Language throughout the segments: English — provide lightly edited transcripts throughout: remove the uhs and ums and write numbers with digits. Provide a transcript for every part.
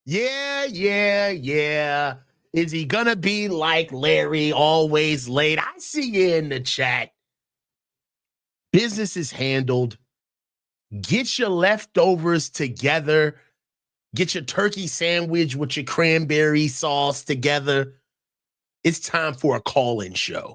Yeah. Is he gonna be like Larry, always late? I see you in the chat. Business is handled. Get your leftovers together. Get your turkey sandwich with your cranberry sauce together. It's time for a call-in show.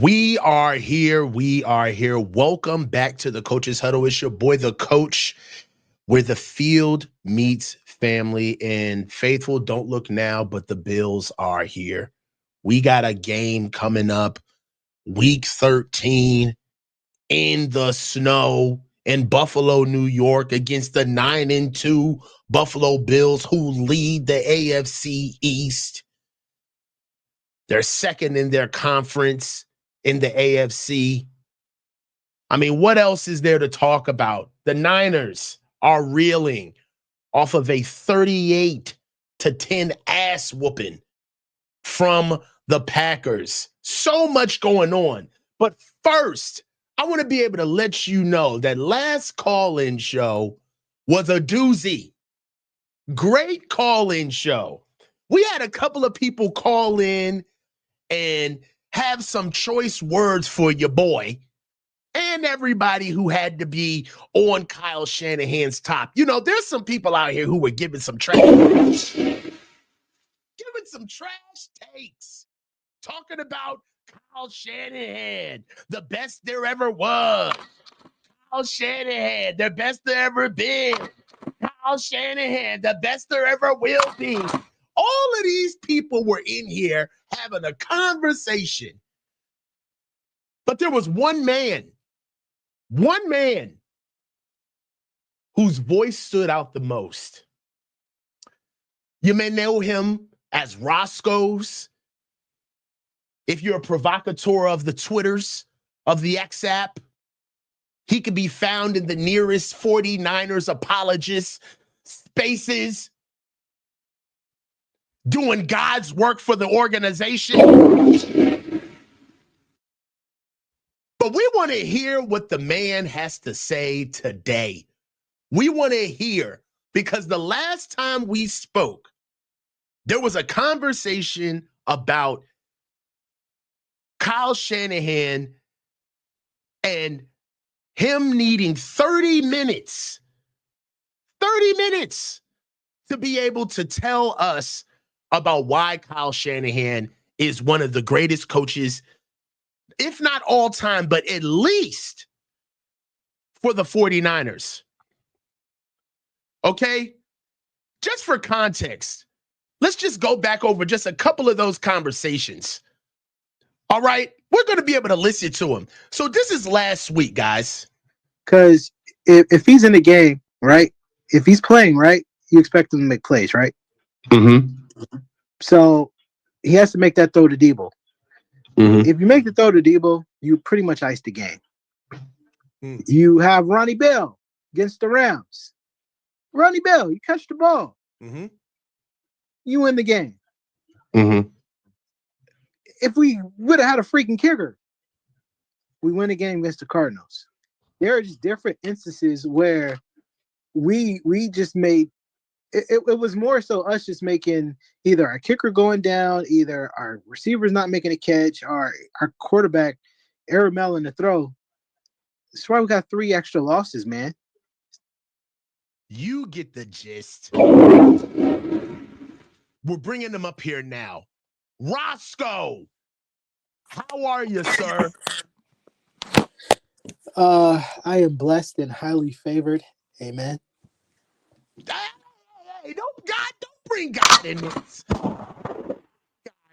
We are here. Welcome back to the Coaches Huddle. It's your boy, the coach, where the field meets family. And faithful, don't look now, but the Bills are here. We got a game coming up, week 13, in the snow in Buffalo, New York, against the 9-2 Buffalo Bills, who lead the AFC East. They're second in their conference in the AFC. I mean, what else is there to talk about? The Niners are reeling off of a 38-10 ass whooping from the Packers. So much going on. But first, I want to be able to let you know that last call-in show was a doozy. Great call-in show. We had a couple of people call in and have some choice words for your boy and everybody who had to be on Kyle Shanahan's top. You know, there's some people out here who were giving some trash takes, talking about Kyle Shanahan, the best there ever was. Kyle Shanahan, the best there ever been. Kyle Shanahan, the best there ever will be. All of these people were in here having a conversation. But there was one man whose voice stood out the most. You may know him as Rosco's. If you're a provocateur of the Twitters, of the X app, he could be found in the nearest 49ers apologist spaces, doing God's work for the organization. But we want to hear what the man has to say today. We want to hear, because the last time we spoke, there was a conversation about Kyle Shanahan and him needing 30 minutes to be able to tell us about why Kyle Shanahan is one of the greatest coaches, if not all time, but at least for the 49ers. Okay? Just for context, let's just go back over just a couple of those conversations. All right? We're going to be able to listen to him. So this is last week, guys. Because if he's in the game, right? If he's playing, right? You expect him to make plays, right? Mm-hmm. So he has to make that throw to Debo. Mm-hmm. If you make the throw to Debo, you pretty much ice the game. Mm. You have Ronnie Bell against the Rams. Ronnie Bell, you catch the ball. Mm-hmm. You win the game. Mm-hmm. If we would have had a freaking kicker, we win the game against the Cardinals. There are just different instances where we just made it was more so us just making either our kicker going down, either our receivers not making a catch, or our quarterback error mailing the throw. That's why we got 3 extra losses, man. You get the gist. We're bringing them up here now. Rosco, how are you, sir? I am blessed and highly favored. Amen. Hey, don't bring God in this.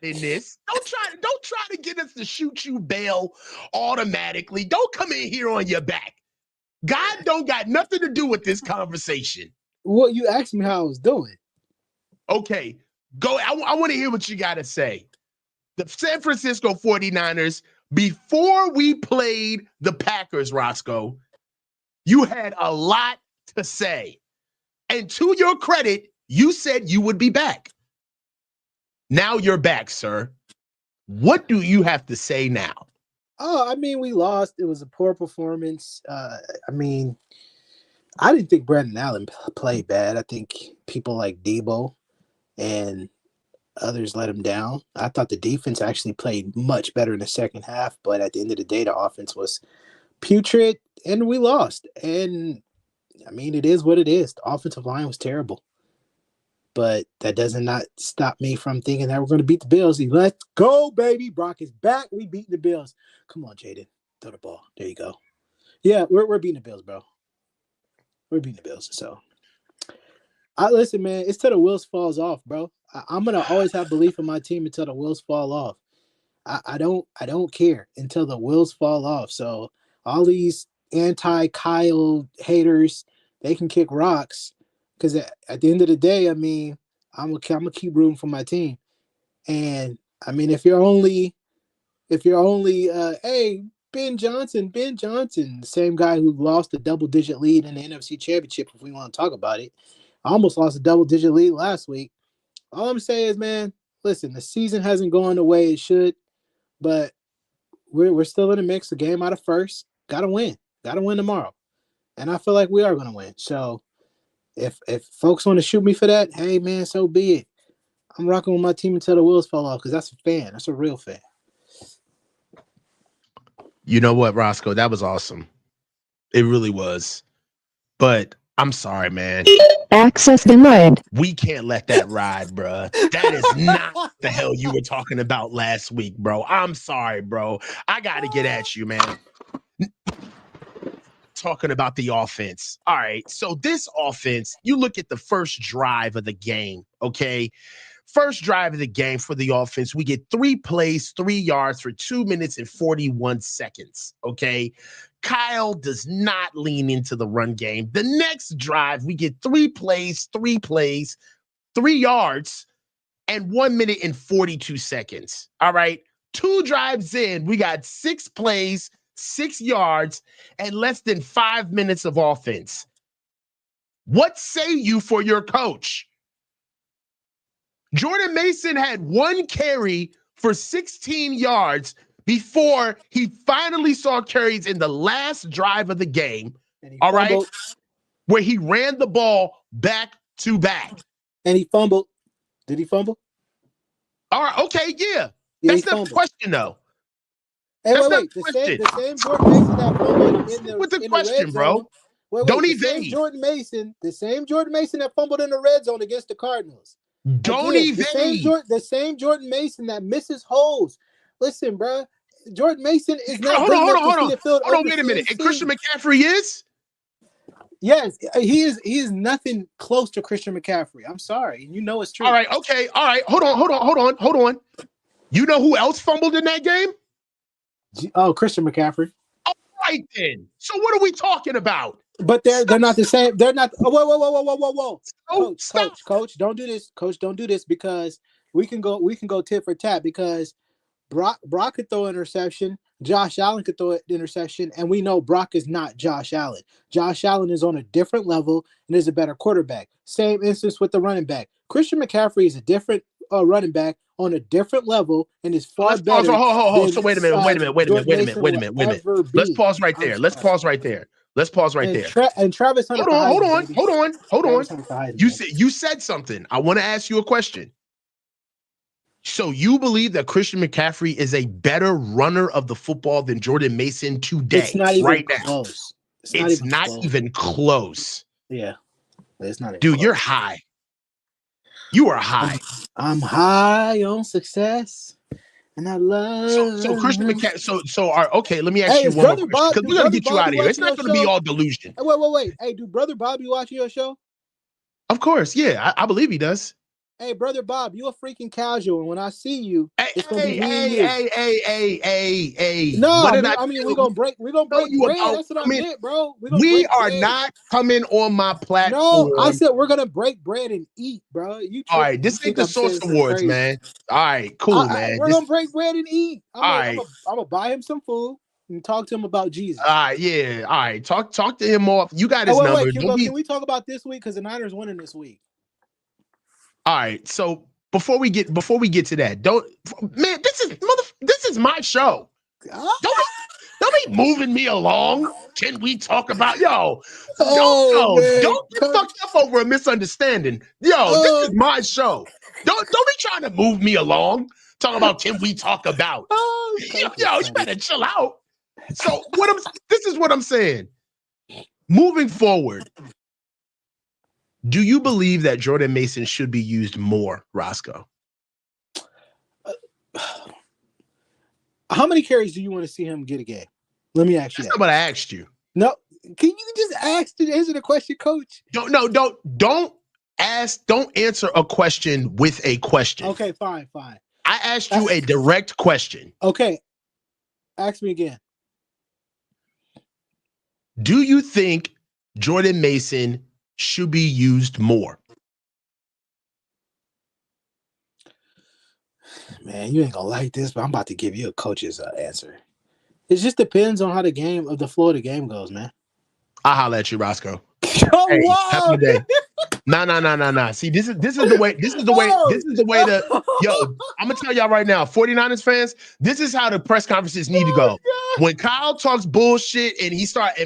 Don't try to get us to shoot you bail automatically. Don't come in here on your back. God don't got nothing to do with this conversation. Well, you asked me how I was doing. Okay, go. I want to hear what you got to say. The San Francisco 49ers before we played the Packers, Rosco, you had a lot to say. And to your credit, you said you would be back. Now you're back, sir. What do you have to say now? Oh, I mean, we lost. It was a poor performance. I mean, I didn't think Brandon Allen played bad. I think people like Debo and others let him down. I thought the defense actually played much better in the second half, but at the end of the day, the offense was putrid, and we lost. And I mean, it is what it is. The offensive line was terrible. But that doesn't not stop me from thinking that we're going to beat the Bills. Let's go, baby. Brock is back. We beat the Bills. Come on, Jaden. Throw the ball. There you go. Yeah, we're beating the Bills, bro. We're beating the Bills. So, listen, man, it's till the wheels falls off, bro. I'm going to always have belief in my team until the wheels fall off. I don't care until the wheels fall off. So all these anti-Kyle haters, they can kick rocks. Because at the end of the day, I mean, I'm gonna keep rooting for my team. And I mean, if you're only, hey, Ben Johnson, the same guy who lost a double-digit lead in the NFC Championship, if we want to talk about it, I almost lost a double-digit lead last week. All I'm saying is, man, listen, the season hasn't gone the way it should, but we're still in the mix. A game out of first, gotta win tomorrow, and I feel like we are gonna win. So. If folks want to shoot me for that, hey, man, so be it. I'm rocking with my team until the wheels fall off because that's a fan. That's a real fan. You know what, Rosco? That was awesome. It really was. But I'm sorry, man. Access denied. We can't let that ride, bro. That is not the hell you were talking about last week, bro. I'm sorry, bro. I got to get at you, man. Talking about the offense. All right. So this offense, you look at the first drive of the game, okay? First drive of the game for the offense, we get 3 plays, 3 yards for 2 minutes and 41 seconds, okay? Kyle does not lean into the run game. The next drive, we get 3 plays, 3 yards, and 1 minute and 42 seconds. All right. 2 drives in, we got 6 plays, 6 yards, and less than 5 minutes of offense. What say you for your coach? Jordan Mason had 1 carry for 16 yards before he finally saw carries in the last drive of the game. All right, where he ran the ball back to back. And he fumbled. Did he fumble? All right, okay, yeah. That's not the question, though. Hey, wait. The same Jordan Mason that fumbled in the question, red bro. Zone. Wait, don't the evade. The same Jordan Mason that fumbled in the red zone against the Cardinals. Don't evade. The same Jordan Mason that misses holes. Listen, bro. Jordan Mason is not hold on, wait a minute. And Christian McCaffrey is? Yes, he is. He is nothing close to Christian McCaffrey. I'm sorry, and you know it's true. All right, okay, all right. Hold on. You know who else fumbled in that game? Christian McCaffrey. All right then. So what are we talking about? But they're not the same. They're not. Whoa. Oh, Coach, don't do this. Coach, don't do this because we can go tit for tat because Brock could throw an interception. Josh Allen could throw an interception, and we know Brock is not Josh Allen. Josh Allen is on a different level and is a better quarterback. Same instance with the running back. Christian McCaffrey is a different running back on a different level and is far better. So wait a minute. Let's pause right there. Let's pause right there. And Travis Hunter. Hold on. You said something. I want to ask you a question. So you believe that Christian McCaffrey is a better runner of the football than Jordan Mason today? It's not even close. It's not even close. Yeah. It's not even Dude, close. you're high. You are high. I'm high on success. And I love so Christian McCaffrey. Okay, let me ask you one more question. Because we're gonna get you out of here. It's not gonna be all delusion. Wait. Hey, do Brother Bobby watch your show? Of course, yeah. I believe he does. Hey, brother Bob, you a freaking casual, and when I see you, it's gonna be me and you. Hey. No, What did I mean do? we're gonna break Tell you bread. about That's what I coming. meant, bro. We're gonna We break are bread. not coming on my No, I platform. said we're gonna break bread and eat, bro. You All tripping? right, this You ain't think the I'm saying Source something Awards, crazy? man. All right, cool, man. We're gonna break bread and eat. I'm all right. gonna buy him some food and talk to him about Jesus. All right, yeah. All right, talk to him off. You got his Wait, number. can we talk about this week? Because the Niners winning this week. All right, so before we get to that, this is my show. Don't be moving me along. Can we talk about don't get fucked up over a misunderstanding. This is my show. Don't be trying to move me along. Talk about can we talk about? You better chill out. So this is what I'm saying. Moving forward, do you believe that Jordan Mason should be used more, Rosco? How many carries do you want to see him get a game? Let me ask you that. That's not what I asked you. No, can you just answer the question, Coach? Don't answer a question with a question. Okay, fine. I asked you a direct question. Okay, ask me again. Do you think Jordan Mason should be used more? Man, you ain't gonna like this, but I'm about to give you a coach's answer. It just depends on how the flow of the game goes, man. I'll holler at you, Rosco. Hey, have a day. No. See, this is the way to I'm gonna tell y'all right now, 49ers fans, this is how the press conferences need to go. When Kyle talks bullshit and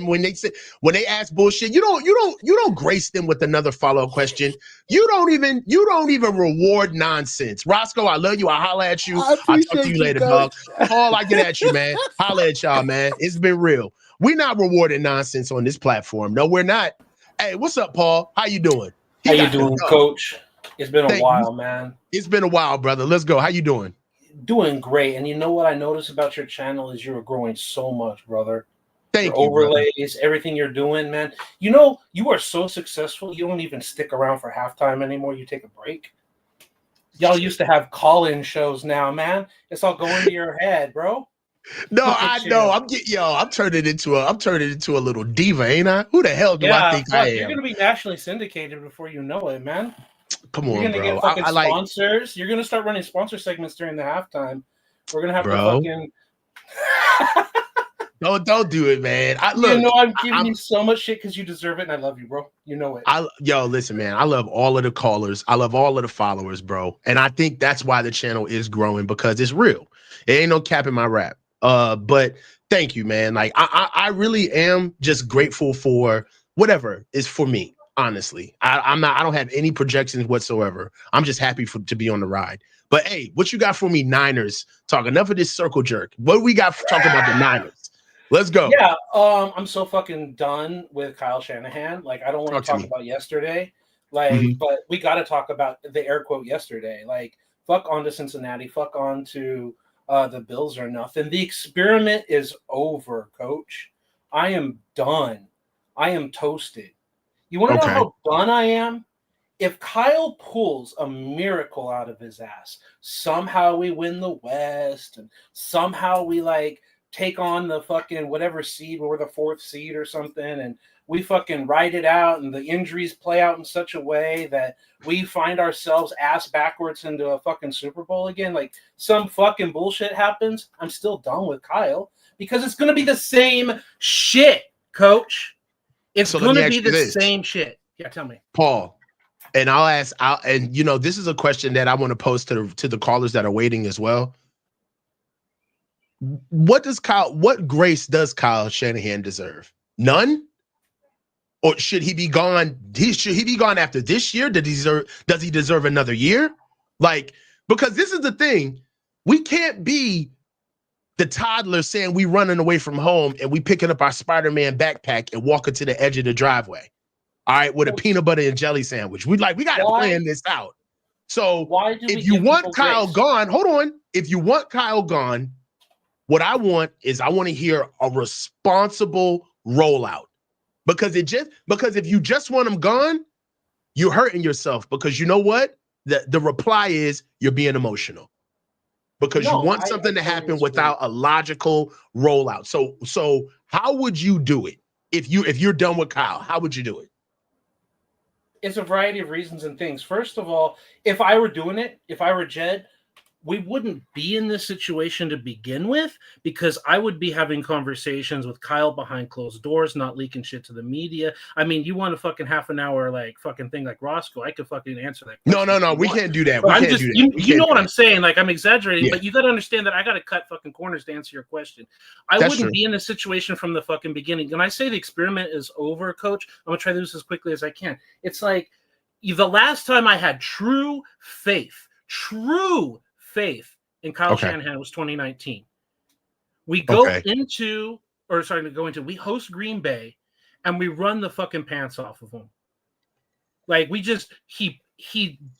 when they ask bullshit, you don't grace them with another follow-up question. You don't even reward nonsense. Rosco, I love you. I'll holler at you. I'll talk to you later, dog. Paul, I get at you, man. Holler at y'all, man. It's been real. We're not rewarding nonsense on this platform. No, we're not. Hey, what's up, Paul? How you doing? How you doing, Coach? It's been a while, man. It's been a while, brother. Let's go. How you doing? Doing great. And you know what I noticed about your channel is you are growing so much, brother. Thank your you, overlays, brother. Everything you're doing, man. You know, you are so successful, you don't even stick around for halftime anymore. You take a break. Y'all used to have call-in shows now, man. It's all going to your head, bro. No, I know. I'm turning into a little diva, ain't I? Who the hell do I think I am? You're gonna be nationally syndicated before you know it, man. Come on, you're gonna bro. get fucking sponsors. You're gonna start running sponsor segments during the halftime. We're gonna have to fucking Don't do it, man. I'm giving you so much shit because you deserve it, and I love you, bro. You know it. Listen, man. I love all of the callers. I love all of the followers, bro. And I think that's why the channel is growing, because it's real. It ain't no cap in my rap. But thank you, man. Like I really am just grateful for whatever is for me. Honestly, I don't have any projections whatsoever. I'm just happy to be on the ride. But hey, what you got for me, Niners? Talk enough of this circle jerk. What we got talking about the Niners? Let's go. Yeah, I'm so fucking done with Kyle Shanahan. Like, I don't want to talk about yesterday. Like, but we got to talk about the air quote yesterday. Like, fuck on to Cincinnati. Fuck on to the Bills or nothing. The experiment is over, Coach. I am done. I am toasted. You want to know how done I am? If Kyle pulls a miracle out of his ass, somehow we win the West, and somehow we take on the fucking whatever seed, we're the 4th seed or something, and we fucking ride it out, and the injuries play out in such a way that we find ourselves ass backwards into a fucking Super Bowl again. Like, some fucking bullshit happens, I'm still done with Kyle, because it's going to be the same shit, Coach. It's going to be the same shit. Yeah, tell me. Paul, and this is a question that I want to pose to the callers that are waiting as well. What grace does Kyle Shanahan deserve? None? Or should he be gone? Should he be gone after this year? Does he deserve another year? Because this is the thing. We can't be the toddler saying we running away from home and we picking up our Spider-Man backpack and walking to the edge of the driveway. All right, with a peanut butter and jelly sandwich. We got to plan this out. So if you want Kyle gone, hold on. If you want Kyle gone, what I want to hear a responsible rollout. Because if you just want him gone, you're hurting yourself. Because you know what? The reply is you're being emotional because you want something to happen without a logical rollout. So how would you do it if you're done with Kyle? How would you do it? It's a variety of reasons and things. First of all, if I were doing it, if I were Jed, we wouldn't be in this situation to begin with because I would be having conversations with Kyle behind closed doors, not leaking shit to the media. I mean, you want a fucking half an hour like fucking thing like Rosco, I could fucking answer that question. No, we can't do that. You know what I'm saying? Like I'm exaggerating, but you got to understand that I got to cut fucking corners to answer your question. That's wouldn't be in this situation from the fucking beginning. When I say the experiment is over, Coach, I'm gonna try to do this as quickly as I can. It's like the last time I had true faith in Kyle Shanahan was 2019. We we host Green Bay and we run the fucking pants off of them. Like he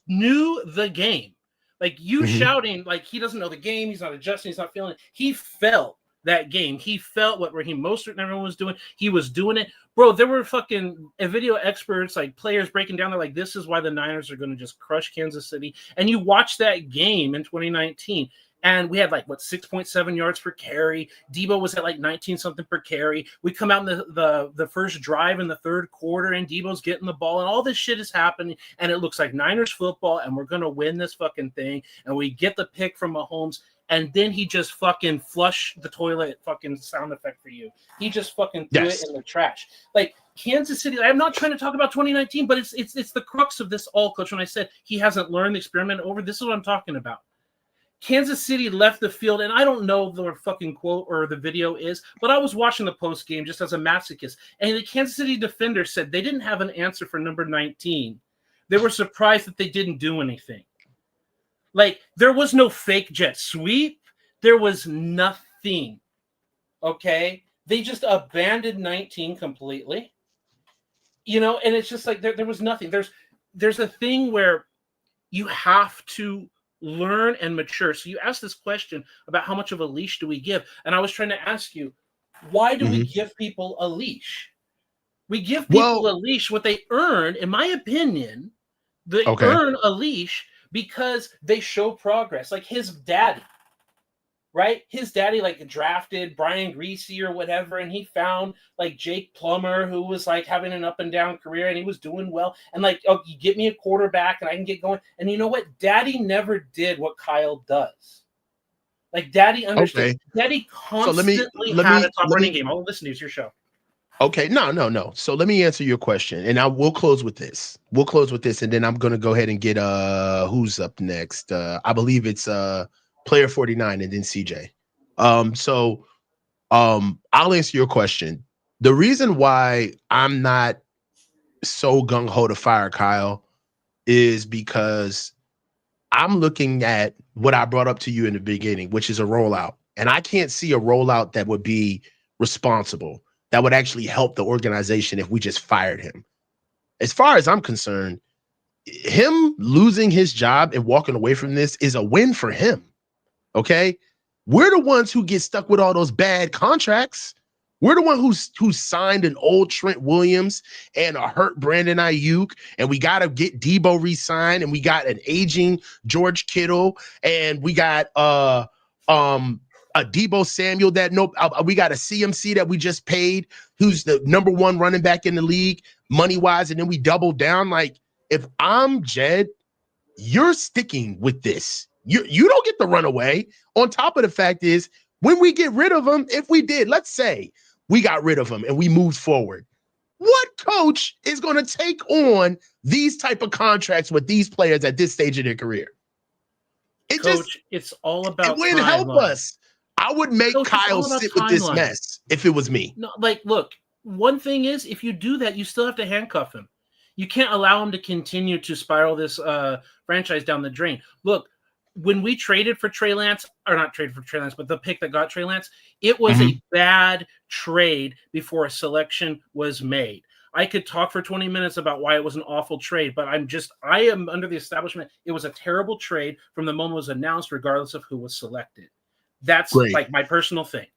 knew the game. Like you shouting, like he doesn't know the game, he's not adjusting, he's not feeling it. He felt that game. He felt what Raheem Mostert and everyone was doing. He was doing it. Bro, there were fucking video experts, like players breaking down. They're like, this is why the Niners are going to just crush Kansas City. And you watch that game in 2019, and we had 6.7 yards per carry. Debo was at 19 something per carry. We come out in the first drive in the third quarter, and Debo's getting the ball, and all this shit is happening, and it looks like Niners football, and we're going to win this fucking thing. And we get the pick from Mahomes. And then he just fucking flushed the toilet fucking sound effect for you. He just fucking threw it in the trash. Like Kansas City, I'm not trying to talk about 2019, but it's the crux of this all, Coach. When I said he hasn't learned the experiment over, this is what I'm talking about. Kansas City left the field, and I don't know the fucking quote or the video is, but I was watching the post game just as a masochist. And the Kansas City defender said they didn't have an answer for number 19. They were surprised that they didn't do anything. Like, there was no fake jet sweep. There was nothing, okay? They just abandoned 19 completely, and it's just like there was nothing. There's a thing where you have to learn and mature. So you asked this question about how much of a leash do we give? And I was trying to ask you, why do we give people a leash? We give people a leash, what they earn, in my opinion, they earn a leash because they show progress. Like his daddy, right? His daddy drafted Brian Greasy or whatever, and he found Jake Plummer, who was having an up and down career, and he was doing well. And you get me a quarterback and I can get going. And you know what? Daddy never did what Kyle does. Daddy understood. Daddy constantly had a top running game. I'll listen to your show. Okay, no. So let me answer your question, and we'll close with this. And then I'm gonna go ahead and get who's up next. I believe it's player 49, and then CJ. I'll answer your question. The reason why I'm not so gung ho to fire Kyle is because I'm looking at what I brought up to you in the beginning, which is a rollout, and I can't see a rollout that would be responsible, that would actually help the organization if we just fired him. As far as I'm concerned, him losing his job and walking away from this is a win for him, okay? We're the ones who get stuck with all those bad contracts. We're the one who signed an old Trent Williams and a hurt Brandon Ayuk, and we got to get Debo re-signed, and we got an aging George Kittle, and we got a Debo Samuel we got a CMC that we just paid, who's the number 1 running back in the league money wise, and then we doubled down. Like, if I'm Jed, you're sticking with this. You don't get to run away. On top of the fact is, when we get rid of him, if we did, let's say we got rid of him and we moved forward, what coach is going to take on these type of contracts with these players at this stage of their career? It's all about. It wouldn't help us. I would make Kyle sit with this mess if it was me. No, look, one thing is, if you do that, you still have to handcuff him. You can't allow him to continue to spiral this franchise down the drain. Look, when we traded for Trey Lance, or not traded for Trey Lance, but the pick that got Trey Lance, it was a bad trade before a selection was made. I could talk for 20 minutes about why it was an awful trade, but I am under the establishment. It was a terrible trade from the moment it was announced, regardless of who was selected. That's my personal thing.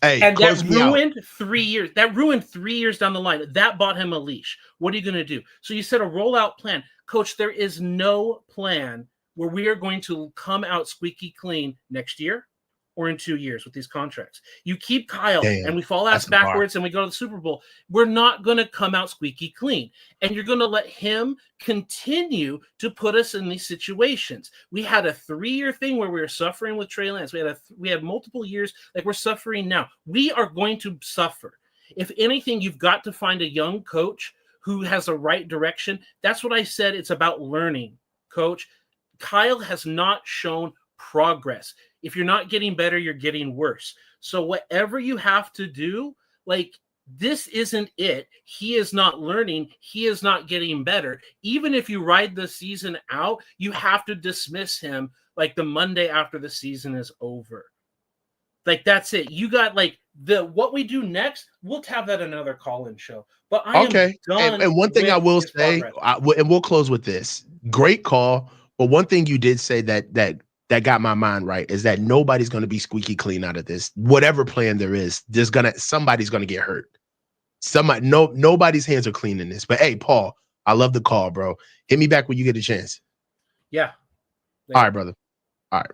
Hey, and that close me out. ruined 3 years. That ruined 3 years down the line. That bought him a leash. What are you going to do? So you said a rollout plan. Coach, there is no plan where we are going to come out squeaky clean next year or in 2 years with these contracts. You keep Kyle and we fall ass backwards and we go to the Super Bowl. We're not going to come out squeaky clean. And you're going to let him continue to put us in these situations. We had a 3-year thing where we were suffering with Trey Lance. We had multiple years like we're suffering now. We are going to suffer. If anything, you've got to find a young coach who has the right direction. That's what I said. It's about learning, Coach. Kyle has not shown progress. If you're not getting better, you're getting worse. So whatever you have to do, like, this isn't it. He is not learning. He is not getting better. Even if you ride the season out, you have to dismiss him like the Monday after the season is over. Like, that's it. You got like what we do next, we'll have that another call-in show. But I am done. And one thing I will say, and we'll close with this. Great call. But one thing you did say that got my mind right is that nobody's going to be squeaky clean out of this. Whatever plan there is, somebody's going to get hurt. Nobody's hands are clean in this. But hey, Paul, I love the call, bro. Hit me back when you get a chance. Yeah. All right, brother. All right.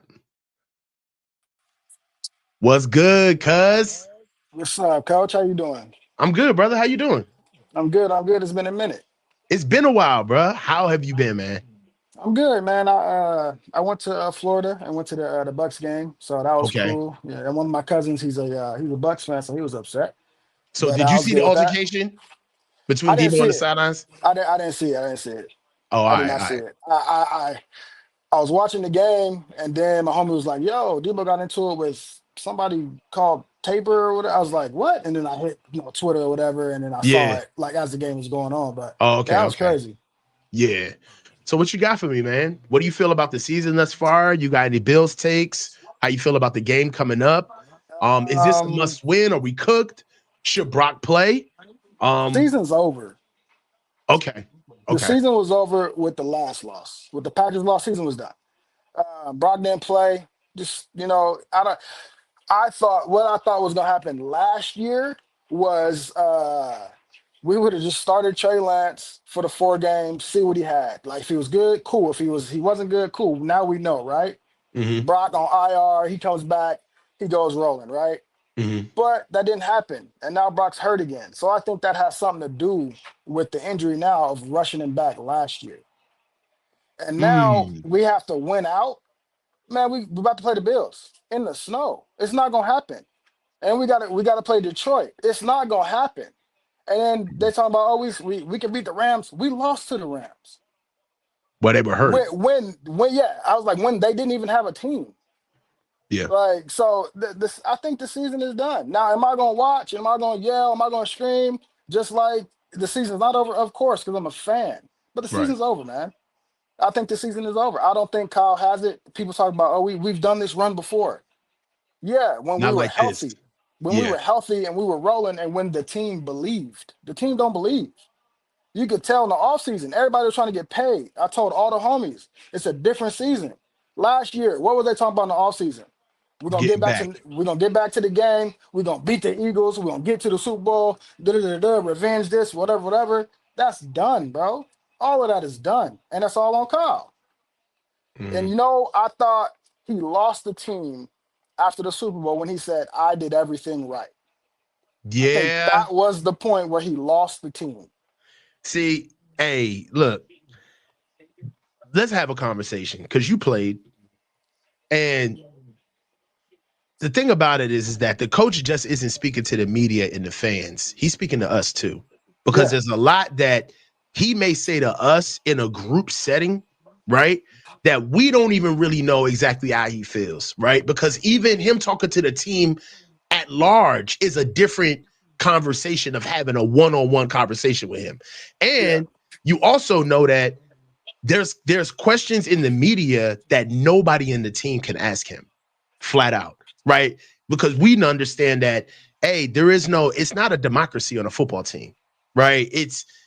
What's good, cuz? What's up, Coach? How you doing? I'm good, brother. How you doing? I'm good. It's been a minute. It's been a while, bro. How have you been, man? I'm good, man. I went to Florida and went to the Bucks game, so that was cool. Yeah, and one of my cousins, he's a Bucks fan, so he was upset. So did you see the altercation between Gamon on the sidelines? I didn't see it. Oh, I did not see it. I was watching the game, and then my homie was like, "Yo, Debo got into it with somebody called Taper or whatever." I was like, "What?" And then I hit Twitter or whatever, and then I saw it like as the game was going on. But that was crazy. Yeah. So what you got for me, man? What do you feel about the season thus far? You got any Bills takes? How you feel about the game coming up? Is this a must win? Are we cooked? Should Brock play? Season's over. Okay. The season was over with the last loss. With the Packers loss, season was done. Brock didn't play. Just, I thought was going to happen last year was we would have just started Trey Lance for the 4 games, see what he had. Like, if he was good, cool. If he wasn't good, cool. Now we know, right? Mm-hmm. Brock on IR, he comes back, he goes rolling, right? Mm-hmm. But that didn't happen, and now Brock's hurt again. So I think that has something to do with the injury now of rushing him back last year. And now we have to win out. Man, we're about to play the Bills in the snow. It's not gonna happen. And we gotta play Detroit. It's not gonna happen. And then they're talking about, we can beat the Rams. We lost to the Rams. But they were hurt. When I was like, when they didn't even have a team. Yeah. Like, so I think the season is done. Now, am I gonna watch? Am I gonna yell? Am I gonna scream? Just like the season's not over, of course, because I'm a fan. But the season's over, man. I think the season is over. I don't think Kyle has it. People talk about, we've done this run before. Yeah, when we were healthy. When we were healthy and we were rolling, and when the team believed. The team don't believe. You could tell in the offseason, everybody was trying to get paid. I told all the homies, it's a different season. Last year, what were they talking about in the offseason? We're gonna get back to the game. We're gonna beat the Eagles. We're gonna get to the Super Bowl. Revenge this, whatever. That's done, bro. All of that is done, and that's all on Kyle. And I thought he lost the team after the Super Bowl when he said, "I did everything right." Yeah, I think that was the point where he lost the team. See, hey, look, let's have a conversation because you played, and the thing about it is that the coach just isn't speaking to the media and the fans. He's speaking to us too, because there's a lot that he may say to us in a group setting, right, that we don't even really know exactly how he feels, right? Because even him talking to the team at large is a different conversation of having a one-on-one conversation with him. And you also know that there's questions in the media that nobody in the team can ask him flat out. Right? Because we understand that, hey, it's not a democracy on a football team, right?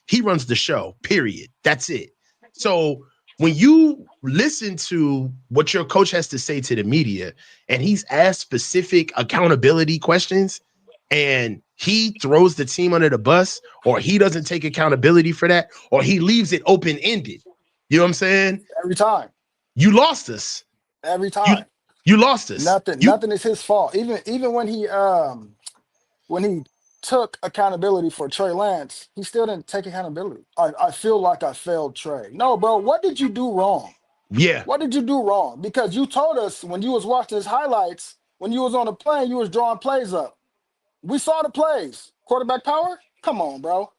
He runs the show, period. That's it. So when you listen to what your coach has to say to the media and he's asked specific accountability questions, and he throws the team under the bus, or he doesn't take accountability for that, or he leaves it open-ended. You know what I'm saying? Every time. You lost us. Every time. You lost us. Nothing is his fault. Even when he took accountability for Trey Lance, he still didn't take accountability. I feel like I failed Trey. No, bro, what did you do wrong? Yeah. What did you do wrong? Because you told us when you was watching his highlights, when you was on the plane, you was drawing plays up. We saw the plays. Quarterback power? Come on, bro.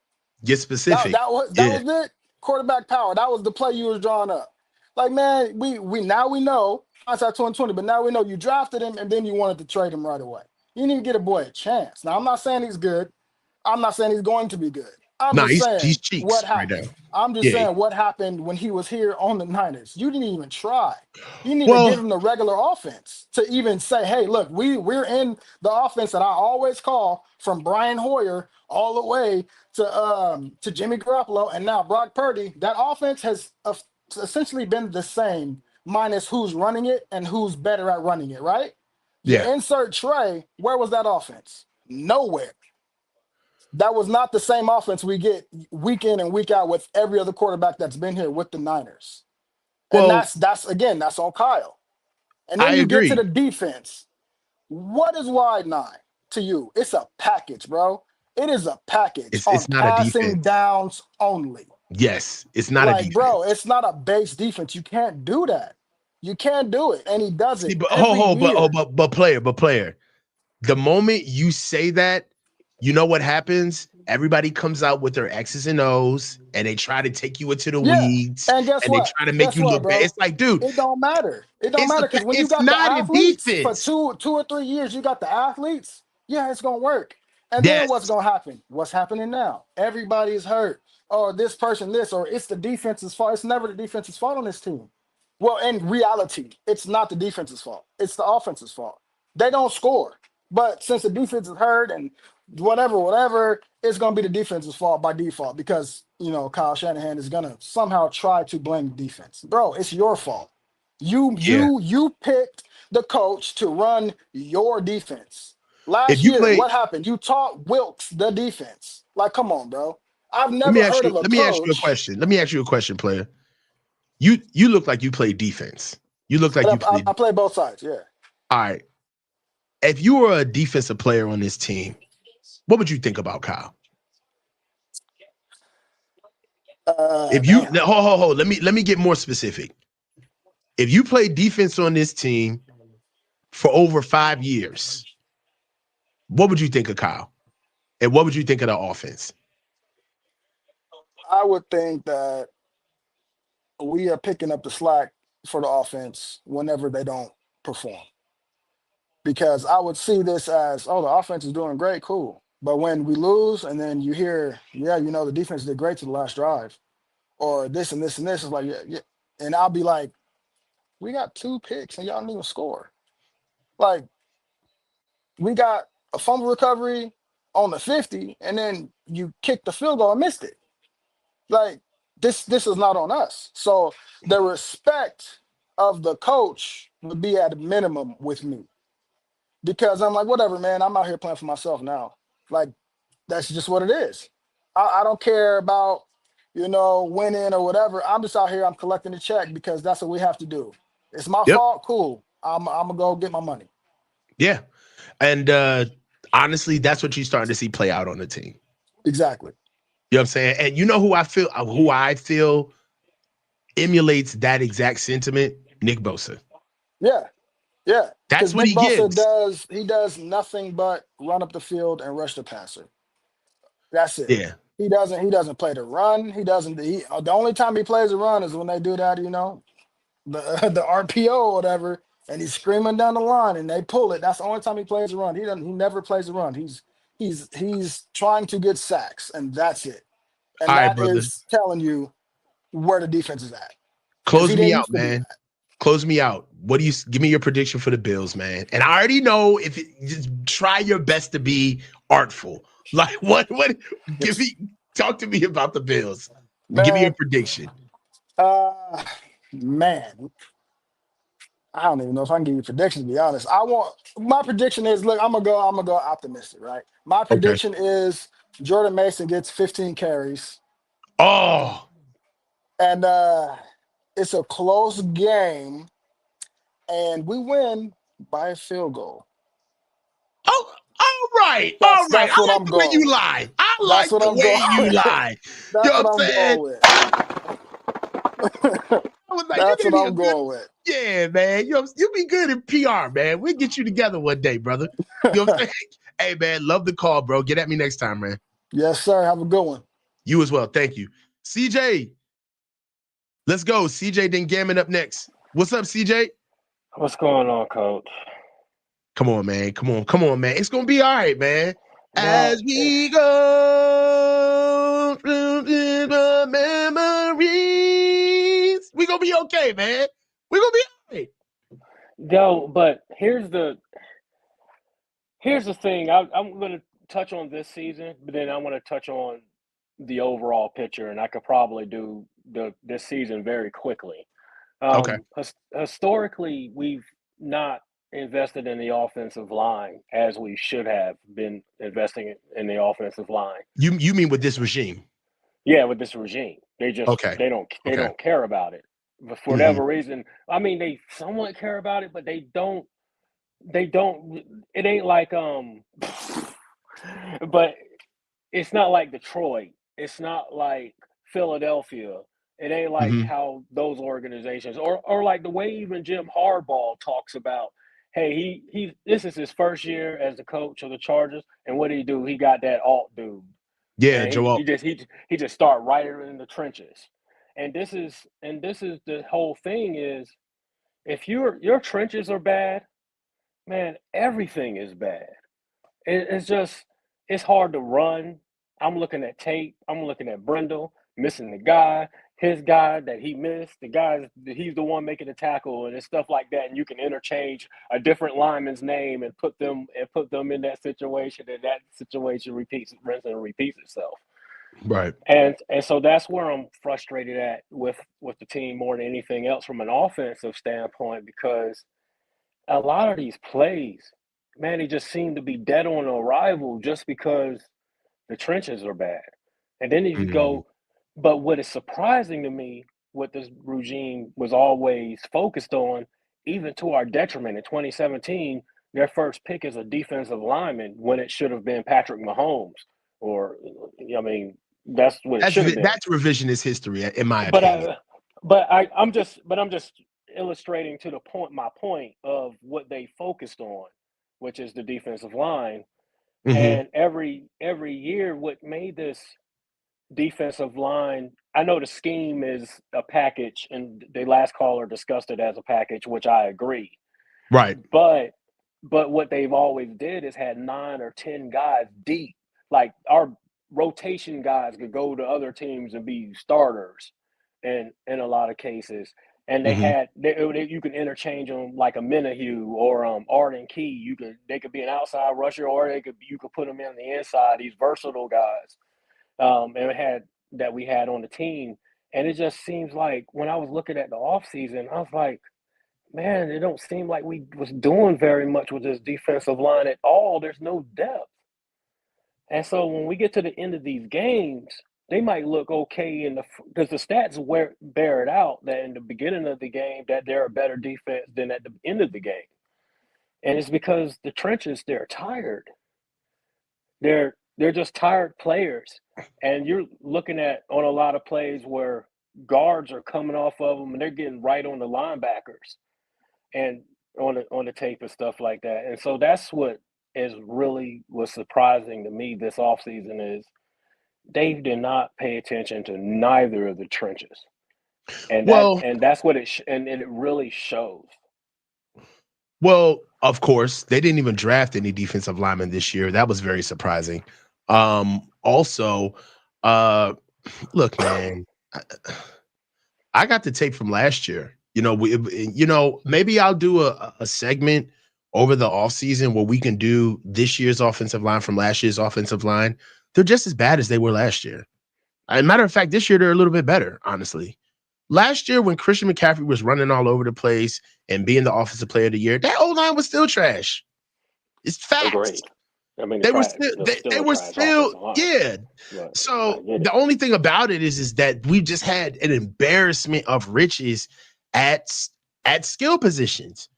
Get specific. That was it. Quarterback power. That was the play you was drawing up. Like, man, we know hindsight 2020, but now we know you drafted him and then you wanted to trade him right away. You need to get a boy a chance. Now, I'm not saying he's good. I'm not saying he's going to be good. I'm just saying he's cheeks what happened. right now. I'm just saying what happened when he was here on the Niners. You didn't even try. You need to give him the regular offense to even say, hey, look, we're in the offense that I always call from Brian Hoyer all the way to Jimmy Garoppolo and now Brock Purdy. That offense has essentially been the same, minus who's running it and who's better at running it, right? You insert Trey, where was that offense? Nowhere. That was not the same offense we get week in and week out with every other quarterback that's been here with the Niners. And that's on Kyle. And then you get to the defense. What is wide 9 to you? It's a package, bro. It is a package. It's not passing a defense. Downs only. Yes, it's not a defense. Bro, it's not a base defense. You can't do that. You can't do it. And he does it. But player. The moment you say that, you know what happens? Everybody comes out with their X's and O's and they try to take you into the weeds. And guess what? They try to make you look bad. It's like, dude, it don't matter. It don't matter because when you got the athletes for 2 or 3 years, you got the athletes. Yeah, it's gonna work. And then what's gonna happen? What's happening now? Everybody's hurt. Or this person, or it's the defense's fault. It's never the defense's fault on this team. Well, in reality, it's not the defense's fault. It's the offense's fault. They don't score. But since the defense is hurt and whatever, it's going to be the defense's fault by default because, Kyle Shanahan is going to somehow try to blame the defense. Bro, it's your fault. You picked the coach to run your defense. Last year, what happened? You taught Wilkes the defense. Like, come on, bro. I've never heard of a coach. Let me ask you a question. Let me ask you a question, player. You look like you play defense. You look like I play both sides, yeah. All right. If you were a defensive player on this team, what would you think about Kyle? If you hold, let me get more specific. If you play defense on this team for over 5 years, what would you think of Kyle? And what would you think of the offense? I would think that we are picking up the slack for the offense whenever they don't perform. Because I would see this as, the offense is doing great, cool. But when we lose and then you hear, the defense did great to the last drive, or this and this and this, it's like, yeah. And I'll be like, we got 2 picks and y'all didn't even score. Like, we got a fumble recovery on the 50, and then you kicked the field goal and missed it. Like, this is not on us. So the respect of the coach would be at a minimum with me. Because I'm like, whatever, man, I'm out here playing for myself now. Like, that's just what it is. I don't care about, winning or whatever. I'm just out here, I'm collecting a check because that's what we have to do. It's my fault, cool. I'm going to go get my money. Yeah. And honestly, that's what you're starting to see play out on the team. Exactly. You know what I'm saying? And you know who I feel emulates that exact sentiment? Nick Bosa. Yeah. Yeah. That's what Nick Bosa he does nothing but run up the field and rush the passer. That's it. Yeah. He doesn't play the run. The only time he plays the run is when they do that, the RPO or whatever, and he's screaming down the line and they pull it. That's the only time he plays the run. He never plays the run. He's trying to get sacks, and that's it. And that is telling you where the defense is at. Close me out, man. Close me out. Give me your prediction for the Bills, man. And I already know just try your best to be artful. Like what talk to me about the Bills. Man, give me your prediction. Man. I don't even know if I can give you predictions, to be honest. My prediction is, look, I'm gonna go optimistic, right? My prediction is Jordan Mason gets 15 carries. Oh. And it's a close game, and we win by a field goal. Oh, all right. That's I what like I'm the way going you with. lie. I That's like what the I'm way going you with. lie. You That's know what what I'm I'm saying? going with. I was like, That's you what gave me I'm a good. going with. Yeah, man. You be good in PR, man. We'll get you together one day, brother. You know what I'm saying? Hey, man, love the call, bro. Get at me next time, man. Yes, sir. Have a good one. You as well. Thank you. CJ. Let's go. CJ then Gamon up next. What's up, CJ? What's going on, Coach? Come on, man. Come on, man. It's gonna be all right, man. As we go through the memories, we gonna be okay, man. We gonna be all right. Yo, but here's the thing. I'm gonna touch on this season, but then I want to touch on the overall picture, and I could probably do this season very quickly. Okay. Historically, we've not invested in the offensive line as we should have been investing in the offensive line. You mean with this regime? Yeah, with this regime, they don't care about it. But for whatever reason, I mean, they somewhat care about it, but they don't. It ain't like but it's not like Detroit. It's not like Philadelphia. It ain't like how those organizations or like the way even Jim Harbaugh talks about, hey, he this is his first year as the coach of the Chargers, and what did he do? He got that alt dude. Yeah, And Joel. he just start right in the trenches. And this is the whole thing is, if your trenches are bad, man, everything is bad. It's hard to run. I'm looking at tape. I'm looking at Brendel missing his guy that he missed, the guy that he's the one making the tackle, and it's stuff like that. And you can interchange a different lineman's name and put them in that situation, and that situation repeats itself. Right. And so that's where I'm frustrated at with the team more than anything else from an offensive standpoint, because a lot of these plays, man, they just seem to be dead on arrival just because the trenches are bad. And then if you go, but what is surprising to me, what this regime was always focused on, even to our detriment in 2017, their first pick is a defensive lineman when it should have been Patrick Mahomes. Or, I mean, that's what it should have been. That's revisionist history, in my opinion. I'm just illustrating to the point, my point of what they focused on, which is the defensive line. And every year, what made this defensive line, I know the scheme is a package, and the last caller discussed it as a package, which I agree. Right. But what they've always did is had 9 or 10 guys deep. Like our rotation guys could go to other teams and be starters, and in a lot of cases. And they had you can interchange them like a Minahue or Arden Key. They could be an outside rusher, or you could put them in the inside. These versatile guys, and we had on the team. And it just seems like when I was looking at the offseason, I was like, man, it don't seem like we was doing very much with this defensive line at all. There's no depth. And so when we get to the end of these games, they might look okay because the stats bear it out that in the beginning of the game that they're a better defense than at the end of the game. And it's because the trenches, they're tired. They're just tired players. And you're looking at on a lot of plays where guards are coming off of them and they're getting right on the linebackers and on the tape and stuff like that. And so that's what was surprising to me this offseason is they did not pay attention to neither of the trenches. And that's what it really shows. Well, of course, they didn't even draft any defensive linemen this year. That was very surprising. Also, look, man, I got the tape from last year. Maybe I'll do a segment over the offseason where we can do this year's offensive line from last year's offensive line. They're just as bad as they were last year. As a matter of fact, this year they're a little bit better, honestly. last year when Christian McCaffrey was running all over the place and being the offensive player of the year, that O-line was still trash. It's facts. Agreed. I mean, They were still yeah. But So the only thing about it is that we just had an embarrassment of riches at skill positions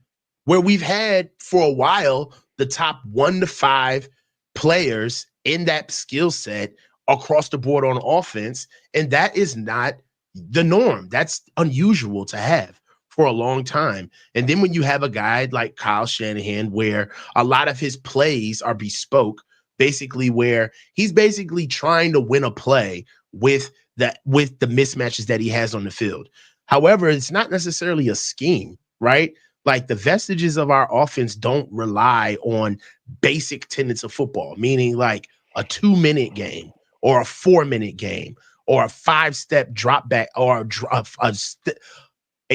where we've had for a while the top 1 to 5 players in that skill set across the board on offense, and that is not the norm. That's unusual to have for a long time. And then when you have a guy like Kyle Shanahan, where a lot of his plays are bespoke, basically where he's basically trying to win a play with the mismatches that he has on the field. However, it's not necessarily a scheme, right? Like the vestiges of our offense don't rely on basic tenets of football, meaning like a 2-minute game or a 4-minute game or a 5-step drop back or a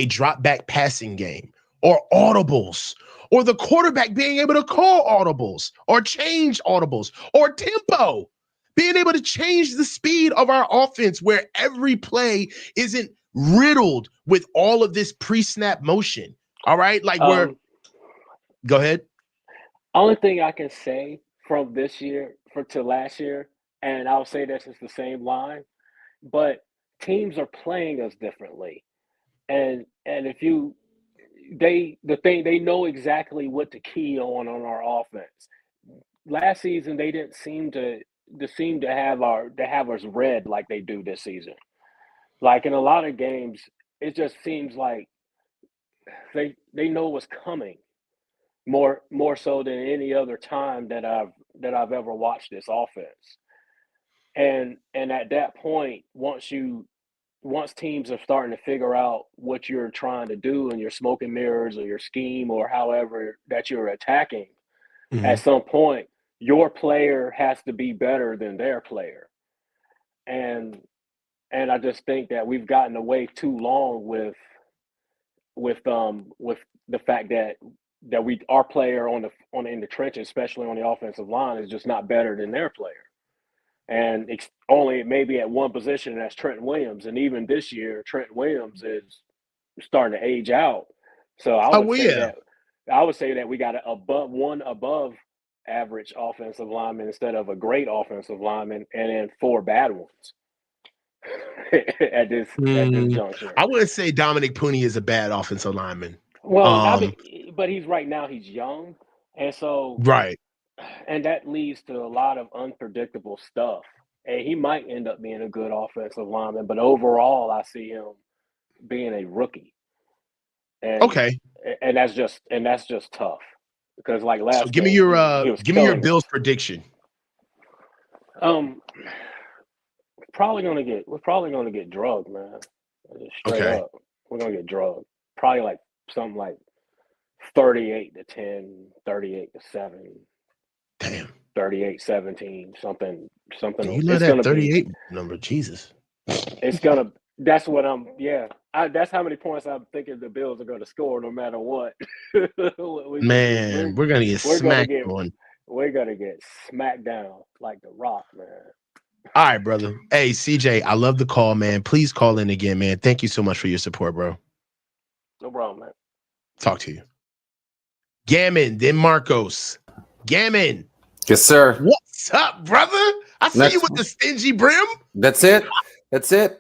drop back passing game or audibles or the quarterback being able to call audibles or change audibles or tempo, being able to change the speed of our offense where every play isn't riddled with all of this pre-snap motion. All right. Like go ahead. Only thing I can say from this year to last year, and I'll say this is the same line, but teams are playing us differently. And if they know exactly what to key on our offense. Last season they didn't seem to have us read like they do this season. Like in a lot of games, it just seems like they know what's coming more so than any other time that I've ever watched this offense. And at that point, once teams are starting to figure out what you're trying to do and your smoke and mirrors or your scheme or however that you're attacking, at some point, your player has to be better than their player. And I just think that we've gotten away too long with the fact that our player in the trenches, especially on the offensive line, is just not better than their player. And it's only maybe at one position, and that's Trent Williams. And even this year, Trent Williams is starting to age out. So I would say that we got one above average offensive lineman instead of a great offensive lineman, and then 4 bad ones at this juncture. I wouldn't say Dominic Pooney is a bad offensive lineman. Well, but he's young, and so right. And that leads to a lot of unpredictable stuff. And he might end up being a good offensive lineman, but overall, I see him being a rookie. And, and that's just tough because like last. So give me your Bills prediction. We're probably gonna get drugged, man. Straight up, we're gonna get drugged. Probably like something like 38-10, 38-7. Damn. 38-17, something. You love that 38 number, Jesus. It's gonna. That's what I'm. Yeah, that's how many points I'm thinking the Bills are going to score, no matter what. Man, we're gonna get smacked on. We're gonna get smacked down like the Rock, man. All right, brother. Hey, CJ, I love the call, man. Please call in again, man. Thank you so much for your support, bro. No problem, man. Talk to you. Gamon, then Marcos. Gamon. Yes, sir. What's up, brother? I see you with the stingy brim. That's it.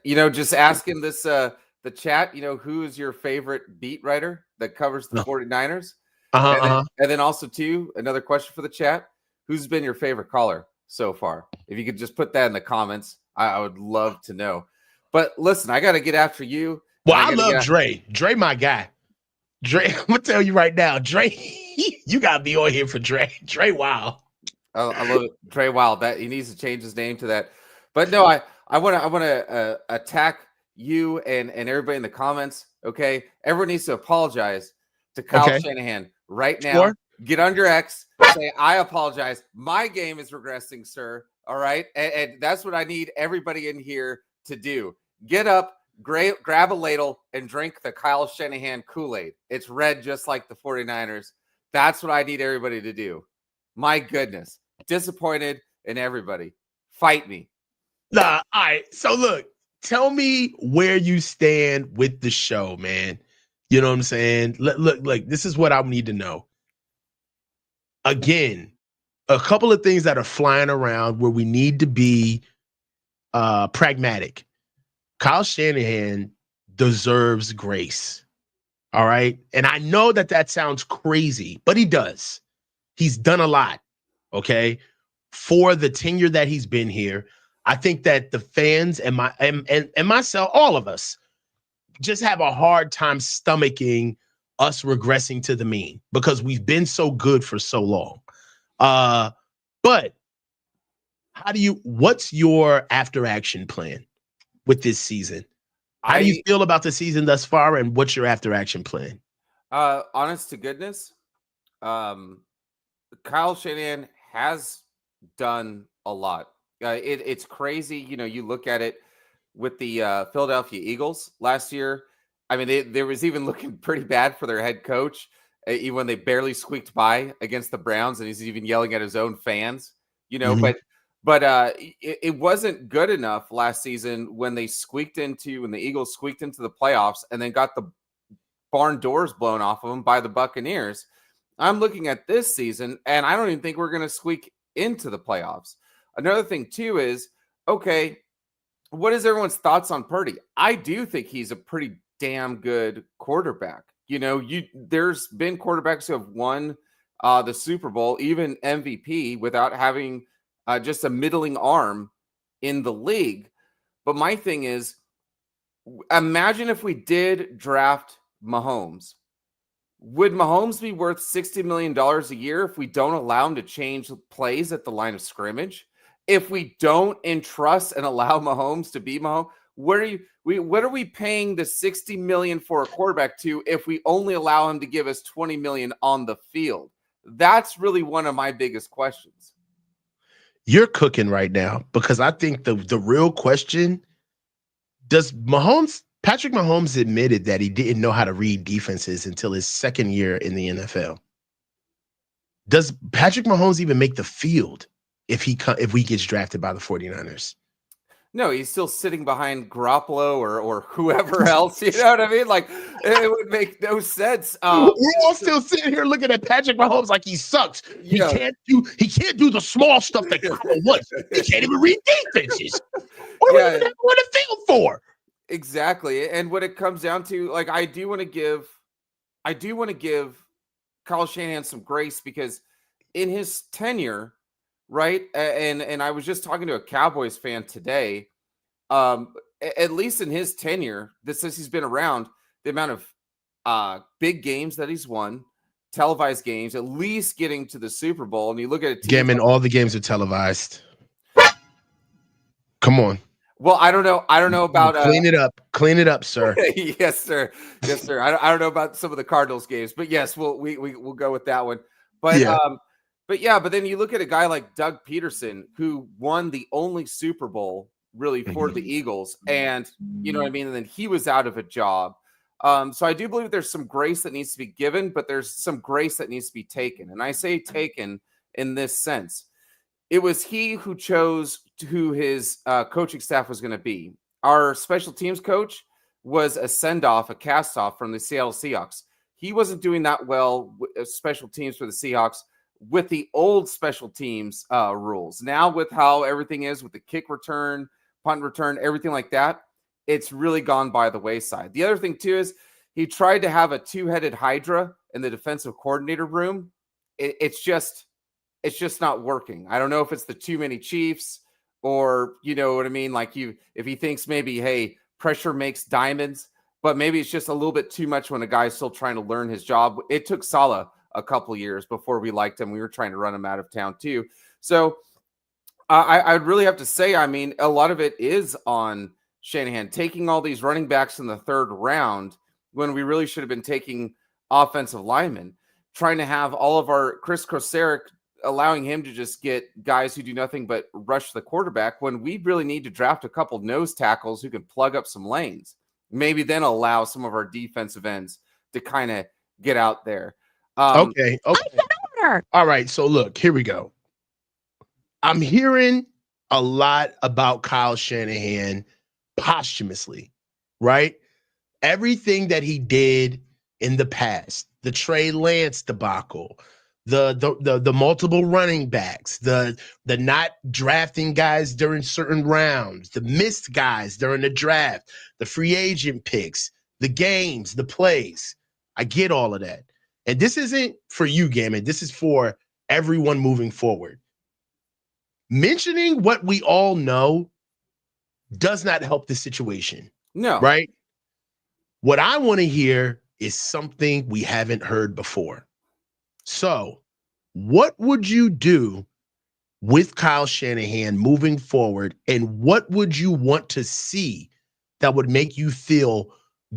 You know, just asking this the chat, you know, who is your favorite beat writer that covers the 49ers? And then also, too, another question for the chat. Who's been your favorite caller so far? If you could just put that in the comments, I would love to know. But listen, I got to get after you. Well, I love Dre. Dre, my guy. Dre, I'm going to tell you right now, Dre, you got to be on here for Dre. Dre, wow. I love it. Trey Wild. That he needs to change his name to that. But no, I want to attack you and everybody in the comments. Okay, everyone needs to apologize to Kyle Shanahan right now. Sure. Get on your X. Say I apologize. My game is regressing, sir. All right, and that's what I need everybody in here to do. Get up, grab a ladle, and drink the Kyle Shanahan Kool-Aid. It's red just like the 49ers. That's what I need everybody to do. My goodness. Disappointed in everybody. Fight me. Nah, all right. So look, tell me where you stand with the show, man. You know what I'm saying? Look, this is what I need to know. Again, a couple of things that are flying around where we need to be pragmatic. Kyle Shanahan deserves grace. All right. And I know that sounds crazy, but he does. He's done a lot. Okay. For the tenure that he's been here. I think that the fans and myself, all of us, just have a hard time stomaching us regressing to the mean because we've been so good for so long. But what's your after action plan with this season? How do you feel about the season thus far, and what's your after action plan? Honest to goodness, Kyle Shanahan has done a lot. It's crazy. You know, you look at it with the Philadelphia Eagles last year. I mean, there was even looking pretty bad for their head coach, even when they barely squeaked by against the Browns, and he's even yelling at his own fans. You know, but it wasn't good enough last season when the Eagles squeaked into the playoffs and then got the barn doors blown off of them by the Buccaneers. I'm looking at this season, and I don't even think we're going to squeak into the playoffs. Another thing, too, is, okay, what is everyone's thoughts on Purdy? I do think he's a pretty damn good quarterback. You know, there's been quarterbacks who have won the Super Bowl, even MVP, without having just a middling arm in the league. But my thing is, imagine if we did draft Mahomes. Would Mahomes be worth $60 million a year if we don't allow him to change plays at the line of scrimmage? If we don't entrust and allow Mahomes to be Mahomes, what are we paying the $60 million for a quarterback to if we only allow him to give us $20 million on the field? That's really one of my biggest questions. You're cooking right now, because I think the real question, Patrick Mahomes admitted that he didn't know how to read defenses until his second year in the NFL. Does Patrick Mahomes even make the field if he gets drafted by the 49ers? No, he's still sitting behind Garoppolo or whoever else. You know what I mean? Like, it would make no sense. We're all still sitting here looking at Patrick Mahomes like he sucks. He can't do the small stuff that Kyle wants. He can't even read defenses. What are we even on the field for? Exactly. And what it comes down to, like, I do want to give Kyle Shanahan some grace, because in his tenure, right? And I was just talking to a Cowboys fan today. At least in his tenure, since he's been around, the amount of big games that he's won, televised games, at least getting to the Super Bowl. And you look at it, Gamon, all the games are televised. Come on. Well, I don't know about clean it up, sir. Yes, sir. I don't know about some of the Cardinals games, but yes, we'll go with that one. But but then you look at a guy like Doug Peterson, who won the only Super Bowl really for the Eagles, and you know what I mean. And then he was out of a job. So I do believe there's some grace that needs to be given, but there's some grace that needs to be taken. And I say taken in this sense. It was he who chose who his coaching staff was going to be. Our special teams coach was a send-off, a cast-off from the Seattle Seahawks. He wasn't doing that well with special teams for the Seahawks with the old special teams rules. Now with how everything is with the kick return, punt return, everything like that, it's really gone by the wayside. The other thing, too, is he tried to have a two-headed Hydra in the defensive coordinator room. It's just not working. I don't know if it's the too many Chiefs, or you know what I mean? Like, if he thinks maybe, hey, pressure makes diamonds, but maybe it's just a little bit too much when a guy's still trying to learn his job. It took Saleh a couple years before we liked him. We were trying to run him out of town too. So I'd really have to say, I mean, a lot of it is on Shanahan taking all these running backs in the third round when we really should have been taking offensive linemen, trying to have all of our Chris Kosaric, allowing him to just get guys who do nothing but rush the quarterback, when we really need to draft a couple nose tackles who can plug up some lanes. Maybe then allow some of our defensive ends to kind of get out there. Okay. All right. So look, here we go. I'm hearing a lot about Kyle Shanahan posthumously, right? Everything that he did in the past, the Trey Lance debacle, the multiple running backs, the not drafting guys during certain rounds, the missed guys during the draft, the free agent picks, the games, the plays. I get all of that. And this isn't for you, Gamon. This is for everyone moving forward. Mentioning what we all know does not help the situation. No. Right? What I want to hear is something we haven't heard before. So, what would you do with Kyle Shanahan moving forward, and what would you want to see that would make you feel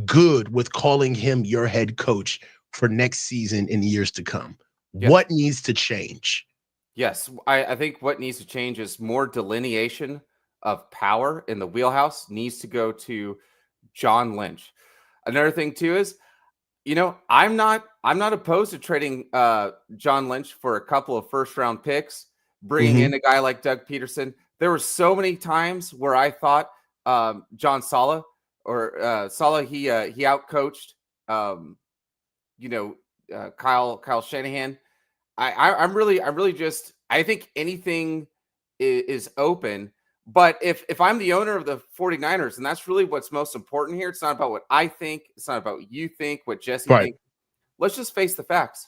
good with calling him your head coach for next season and years to come? Yes. What needs to change? Yes, I think what needs to change is more delineation of power in the wheelhouse needs to go to John Lynch. Another thing too is, I'm not opposed to trading John Lynch for a couple of first round picks, bringing in a guy like Doug Peterson. There were so many times where I thought John Saleh he outcoached Kyle Shanahan. I think anything is open. But if I'm the owner of the 49ers, and that's really what's most important here, it's not about what I think. It's not about you think, what Jesse thinks. Let's just face the facts.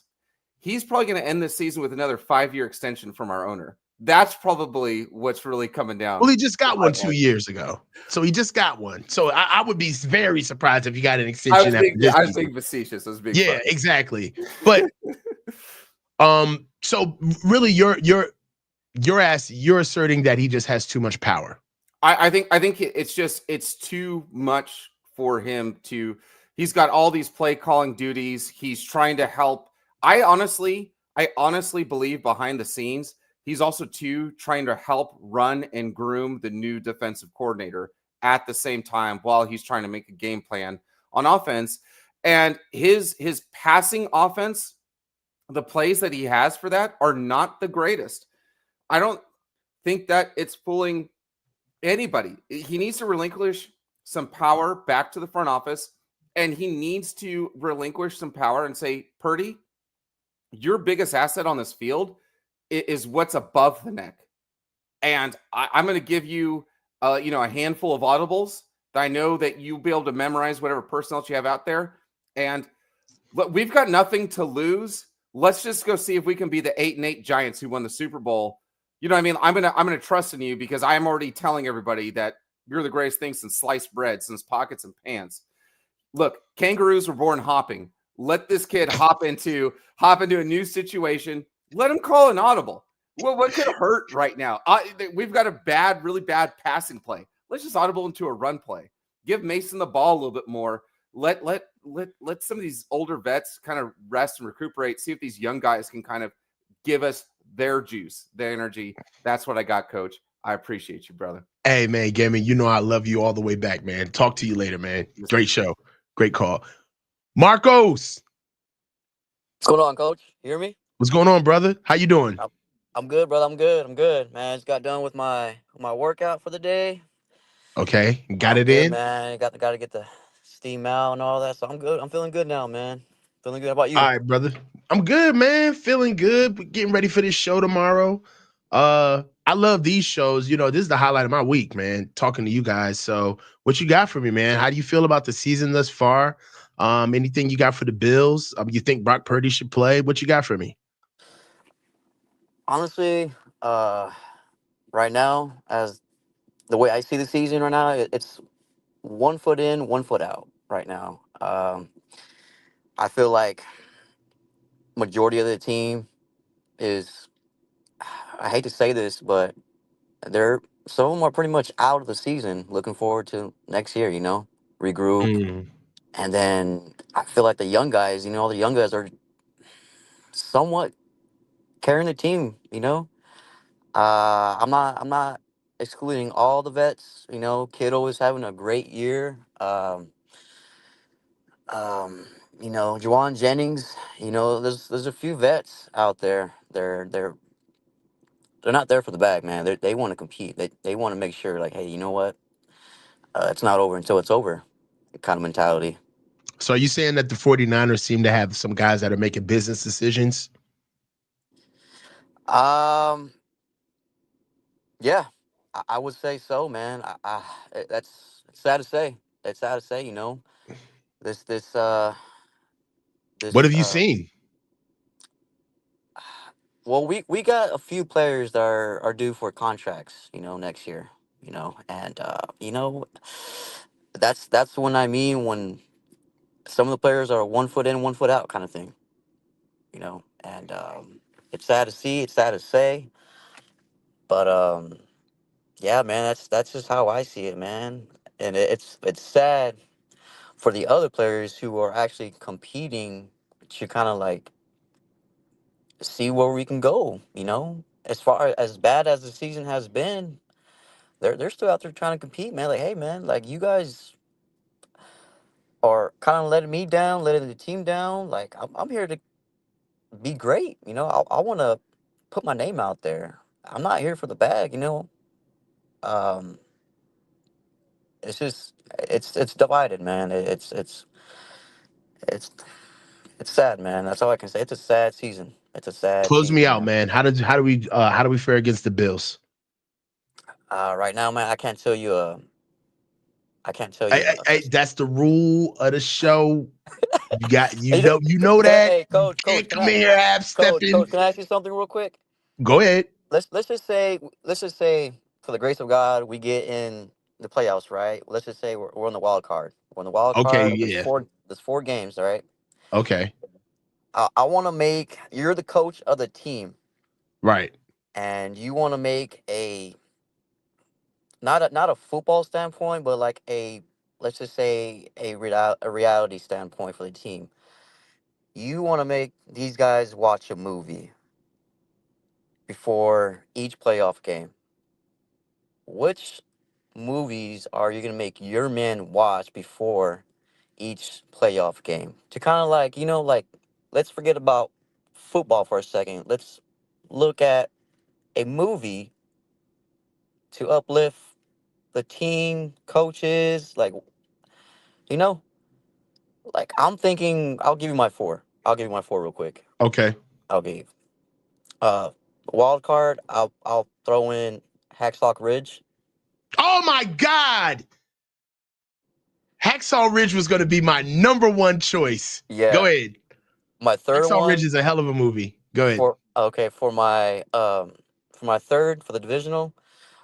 He's probably going to end this season with another 5-year extension from our owner. That's probably what's really coming down. Well, he just got one 2 years ago. So he just got one. So I would be very surprised if he got an extension after this. I was being facetious. I was being funny. Exactly. But so really you're asserting that he just has too much power. I think it's too much for him to. He's got all these play calling duties. He's trying to help. I honestly believe behind the scenes, he's also trying to help run and groom the new defensive coordinator at the same time while he's trying to make a game plan on offense. And his passing offense, the plays that he has for that are not the greatest. I don't think that it's fooling anybody. He needs to relinquish some power back to the front office, and he needs to relinquish some power and say, Purdy, your biggest asset on this field is what's above the neck. And I'm going to give you, a handful of audibles that I know that you'll be able to memorize whatever personnel you have out there. And look, we've got nothing to lose. Let's just go see if we can be the 8-8 Giants who won the Super Bowl. You know what I mean? I'm gonna trust in you because I'm already telling everybody that you're the greatest thing since sliced bread, since pockets and pants. Look, kangaroos were born hopping. Let this kid hop into a new situation. Let him call an audible. Well, what could hurt right now? We've got a really bad passing play. Let's just audible into a run play. Give Mason the ball a little bit more. Let some of these older vets kind of rest and recuperate. See if these young guys can kind of give us their juice, their energy. That's what I got, Coach. I appreciate you, brother. Hey, man, Gamon, I love you all the way back, man. Talk to you later, man. Great show. Great call. Marcos. What's going on, Coach? You hear me? What's going on, brother? How you doing? I'm good, brother. I'm good, man. Just got done with my workout for the day. Okay. Got it in? Man. Got to get the steam out and all that. So I'm good. I'm feeling good now, man. Feeling good. How about you? All right, brother. I'm good, man. Feeling good. We're getting ready for this show tomorrow. I love these shows. This is the highlight of my week, man, talking to you guys. So what you got for me, man? How do you feel about the season thus far? Anything you got for the Bills? You think Brock Purdy should play? What you got for me? Honestly, right now, as the way I see the season right now, it's 1 foot in, 1 foot out right now. I feel like majority of the team is, I hate to say this, but some of them are pretty much out of the season, looking forward to next year, regroup. And then I feel like the young guys, all the young guys are somewhat carrying the team, I'm not excluding all the vets, Kittle is having a great year. Juwan Jennings, there's a few vets out there. They're not there for the bag, man. They want to compete. They want to make sure, like, hey, you know what? It's not over until it's over kind of mentality. So are you saying that the 49ers seem to have some guys that are making business decisions? Yeah, I would say so, man. That's sad to say. It's sad to say, this this What this have you seen? well, we got a few players that are due for contracts, next year, and that's when I mean when some of the players are 1 foot in, 1 foot out kind of thing, and it's sad to see, it's sad to say, but yeah, man, that's just how I see it, man, and it's sad for the other players who are actually competing to kind of like see where we can go, as far as bad as the season has been, they're still out there trying to compete, man. Like, hey, man, like you guys are kind of letting me down, letting the team down. Like, I'm here to be great, I want to put my name out there. I'm not here for the bag, um it's just it's divided, man. It's it's sad, man. That's all I can say. It's a sad season. It's a sad Close me season, out, man. man. How do we fare against the Bills? Right now, man, I can't tell you. I can't tell you. That's the rule of the show. You know, You know that. hey, You coach, can't come in here half stepping. coach, can I ask you something real quick? Go ahead. Let's just say, for the grace of God, we get in the playoffs, right? Let's just say we're on the wild card. We're on the wild Okay, card. yeah. There's 4 games, all right? Okay. I want to make. You're the coach of the team, Right. and you want to make a not a football standpoint, but like let's just say a reality standpoint for the team. You want to make these guys watch a movie before each playoff game. Which movies are you gonna make your men watch before each playoff game? To kind of like, like let's forget about football for a second. Let's look at a movie to uplift the team, coaches, you know, like I'm thinking I'll give you my four. I'll give you my four real quick. Okay. I'll give uh wild card, I'll throw in Hacksaw Ridge. Oh my God. Hacksaw Ridge was going to be my number one choice. Go Yeah. ahead. My third Hacksaw Ridge one is a hell of a movie. Go ahead. for my third for the divisional,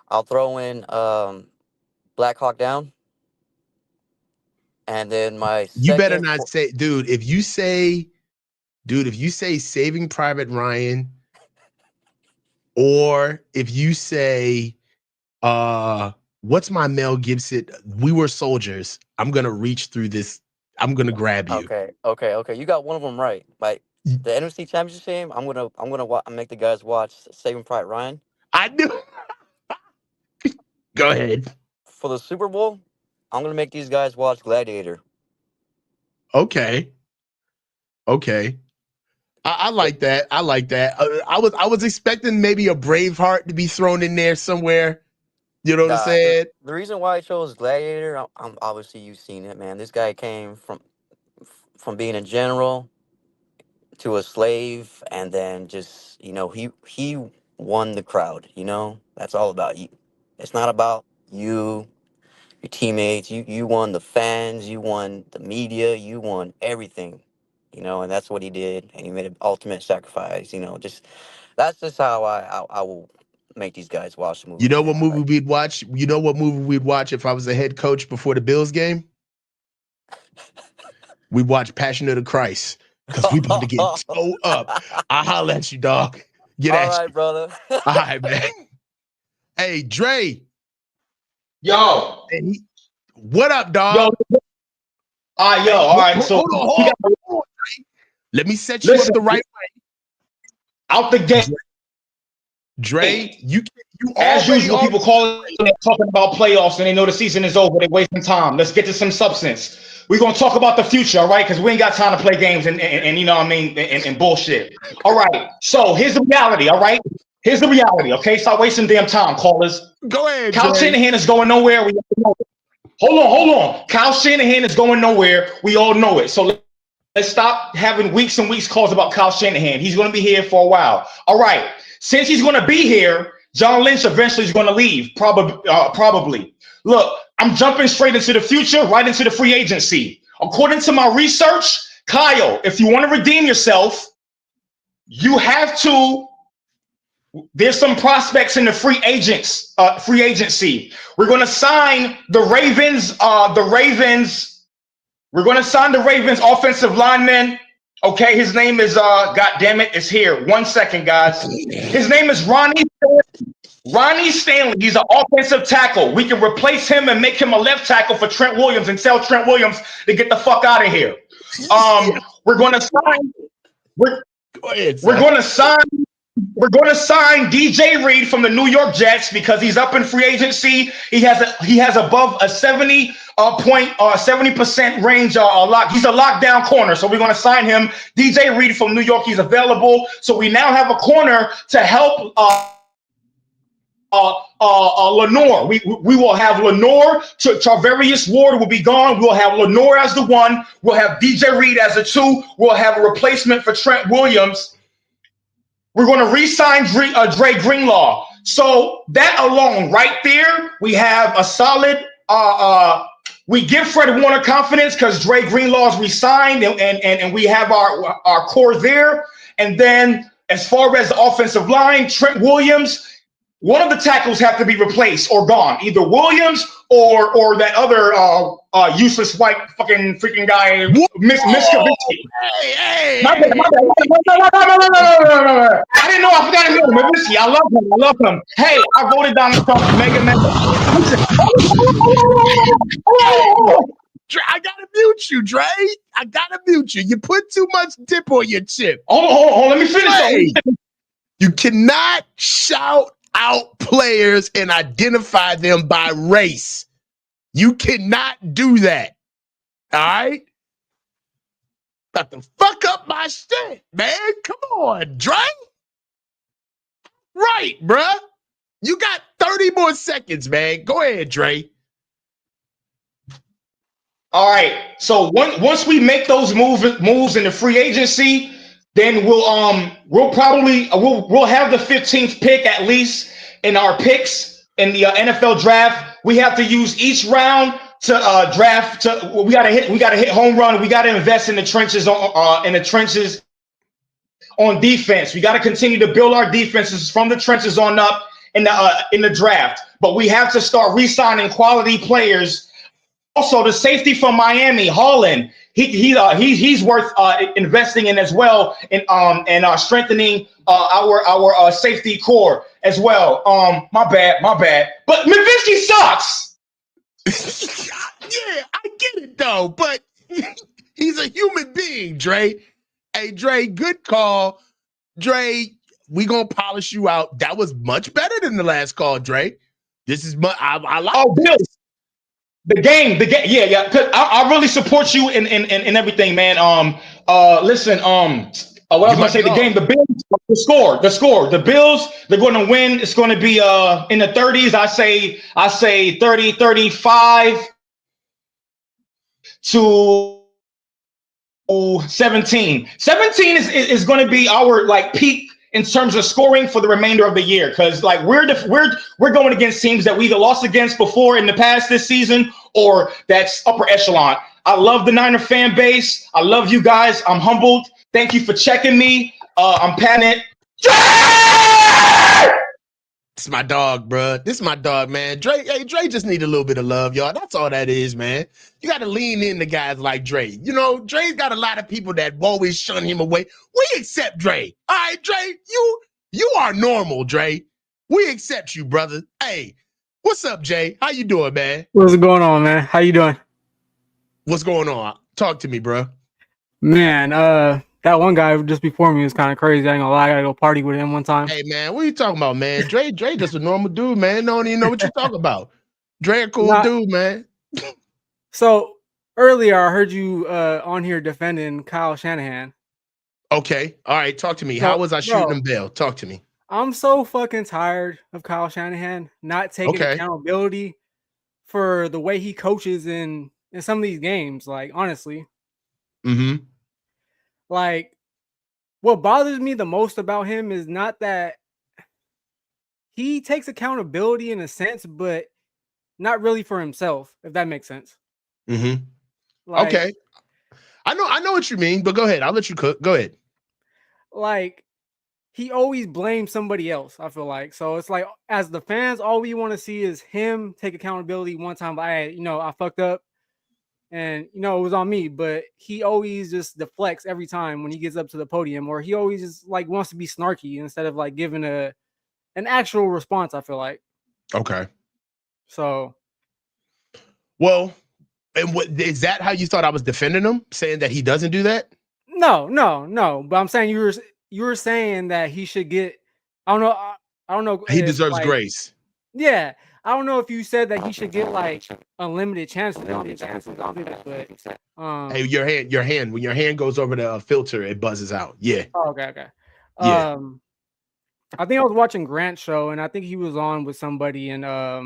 I'll throw in Black Hawk Down. And then my You better second not say, if you say Saving Private Ryan, or if you say, what's my Mel Gibson? We Were Soldiers. I'm going to reach through this. I'm going to grab you. Okay. You got one of them right. Like the NFC Championship game, I'm gonna make the guys watch Saving Private Ryan. I knew. Go ahead. For the Super Bowl, I'm gonna make these guys watch Gladiator. Okay. I like that. I was expecting maybe a Braveheart to be thrown in there somewhere. You know what I'm Nah, saying? the reason why I chose Gladiator, I'm obviously you've seen it, man. This guy came from being a general to a slave, and then just he won the crowd. That's all about you. It's not about you, your teammates. You won the fans. You won the media. You won everything. And that's what he did, and he made an ultimate sacrifice. That's just how I will make these guys watch the movie. You know what Man. movie we'd watch? You know what movie we'd watch if I was a head coach before the Bills game? We'd watch Passion of the Christ, because we about to get toe up. I'll holler at you, dog. Get all at right, you. brother. All right, man. Hey, Dre. Yo. What up, dog? Yo. All right. So hold on. Let me set you up the right way. Out the gate. Dre, you as usual, people calling and talking about playoffs and they know the season is over. They're wasting time. Let's get to some substance. We're going to talk about the future, all right? Because we ain't got time to play games and you know what I mean, and bullshit. All right. So here's the reality, all right? Here's the reality, okay? Stop wasting damn time, callers. Go ahead, Kyle Dre. Shanahan is going nowhere. We know it. Hold on. Kyle Shanahan is going nowhere. We all know it. So let's stop having weeks and weeks calls about Kyle Shanahan. He's going to be here for a while. All right. Since he's going to be here, John Lynch eventually is going to leave. Probably. Look, I'm jumping straight into the future, right into the free agency. According to my research, Kyle, if you want to redeem yourself, you have to. There's some prospects in the free agency. We're going to sign the Ravens. We're going to sign the Ravens offensive lineman. Okay, his name is God damn it, it's here. 1 second, guys. His name is Ronnie Stanley. He's an offensive tackle. We can replace him and make him a left tackle for Trent Williams and tell Trent Williams to get the fuck out of here. We're going to sign. We're going to sign DJ Reed from the New York Jets because he's up in free agency. He has above a 70% range lock. He's a lockdown corner, so we're going to sign him. DJ Reed from New York, he's available. So we now have a corner to help Lenore. We will have Lenore. Charvarius Ward will be gone. We'll have Lenore as the 1. We'll have DJ Reed as a 2. We'll have a replacement for Trent Williams. We're going to re-sign Dre Greenlaw. So that alone, right there, we have a solid. We give Fred Warner confidence because Dre Greenlaw is re-signed, and we have our core there. And then as far as the offensive line, Trent Williams, one of the tackles have to be replaced or gone. Either Williams or that other useless white freaking guy, Miss Kavitsky. Hey. My bad. I didn't know. I forgot his name. Kavitsky. I love him. Hey, I voted Donald Trump. Mega Man. Dre, I gotta mute you, Dre. I gotta mute you. You put too much dip on your chip. Hold on. Let me finish. You cannot shout out players and identify them by race. You cannot do that. All right? About to fuck up my shit, man. Come on, Dre. Right, bruh. You got 30 more seconds, man. Go ahead, Dre. All right. So once we make those moves in the free agency, then we'll have the 15th pick at least in our picks in the NFL draft. We have to use each round to draft. We gotta hit home run. We gotta invest in the trenches on defense. We gotta continue to build our defenses from the trenches on up in the draft. But we have to start re-signing quality players. Also, the safety from Miami, Holland, he's worth investing in as well, and strengthening our safety core as well. My bad. But Mavinsky sucks. Yeah, I get it though, but he's a human being, Dre. Hey, Dre, good call. Dre, we gonna polish you out. That was much better than the last call, Dre. This is I like this. The game, yeah. Cause I really support you in everything, man. Listen, what I was gonna say, the game, the Bills, the score. The Bills, they're going to win. It's going to be in the 30s. I say 30, 35 to 17. 17 is going to be our like peak in terms of scoring for the remainder of the year, because like we're going against teams that we either lost against before in the past this season or that's upper echelon. I love the Niner fan base. I love you guys. I'm humbled. Thank you for checking me. I'm patting it. This is my dog, bro. This is my dog, man. Dre just need a little bit of love, y'all. That's all that is, man. You got to lean into guys like Dre. You know, Dre's got a lot of people that always shun him away. We accept Dre. All right, Dre, you are normal, Dre. We accept you, brother. Hey, what's up, Jay? How you doing, man? What's going on, man? How you doing? What's going on? Talk to me, bro. Man, that one guy just before me was kind of crazy. I ain't gonna lie, I gotta go party with him one time. Hey, man, what are you talking about, man? Dre just a normal dude, man. Don't even know what you're talking about. Dre a cool dude, man. So earlier I heard you on here defending Kyle Shanahan. Okay. All right. Talk to me. How was I shooting him bail? Talk to me. I'm so fucking tired of Kyle Shanahan not taking accountability for the way he coaches in some of these games. Like, honestly, like what bothers me the most about him is not that he takes accountability in a sense, but not really for himself, if that makes sense. Like, okay. I know what you mean, but go ahead. I'll let you cook. Go ahead. Like, he always blames somebody else, I feel like. So it's like, as the fans, all we want to see is him take accountability one time. I fucked up and, it was on me. But he always just deflects every time when he gets up to the podium, or he always just like wants to be snarky instead of like giving an actual response, I feel like. Okay. So. Well, and what is that how you thought I was defending him, saying that he doesn't do that? No. But I'm saying you were saying that he should get. I don't know. He deserves grace. Yeah, I don't know if you said that he should get like unlimited chances. But hey, your hand. When your hand goes over the filter, it buzzes out. Yeah. Oh, okay. Yeah. I think I was watching Grant's show, and I think he was on with somebody, and I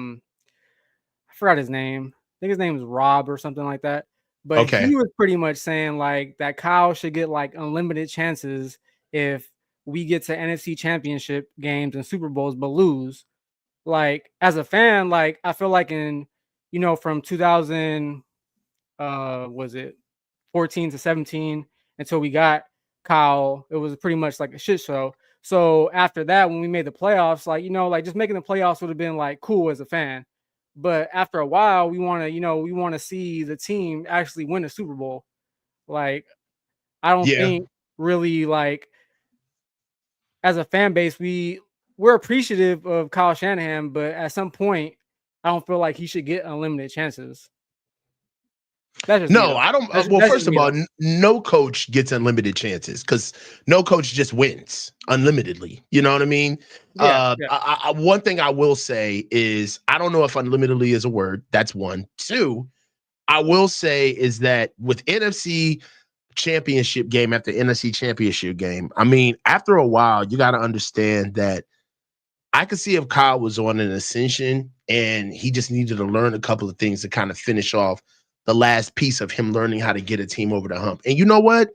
forgot his name. I think his name is Rob or something like that. But he was pretty much saying like that Kyle should get like unlimited chances if we get to NFC Championship games and Super Bowls, but lose. Like, as a fan, like I feel like in, from 2000, was it 14 to 17 until we got Kyle, it was pretty much like a shit show. So after that, when we made the playoffs, like, like just making the playoffs would have been like cool as a fan. But after a while, we want to see the team actually win a Super Bowl. Like, I don't think really, like, as a fan base, we're appreciative of Kyle Shanahan, but at some point, I don't feel like he should get unlimited chances. I don't. First of all, no coach gets unlimited chances because no coach just wins unlimitedly. You know what I mean? Yeah. One thing I will say is I don't know if unlimitedly is a word. That's one. Two, I will say is that with NFC championship game after NFC championship game, I mean, after a while, you got to understand that I could see if Kyle was on an ascension and he just needed to learn a couple of things to kind of finish off the last piece of him learning how to get a team over the hump. And you know what?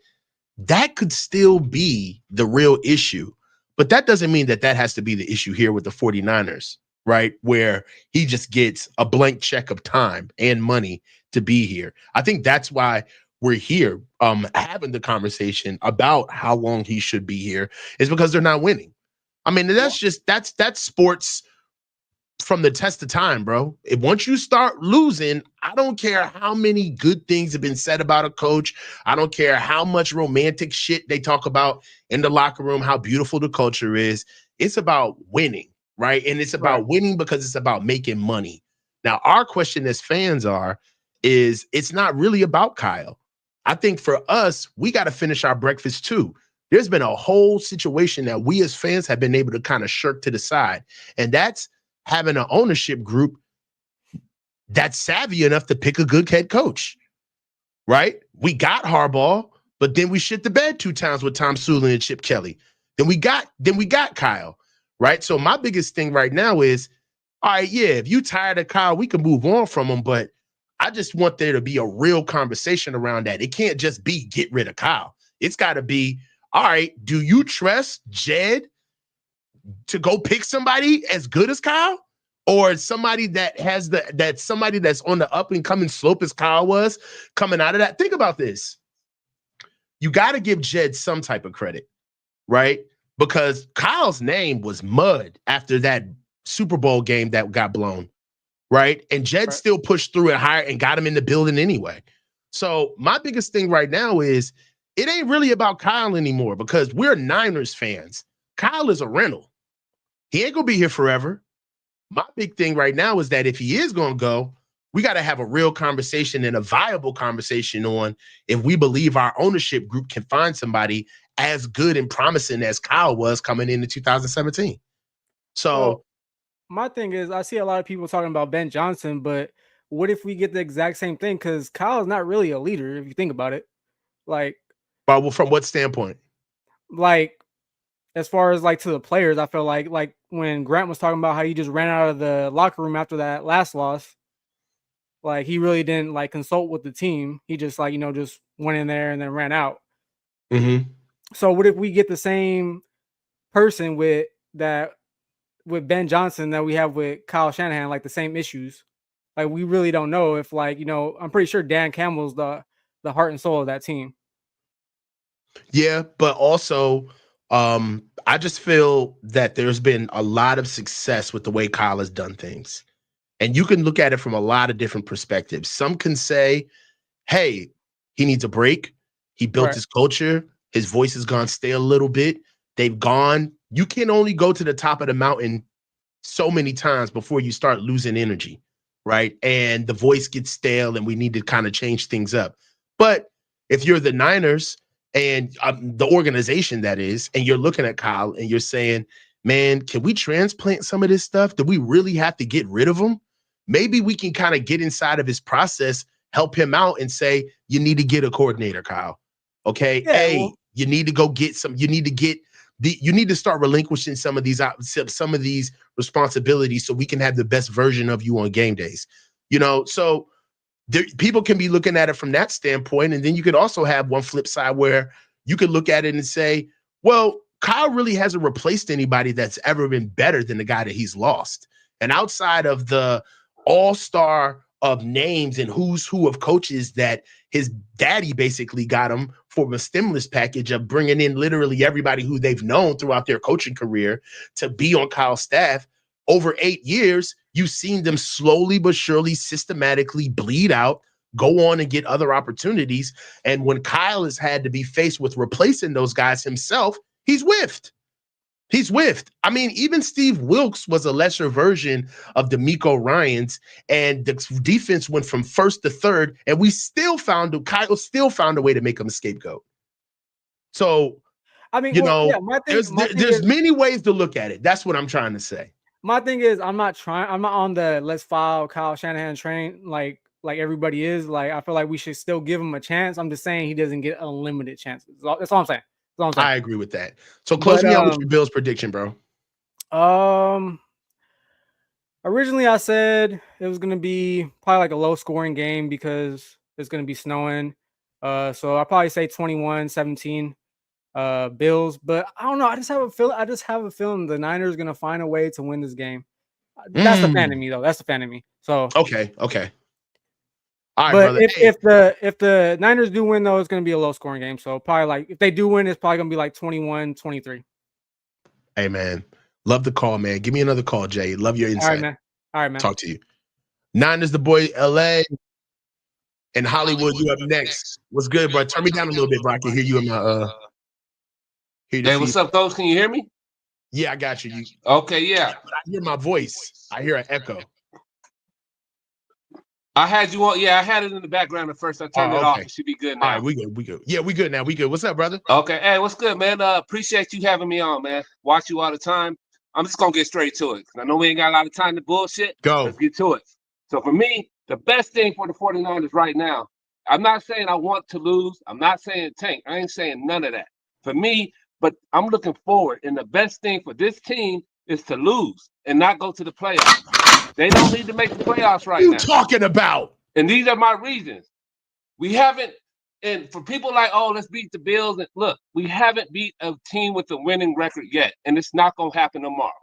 That could still be the real issue. But that doesn't mean that has to be the issue here with the 49ers, right? Where he just gets a blank check of time and money to be here. I think that's why we're here having the conversation about how long he should be here is because they're not winning. I mean, that's sports from the test of time, bro. Once you start losing, I don't care how many good things have been said about a coach. I don't care how much romantic shit they talk about in the locker room, how beautiful the culture is. It's about winning, right? And it's about winning because it's about making money. Now, our question as fans is it's not really about Kyle. I think for us, we got to finish our breakfast too. There's been a whole situation that we as fans have been able to kind of shirk to the side. And that's having an ownership group that's savvy enough to pick a good head coach, right? We got Harbaugh, but then we shit the bed 2 times with Tom Sula and Chip Kelly. Then we got Kyle, right? So my biggest thing right now is, all right, yeah, if you tired of Kyle, we can move on from him, but I just want there to be a real conversation around that. It can't just be get rid of Kyle. It's got to be, all right, do you trust Jed to go pick somebody as good as Kyle, or somebody that has somebody that's on the up and coming slope as Kyle was coming out of that? Think about this. You got to give Jed some type of credit, right? Because Kyle's name was mud after that Super Bowl game that got blown, right? And Jed still pushed through and hired and got him in the building anyway. So my biggest thing right now is it ain't really about Kyle anymore because we're Niners fans. Kyle is a rental. He ain't going to be here forever. My big thing right now is that if he is going to go, we got to have a real conversation and a viable conversation on if we believe our ownership group can find somebody as good and promising as Kyle was coming into 2017. So my thing is I see a lot of people talking about Ben Johnson, but what if we get the exact same thing? Because Kyle is not really a leader if you think about it. Like, well, from what standpoint? Like, as far as like to the players, I feel like when Grant was talking about how he just ran out of the locker room after that last loss. Like he really didn't like consult with the team. He just like, just went in there and then ran out. Mm-hmm. So what if we get the same person with Ben Johnson that we have with Kyle Shanahan, like the same issues? Like we really don't know if I'm pretty sure Dan Campbell's the heart and soul of that team. Yeah, but also I just feel that there's been a lot of success with the way Kyle has done things. And you can look at it from a lot of different perspectives. Some can say, hey, he needs a break. He built his culture. His voice has gone stale a little bit. They've gone. You can only go to the top of the mountain so many times before you start losing energy, right? And the voice gets stale and we need to kind of change things up. But if you're the Niners and the organization that is, and you're looking at Kyle and you're saying, man, can we transplant some of this stuff? Do we really have to get rid of him? Maybe we can kind of get inside of his process, help him out and say, you need to get a coordinator, Kyle. Okay. Yeah, hey, you need to go get some, you need to start relinquishing some of these responsibilities so we can have the best version of you on game days. So people can be looking at it from that standpoint. And then you could also have one flip side where you could look at it and say, well, Kyle really hasn't replaced anybody that's ever been better than the guy that he's lost. And outside of the all-star of names and who's who of coaches that his daddy basically got him for a stimulus package of bringing in literally everybody who they've known throughout their coaching career to be on Kyle's staff, over 8 years, you've seen them slowly but surely systematically bleed out, go on and get other opportunities. And when Kyle has had to be faced with replacing those guys himself, he's whiffed. He's whiffed. I mean, even Steve Wilkes was a lesser version of DeMeco Ryans, and the defense went from first to third, and Kyle still found a way to make him a scapegoat. So, I mean, there's many ways to look at it. That's what I'm trying to say. My thing is, I'm not on the let's file Kyle Shanahan train like everybody is. Like, I feel like we should still give him a chance. I'm just saying he doesn't get unlimited chances. That's all I'm saying. I agree with that. So close me out with your Bills prediction, bro. Originally I said it was gonna be probably like a low scoring game because it's gonna be snowing. So I'll probably say 21-17 Bills, but I don't know. I just have a feeling the Niners gonna find a way to win this game. That's the fan in me though. That's the fan in me. So okay. All right, but brother. If the Niners do win, though, it's going to be a low scoring game. So probably like if they do win, it's probably going to be like 21-23. Hey, man. Love the call, man. Give me another call, Jay. Love your insight. All right, man. Talk to you. Niners, the boy, LA, and Hollywood, you up next. What's good, bro? Turn me down a little bit, bro. I can hear you in my Hey, what's up, Coach? Can you hear me? Yeah, I got you. Okay, yeah. But I hear my voice. I hear an echo. I had you on. Yeah, I had it in the background at first. I turned it off. It should be good now. All right, we good. Yeah, we good now. We good. What's up, brother? Okay. Hey, what's good, man? Appreciate you having me on, man. Watch you all the time. I'm just going to get straight to it. I know we ain't got a lot of time to bullshit. Go. Let's get to it. So for me, the best thing for the 49ers right now, I'm not saying I want to lose. I'm not saying tank. I ain't saying none of that. For me, but I'm looking forward. And the best thing for this team is to lose and not go to the playoffs. They don't need to make the playoffs right now. What are you talking about? And these are my reasons. We haven't, and for people like, oh, let's beat the Bills. And look, we haven't beat a team with a winning record yet, and it's not going to happen tomorrow.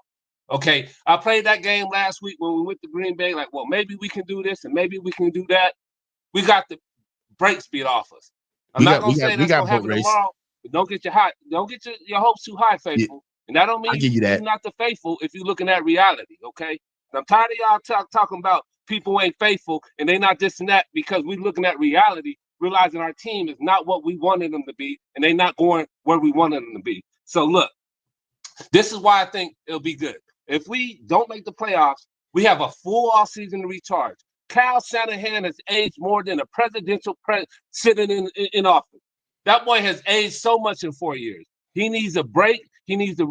Okay, I played that game last week when we went to Green Bay. Like, well, maybe we can do this and maybe we can do that. We got the brakes beat off us. I'm not going to say that's going to happen tomorrow, but don't get your hopes too high, faithful. Yeah. And that don't mean you're not the faithful if you're looking at reality. Okay, I'm tired of y'all talking about people ain't faithful and they not this and that because we're looking at reality, realizing our team is not what we wanted them to be and they not going where we wanted them to be. So look, this is why I think it'll be good. If we don't make the playoffs, we have a full off season to recharge. Kyle Shanahan has aged more than a presidential sitting in office. That boy has aged so much in 4 years. He needs a break. He needs to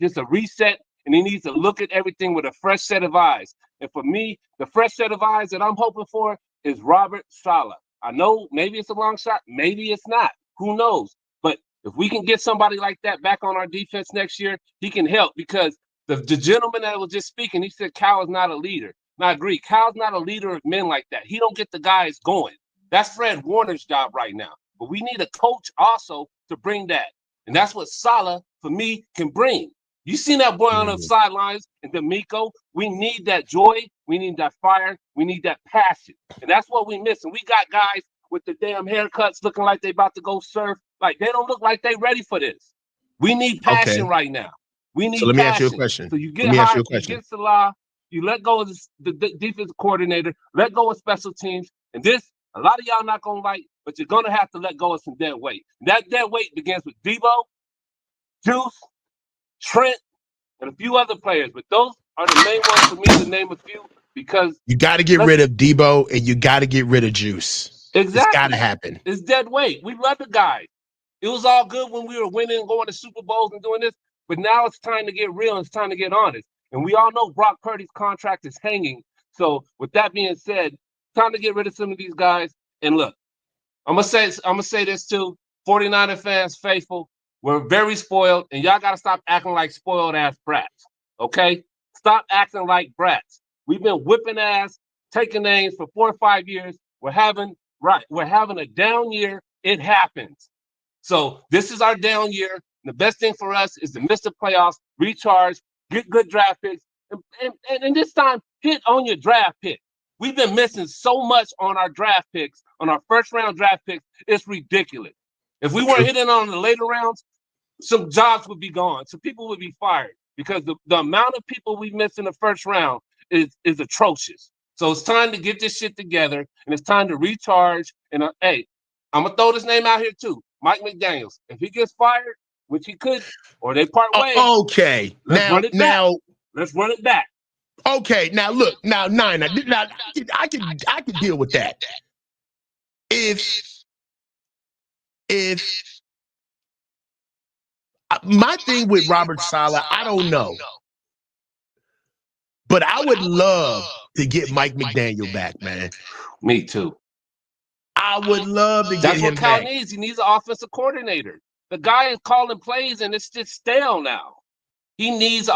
just a reset, and he needs to look at everything with a fresh set of eyes. And for me, the fresh set of eyes that I'm hoping for is Robert Saleh. I know maybe it's a long shot. Maybe it's not. Who knows? But if we can get somebody like that back on our defense next year, he can help because the gentleman that was just speaking, he said Kyle is not a leader. And I agree, Kyle's not a leader of men like that. He don't get the guys going. That's Fred Warner's job right now. But we need a coach also to bring that. And that's what Salah, for me, can bring. You seen that boy on the sidelines and D'Amico. We need that joy. We need that fire. We need that passion. And that's what we missing. We got guys with the damn haircuts looking like they about to go surf. Like, they don't look like they ready for this. We need passion right now. We need passion. So let me ask you a question. So you get high, you get Salah, you let go of the defensive coordinator, let go of special teams. And this, a lot of y'all not going to like, but you're going to have to let go of some dead weight. And that dead weight begins with Debo, Juice, Trent, and a few other players. But those are the main ones for me to name a few, because you got to get rid of Debo and you got to get rid of Juice. Exactly. It's got to happen. It's dead weight. We love the guy. It was all good when we were winning, going to Super Bowls and doing this, but now it's time to get real and it's time to get honest. And we all know Brock Purdy's contract is hanging. So with that being said, time to get rid of some of these guys. And look, I'm gonna say this too. 49er fans, faithful, we're very spoiled, and y'all gotta stop acting like spoiled ass brats. Okay? Stop acting like brats. We've been whipping ass, taking names for 4 or 5 years. We're having a down year. It happens. So this is our down year. The best thing for us is to miss the playoffs, recharge, get good draft picks, and this time hit on your draft pick. We've been missing so much on our draft picks, on our first round draft picks. It's ridiculous. If we weren't hitting on the later rounds, some jobs would be gone. Some people would be fired, because the amount of people we missed in the first round is atrocious. So it's time to get this shit together, and it's time to recharge. And hey, I'm gonna throw this name out here too, Mike McDaniels. If he gets fired, which he could, or they part ways. Okay, let's run it back. Okay, now look, now Nine, I can deal with that. If my thing with Robert Saleh, I don't know, but I would love to get Mike McDaniel back, man. Me too. I would love to get him back. That's what Cal needs. He needs an offensive coordinator. The guy is calling plays, and it's just stale now. He needs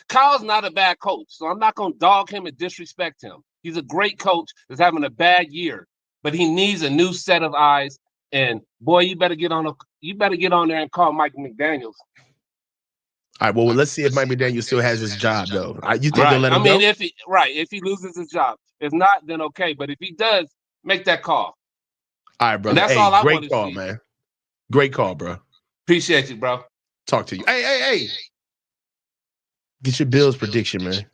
Kyle's not a bad coach, so I'm not going to dog him and disrespect him. He's a great coach that's having a bad year, but he needs a new set of eyes. And boy, you better get on there and call Mike McDaniels. All right, well, let's see if Mike McDaniel still has his job, though. You think they'll let him go? if he loses his job. If not, then okay. But if he does, make that call. All right, brother. That's all I great call, man. Great call, bro. Appreciate you, bro. Talk to you. Hey. Get your Bills prediction, man.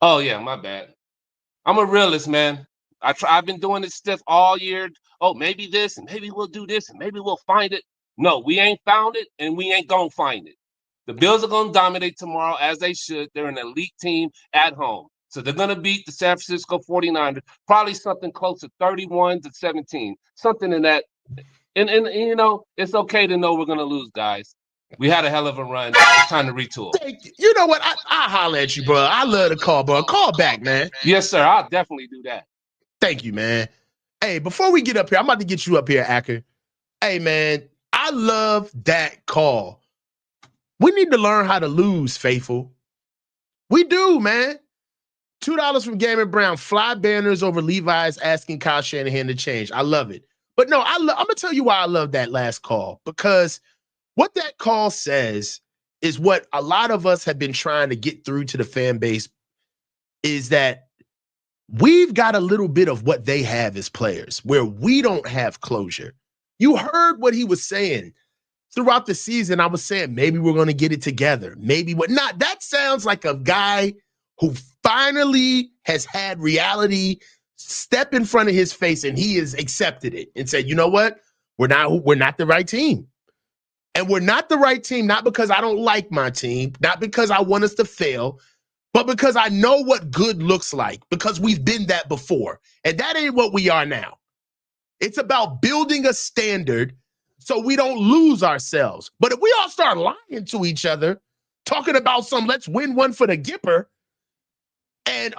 Oh, yeah, my bad. I'm a realist, man. I've been doing this stuff all year. Oh, maybe this, and maybe we'll do this, and maybe we'll find it. No, we ain't found it, and we ain't going to find it. The Bills are going to dominate tomorrow, as they should. They're an elite team at home. So they're going to beat the San Francisco 49ers, probably something close to 31-17, something in that. And you know, it's okay to know we're going to lose, guys. We had a hell of a run. It's time to retool. You know what? I'll holler at you, bro. I love the call, bro. Call back, man. Yes, sir. I'll definitely do that. Thank you, man. Hey, before we get up here, I'm about to get you up here, Acker. Hey, man, I love that call. We need to learn how to lose, faithful. We do, man. $2 from Gamon Brown. Fly banners over Levi's asking Kyle Shanahan to change. I love it. But no, I'm going to tell you why I love that last call. Because what that call says is what a lot of us have been trying to get through to the fan base, is that we've got a little bit of what they have as players, where we don't have closure. You heard what he was saying. Throughout the season, I was saying, maybe we're going to get it together. Maybe what not. That sounds like a guy who finally has had reality step in front of his face, and he has accepted it and said, you know what? We're not the right team. And we're not the right team, not because I don't like my team, not because I want us to fail, but because I know what good looks like, because we've been that before. And that ain't what we are now. It's about building a standard so we don't lose ourselves. But if we all start lying to each other, talking about let's win one for the Gipper, and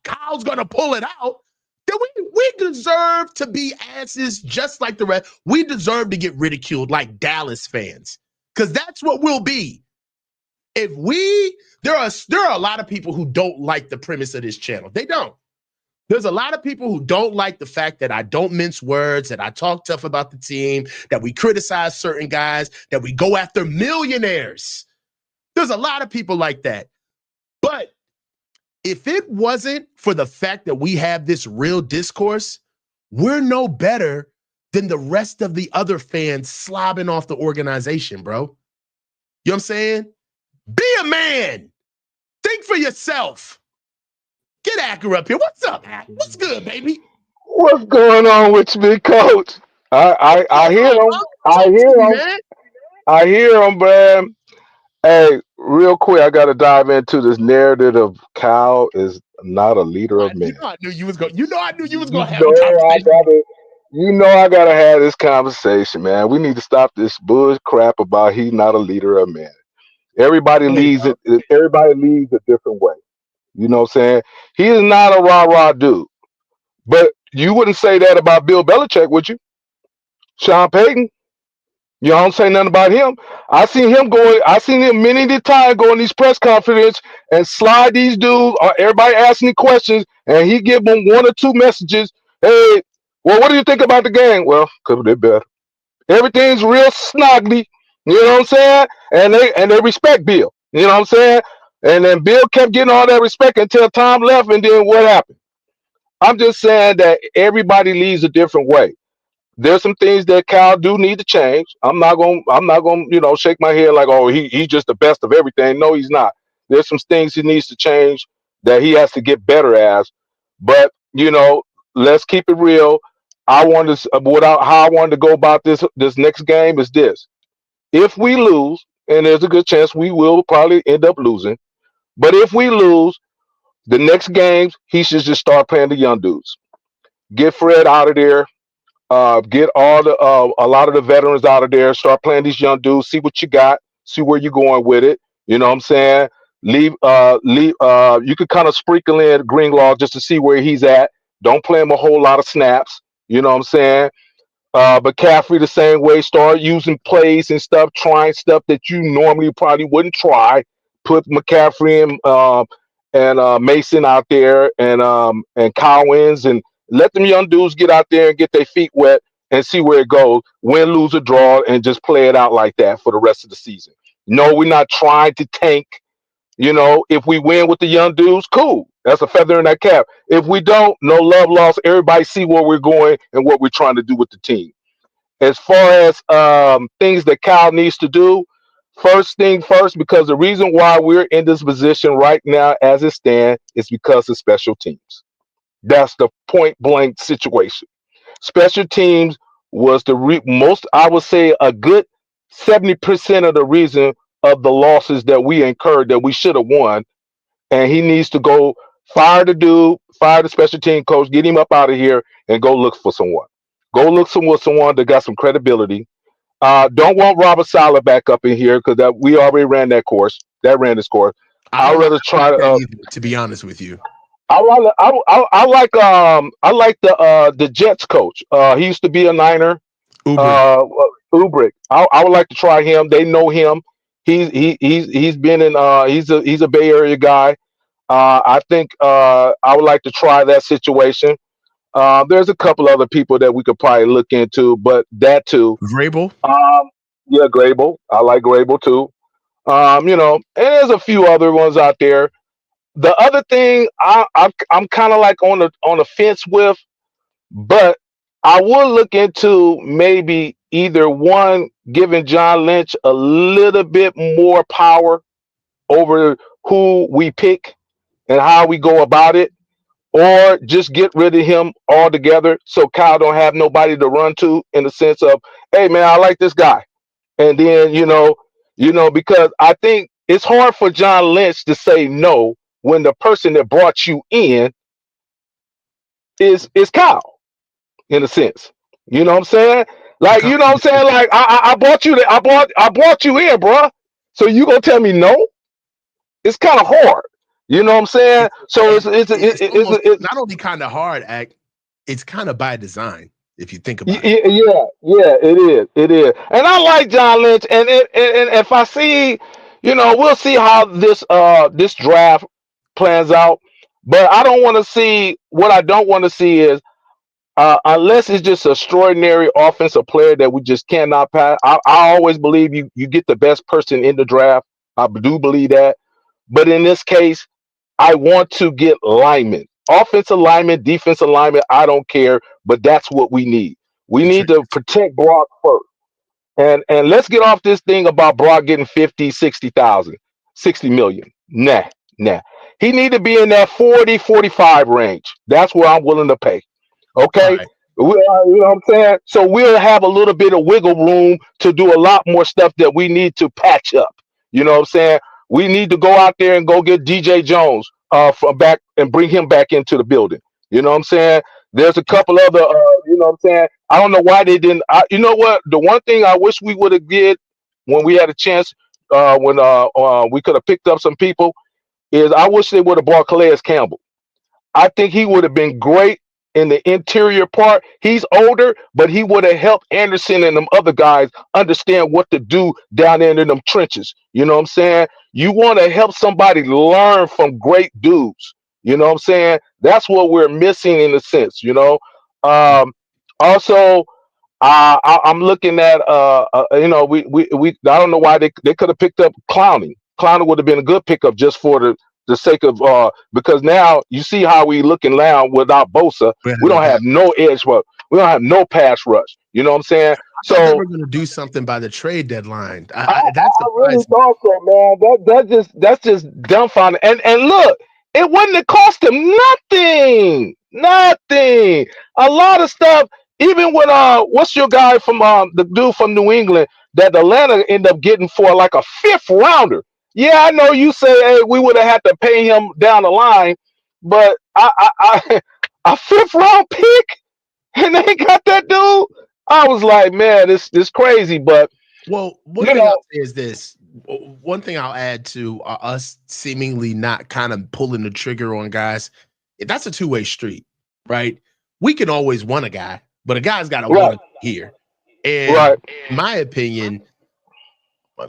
Kyle's gonna pull it out, then we deserve to be asses just like the rest. We deserve to get ridiculed like Dallas fans, because that's what we'll be. there are a lot of people who don't like the premise of this channel. They don't. There's a lot of people who don't like the fact that I don't mince words, that I talk tough about the team, that we criticize certain guys, that we go after millionaires. There's a lot of people like that. But if it wasn't for the fact that we have this real discourse, we're no better than the rest of the other fans slobbing off the organization, bro. You know what I'm saying? Be a man. Think for yourself. Get Acker up here. What's up, Acker? What's good, baby? What's going on with me, Coach? I hear him. I hear him, man. Hey, real quick, I got to dive into this narrative of Cal is not a leader of men. I knew you was going. I knew you was going to have a conversation. I gotta have this conversation, man. We need to stop this bull crap about he's not a leader of men. Everybody leads it. Everybody leads a different way. You know what I'm saying? He is not a rah-rah dude. But you wouldn't say that about Bill Belichick, would you? Sean Payton? You don't say nothing about him. I seen him many times go in these press conferences and slide these dudes, or everybody asking the questions, and he give them one or two messages. Hey, well, what do you think about the game? Well, could be better. Everything's real snuggly. You know what I'm saying? And they respect Bill. You know what I'm saying? And then Bill kept getting all that respect until Tom left, and then what happened? I'm just saying that everybody leads a different way. There's some things that Cal do need to change. I'm not gonna, shake my head like, oh, he's just the best of everything. No, he's not. There's some things he needs to change that he has to get better as. But let's keep it real. How I wanted to go about this next game is this. If we lose, and there's a good chance we will probably end up losing, but if we lose, the next games, he should just start playing the young dudes. Get Fred out of there. Get a lot of the veterans out of there. Start playing these young dudes. See what you got. See where you're going with it. You know what I'm saying? Leave. You could kind of sprinkle in Greenlaw just to see where he's at. Don't play him a whole lot of snaps. You know what I'm saying? But Caffrey the same way. Start using plays and stuff. Trying stuff that you normally probably wouldn't try. Put McCaffrey and Mason out there and Collins and let them young dudes get out there and get their feet wet and see where it goes. Win, lose, or draw, and just play it out like that for the rest of the season. No, we're not trying to tank. If we win with the young dudes, cool. That's a feather in that cap. If we don't, no love lost. Everybody see where we're going and what we're trying to do with the team. As far as things that Cal needs to do, first thing first, because the reason why we're in this position right now as it stands is because of special teams. That's the point blank situation. Special teams was the most, I would say, a good 70% of the reason of the losses that we incurred that we should have won. And he needs to go fire the special team coach, get him up out of here, and go look for someone. Go look for someone that got some credibility. Don't want Robert Saleh back up in here because we already ran that course. Ran this course. I'd rather try to be honest with you. I like the Jets coach. He used to be a Niner. Ubrick. I would like to try him. They know him. He's been in. He's a Bay Area guy. I think I would like to try that situation. There's a couple other people that we could probably look into, but that too. Grable. Yeah, Grable. I like Grable too. And there's a few other ones out there. The other thing I'm kind of like on the fence with, but I would look into maybe either one giving John Lynch a little bit more power over who we pick and how we go about it, or just get rid of him altogether so Kyle don't have nobody to run to in the sense of, hey man, I like this guy. And then, because I think it's hard for John Lynch to say no when the person that brought you in is Kyle, in a sense. You know what I'm saying? Like, you know what I'm saying? Like, I brought you I brought you in, bro. So you gonna tell me no? It's kind of hard. You know what I'm saying? So it's not only kind of hard, it's kind of by design, if you think about it. Yeah, it is. And I like John Lynch. And if I see, we'll see how this draft plans out. But I don't want to see what I don't want to see is unless it's just an extraordinary offensive player that we just cannot pass. I always believe you get the best person in the draft. I do believe that. But in this case, I want to get linemen, offensive linemen, defensive linemen. I don't care, but that's what we need. We need to protect Brock first. And let's get off this thing about Brock getting 50, 60,000, 60 million. Nah. He need to be in that 40, 45 range. That's where I'm willing to pay. Okay. Right. You know what I'm saying? So we'll have a little bit of wiggle room to do a lot more stuff that we need to patch up. You know what I'm saying? We need to go out there and go get DJ Jones from back and bring him back into the building. You know what I'm saying? There's a couple other, you know what I'm saying? I don't know why they didn't. You know what? The one thing I wish we would have did when we had a chance, when we could have picked up some people, is I wish they would have brought Calais Campbell. I think he would have been great in the interior part. He's older, but he would have helped Anderson and them other guys understand what to do down there in them trenches. You know what I'm saying? You want to help somebody learn from great dudes. You know what I'm saying? That's what we're missing in a sense, Also, I'm looking at we I don't know why they could have picked up Clowney. Clowney would have been a good pickup just for the sake of because now you see how we looking now without Bosa. We don't have no edge rush. We don't have no pass rush. You know what I'm saying? I thought they were going to do something by the trade deadline. I really thought so, man. That's just dumbfounding. And look, it wouldn't have cost him nothing. Nothing. A lot of stuff. Even with what's your guy from the dude from New England that Atlanta ended up getting for like a 5th rounder. Yeah, I know you say, hey, we would have had to pay him down the line, but I a 5th round pick and they got that dude. I was like, man, this crazy. But one thing I'll say is this. One thing I'll add to us seemingly not kind of pulling the trigger on guys. That's a two-way street, right? We can always want a guy, but a guy's got to want to here. And in my opinion,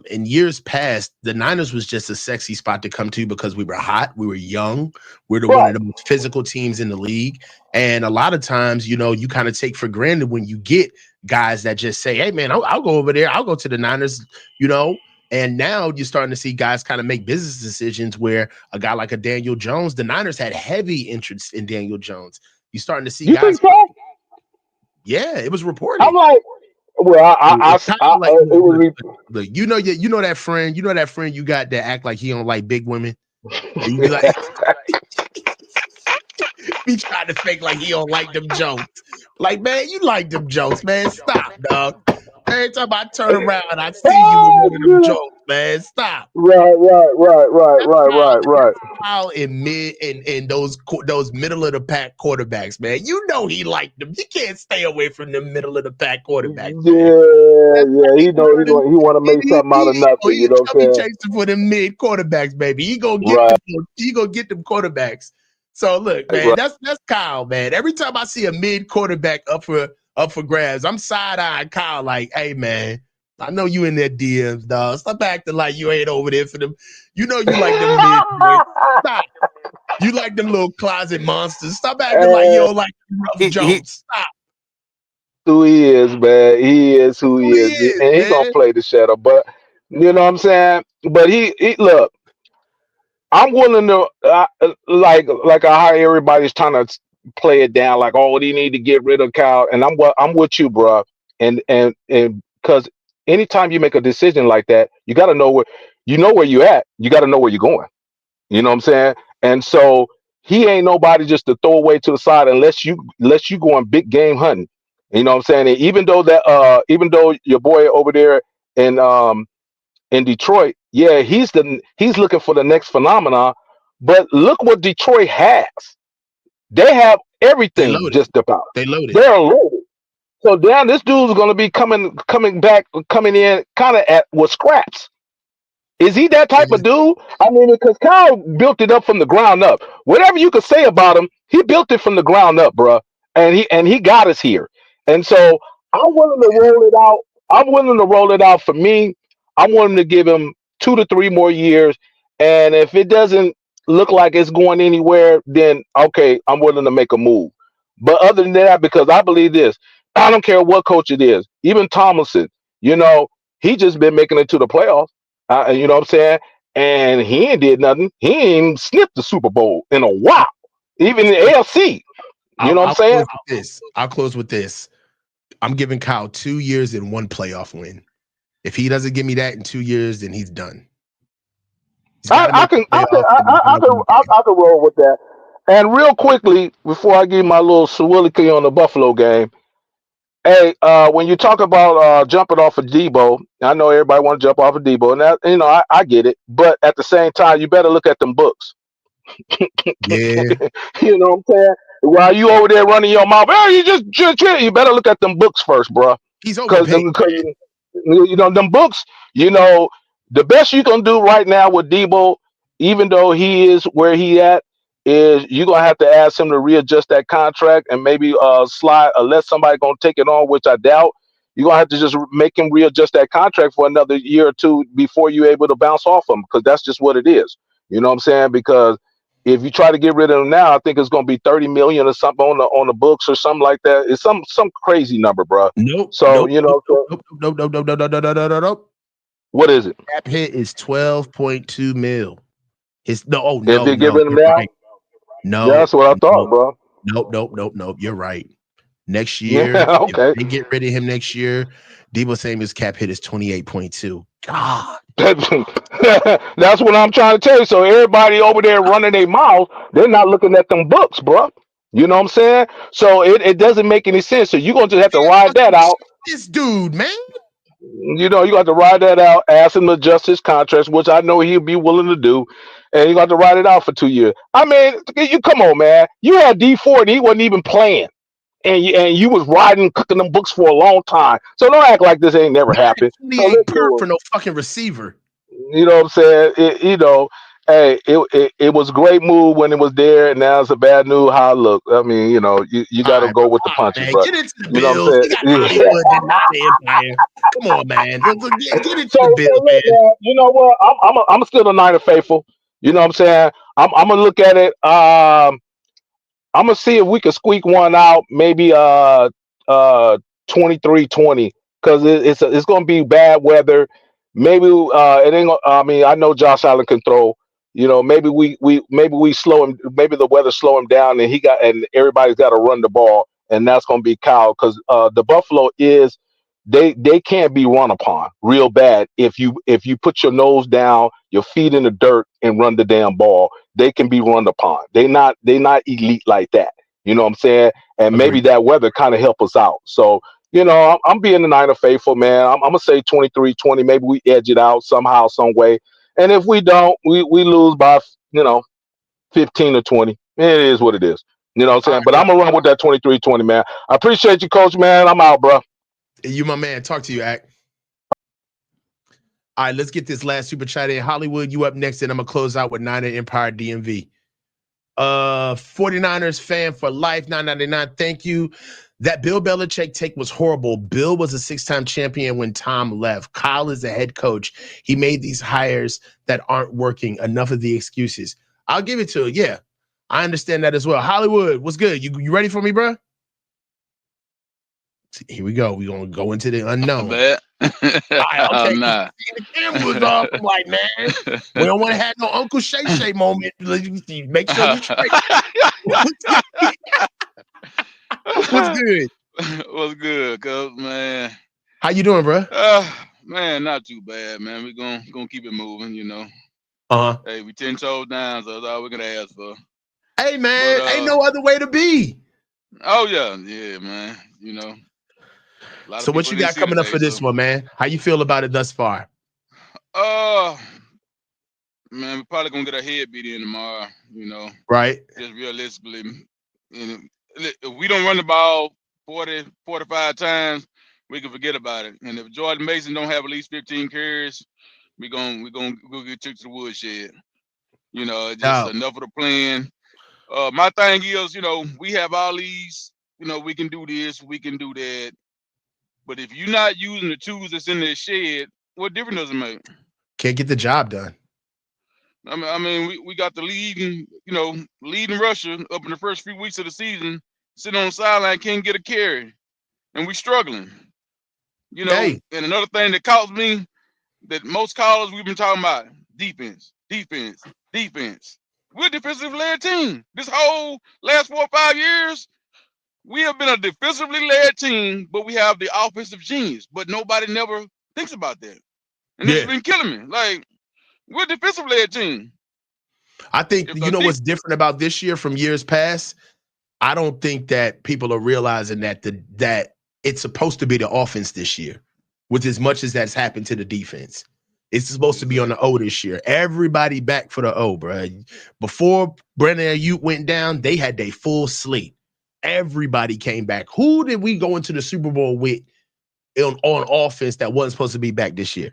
in years past, the Niners was just a sexy spot to come to because we were hot, we were young, we're one of the most physical teams in the league. And a lot of times, you kind of take for granted when you get guys that just say, hey, man, I'll go over there. I'll go to the Niners, And now you're starting to see guys kind of make business decisions where a guy like a Daniel Jones, the Niners had heavy interest in Daniel Jones. You're starting to see guys. Think so? Yeah, it was reported. I'm like, well, look, you know that friend you got that act like he don't like big women. And you be like, be trying to fake like he don't like them jokes. Like, man, you like them jokes, man. Stop, dog. Every time I turn around, I see you with them jokes, man. Stop. Right. Kyle in mid and those middle of the pack quarterbacks, man. You know he liked them. You can't stay away from the middle of the pack quarterbacks. Yeah. He want to make something out of nothing. You know what I'm saying? Chasing for the mid quarterbacks, baby. He gonna get them quarterbacks. So look, man, that's Kyle, man. Every time I see a mid quarterback up for grabs, I'm side-eyeing Kyle like, hey, man, I know you in their DMs, dog. Stop acting like you ain't over there for them. You know you like them mid boys. Stop. You like them little closet monsters. Stop acting like you don't like them rough jokes. Stop. Who he is, man. He is who he is. And he's going to play the shadow. But, you know what I'm saying? But he look, I'm willing to, like how everybody's trying to play it down, like, oh, they need to get rid of Kyle. And I'm with you, bro. And because anytime you make a decision like that, you got to know where you're at. You got to know where you're going. You know what I'm saying? And so he ain't nobody just to throw away to the side unless you going big game hunting. You know what I'm saying? And even though your boy over there in Detroit, yeah, he's looking for the next phenomenon. But look what Detroit has. They have everything just about. They're loaded. So now this dude's gonna be coming in kind of with scraps. Is he that type of dude? I mean, because Kyle built it up from the ground up. Whatever you could say about him, he built it from the ground up, bro. And he got us here. And so I'm willing to roll it out. I'm willing to roll it out for me. I'm willing to give him 2 to 3 more years. And if it doesn't look like it's going anywhere, then okay, I'm willing to make a move. But other than that, because I believe this, I don't care what coach it is, even Tomlinson, you know, he just been making it to the playoffs. You know what I'm saying? And he ain't did nothing. He ain't sniffed the Super Bowl in a while, even in the AFC. You know what I'm saying? I'll close with this. I'm giving Kyle 2 years and 1 playoff win. If he doesn't give me that in 2 years, then he's done. I can roll with that. And real quickly, before I give my little soliloquy on the Buffalo game, hey, when you talk about jumping off of Debo, I know everybody want to jump off of Debo, and that, you know, I get it. But at the same time, you better look at them books. Yeah. You know what I'm saying? While you over there running your mouth, hey, you better look at them books first, bro. He's overpaid. You know, them books, you know, the best you can do right now with Debo, even though he is where he at, is you're gonna have to ask him to readjust that contract and maybe slide unless somebody gonna take it on, which I doubt. You're gonna have to just make him readjust that contract for another year or two before you're able to bounce off him, because that's just what it is. You know what I'm saying? Because if you try to get rid of him now, I think it's gonna be 30 million or something on the books or something like that. It's some crazy number, bro. Nope. So nope, you know, nope. What is it? Cap hit is 12.2 mil. If they no, give him you're now, right. No, yeah, that's what I thought, bro. Nope. You're right. Next Yeah, year, okay. if they get rid of him next year, Debo Samuel's cap hit is 28.2. God. That's what I'm trying to tell you. So everybody over there running their mouth, they're not looking at them books, bro. You know what I'm saying? So it doesn't make any sense. So you're gonna just have to ride that out. This dude, man. You know, you got to ride that out, ask him to adjust his contracts, which I know he'll be willing to do, and you got to ride it out for 2 years. I mean, you come on, man. You had D4 and he wasn't even playing, and you was riding, cooking them books for a long time. So don't act like this ain't never happened. So 28 per for no fucking receiver. you know what I'm saying? You know, hey, it was a great move when it was there, and now it's a bad news how it look. I mean, you know, you got to go with the punches, man. bro. Get into the You know what Bills. I'm You got saying? Hollywood and not the Empire. Come on, man. Get into So the Bills, look, man. man, you know what? I'm still a Niner faithful. You know what I'm saying? I'm gonna look at it. I'm gonna see if we can squeak one out, maybe 23-20, because it's gonna be bad weather. Maybe it ain't. I mean, I know Josh Allen can throw. You know, maybe we slow him. Maybe the weather slow him down, and everybody's got to run the ball, and that's gonna be Kyle, because the Buffalo is they can't be run upon real bad if you put your nose down, your feet in the dirt, and run the damn ball. They can be run upon. They not elite like that. You know what I'm saying? And maybe Agreed. that weather kind of help us out. So you know, I'm being the Niner faithful, man. I'm gonna say 23-20. Maybe we edge it out somehow, some way. And if we don't, we lose by 15 or 20. It is what it is. You know what I'm saying? But I'm gonna run with that 23-20, man. I appreciate you, coach, man. I'm out, bro. You, my man. Talk to you, Act. All right, let's get this last super chat in. Hollywood, you up next, and I'm gonna close out with Niner Empire DMV. 49ers fan for life, $9.99. Thank you. That Bill Belichick take was horrible. Bill was a 6-time champion when Tom left. Kyle is the head coach. He made these hires that aren't working. Enough of the excuses. I'll give it to you. Yeah, I understand that as well. Hollywood, what's good? You ready for me, bro? Here we go. We're gonna go into the unknown. Right, okay. Nah. The camera was off. I'm like, man, we don't want to have no Uncle Shay Shay moment. Make sure we straight. What's good? What's good, cuz, man? How you doing, bro? Man, not too bad, man. We're gonna keep it moving, you know. Hey, we 10 toes down, so that's all we're gonna ask for. Hey, man, ain't no other way to be. Oh yeah, man. You know. So what you got coming up for this one, man? How you feel about it thus far? Man, we're probably gonna get our head beat in tomorrow, you know. Right. Just realistically. If we don't run the ball 40, 45 times, we can forget about it. And if Jordan Mason don't have at least 15 carries, we're gonna get took to the woodshed. You know, just enough of the plan. My thing is, you know, we have all these, you know, we can do this, we can do that. But if you're not using the tools that's in this shed, what difference does it make? Can't get the job done. I mean, we got the leading rusher up in the first few weeks of the season, sitting on the sideline, can't get a carry, and we struggling. And another thing that caught me, that most callers we've been talking about, defense. We're a defensively led team. This whole last 4 or 5 years, we have been a defensively led team, but we have the offensive genius. But nobody never thinks about that. And this has been killing me. Like, we're a defensive led team. I think, what's different about this year from years past? I don't think that people are realizing that that it's supposed to be the offense this year, with as much as that's happened to the defense. It's supposed to be on the O this year. Everybody back for the O, bro. Before Brandon Ayuk went down, they had their full slate. Everybody came back. Who did we go into the Super Bowl with on offense that wasn't supposed to be back this year?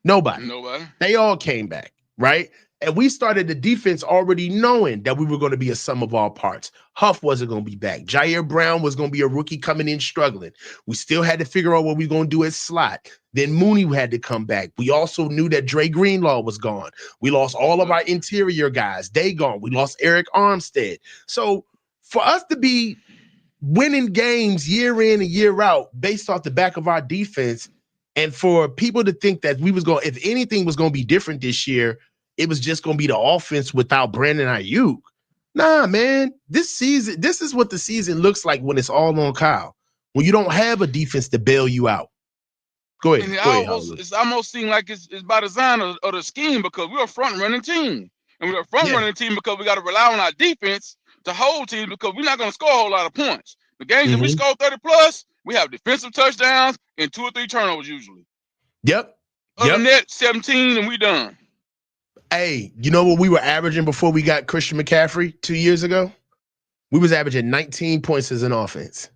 Nobody. They all came back, right? And we started the defense already knowing that we were going to be a sum of all parts. Huff wasn't going to be back. Jair Brown was going to be a rookie coming in struggling. We still had to figure out what we were going to do at slot. Then Mooney had to come back. We also knew that Dre Greenlaw was gone. We lost all of our interior guys. They gone. We lost Eric Armstead. So for us to be winning games year in and year out based off the back of our defense, and for people to think that if anything was going to be different this year, it was just going to be the offense without Brandon Ayuk. Nah, man. This is what the season looks like when it's all on Kyle. When you don't have a defense to bail you out. Go ahead. It's almost seemed like it's by design of the scheme, because we're a front-running team. And we're a front-running team because we got to rely on our defense to hold teams, because we're not going to score a whole lot of points. The games that we score 30+, we have defensive touchdowns and 2 or 3 turnovers usually. Yep. Other than that, 17 and we done. Hey, you know what we were averaging before we got Christian McCaffrey 2 years ago? We was averaging 19 points as an offense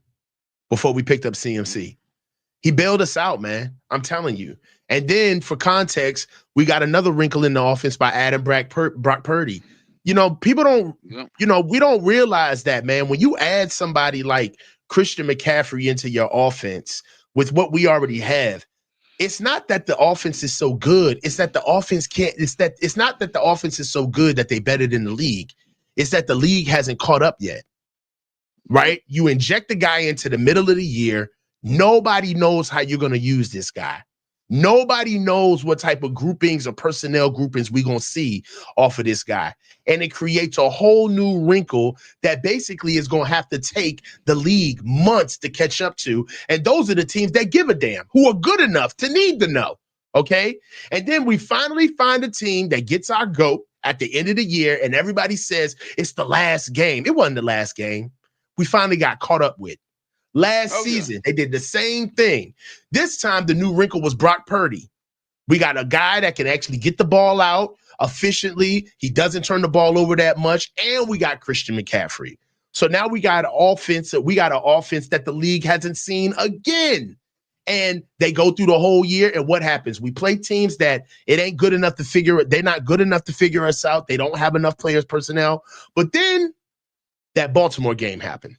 before we picked up CMC. He bailed us out, man. I'm telling you. And then for context, we got another wrinkle in the offense by adding Brock Purdy. People don't, we don't realize that, man. When you add somebody like Christian McCaffrey into your offense with what we already have, it's not that the offense is so good. It's that the offense it's not that the offense is so good that they better than the league. It's that the league hasn't caught up yet, right? You inject the guy into the middle of the year. Nobody knows how you're going to use this guy. Nobody knows what type of groupings or personnel groupings we're going to see off of this guy. And it creates a whole new wrinkle that basically is going to have to take the league months to catch up to. And those are the teams that give a damn, who are good enough to need to know. Okay. And then we finally find a team that gets our GOAT at the end of the year, and everybody says it's the last game. It wasn't the last game. We finally got caught up with. Last season, they did the same thing. This time, the new wrinkle was Brock Purdy. We got a guy that can actually get the ball out efficiently. He doesn't turn the ball over that much. And we got Christian McCaffrey. So now we got an offense that the league hasn't seen again. And they go through the whole year. And what happens? We play teams that it ain't good enough to figure it. They're not good enough to figure us out. They don't have enough players, personnel. But then that Baltimore game happened.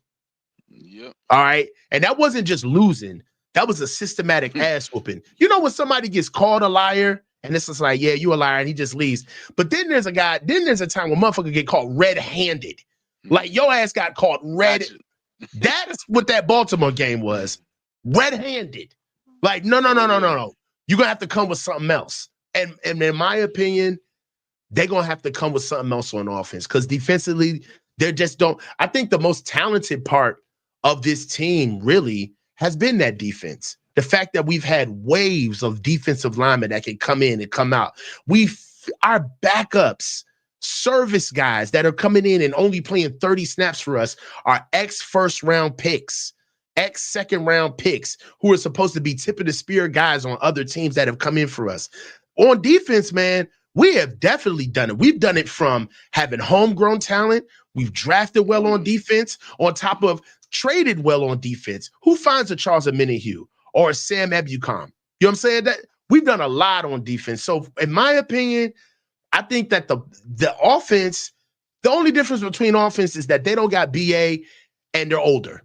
Yep. All right. And that wasn't just losing. That was a systematic ass whooping. You know, when somebody gets called a liar and it's just like, yeah, you a liar, and he just leaves. But then there's a time when motherfucker get caught red-handed. Like your ass got caught red. That's what that Baltimore game was. Red-handed. Like, no. You're gonna have to come with something else. And in my opinion, they're gonna have to come with something else on offense. Because defensively, they just don't. I think the most talented part of this team really has been that defense. The fact that we've had waves of defensive linemen that can come in and come out. Our backups, service guys that are coming in and only playing 30 snaps for us are ex-first round picks, ex-second round picks who are supposed to be tip of the spear guys on other teams that have come in for us. On defense, man, we have definitely done it. We've done it from having homegrown talent. We've drafted well on defense, on top of traded well on defense. Who finds a Charles Omenihu or a Sam Ebukam? You know what I'm saying? That we've done a lot on defense. So in my opinion, I think that the offense, the only difference between offense is that they don't got BA and they're older.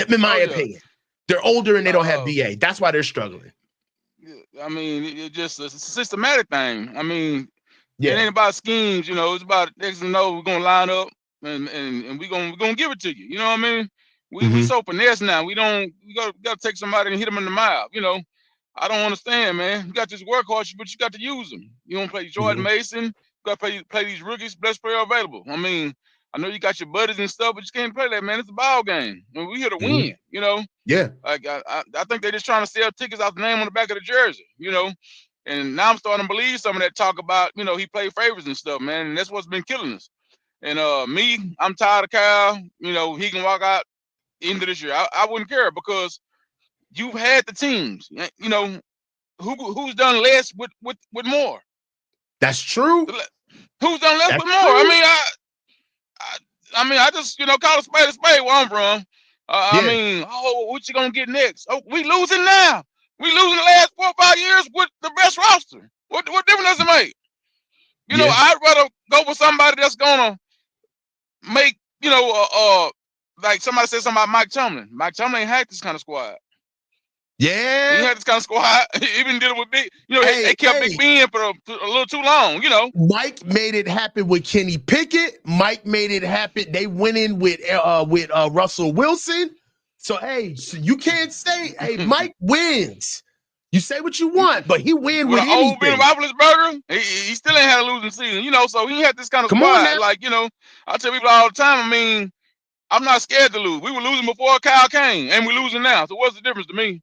In my opinion, they're older and they don't have BA. That's why they're struggling. I mean, it's just a systematic thing. I mean, it Yeah. ain't about schemes, you know. It's about X and O. We're gonna line up and we're gonna give it to you. You know what I mean? We so finesse now. We gotta take somebody and hit them in the mouth. You know, I don't understand, man. You got this workhorse, but you got to use them. You don't play Jordan Mason. You got to play these rookies. Best player available. I mean, I know you got your buddies and stuff, but you can't play that, man. It's a ball game. I mean, we here to win. You know. Yeah. Like I think they're just trying to sell tickets out the name on the back of the jersey. You know. And now I'm starting to believe some of that talk about, you know, he played favorites and stuff, man. And that's what's been killing us. And me, I'm tired of Kyle. You know, he can walk out into this year. I wouldn't care because you've had the teams. You know, who's done less with more? That's true. Who's done less with more? True. I mean, I just, you know, call a spade where I'm from. I mean, what you gonna get next? Oh, we losing now. We losing the last 4 or 5 years with the best roster. What difference does it make? You know, I'd rather go with somebody that's gonna make, you know, like somebody said something about Mike Tomlin. Mike Tomlin ain't had this kind of squad. Yeah, he had this kind of squad. Even dealing with Big, you know, they kept Big Ben for a little too long. You know, Mike made it happen with Kenny Pickett. Mike made it happen. They went in with Russell Wilson. So hey, so you can't say hey Mike wins. You say what you want, but he win with an old Ben anything. Roethlisberger, he still ain't had a losing season. You know, so he had this kind of Come on squad. now. Like, you know, I tell people all the time. I mean, I'm not scared to lose. We were losing before Kyle came, and we're losing now. So what's the difference to me?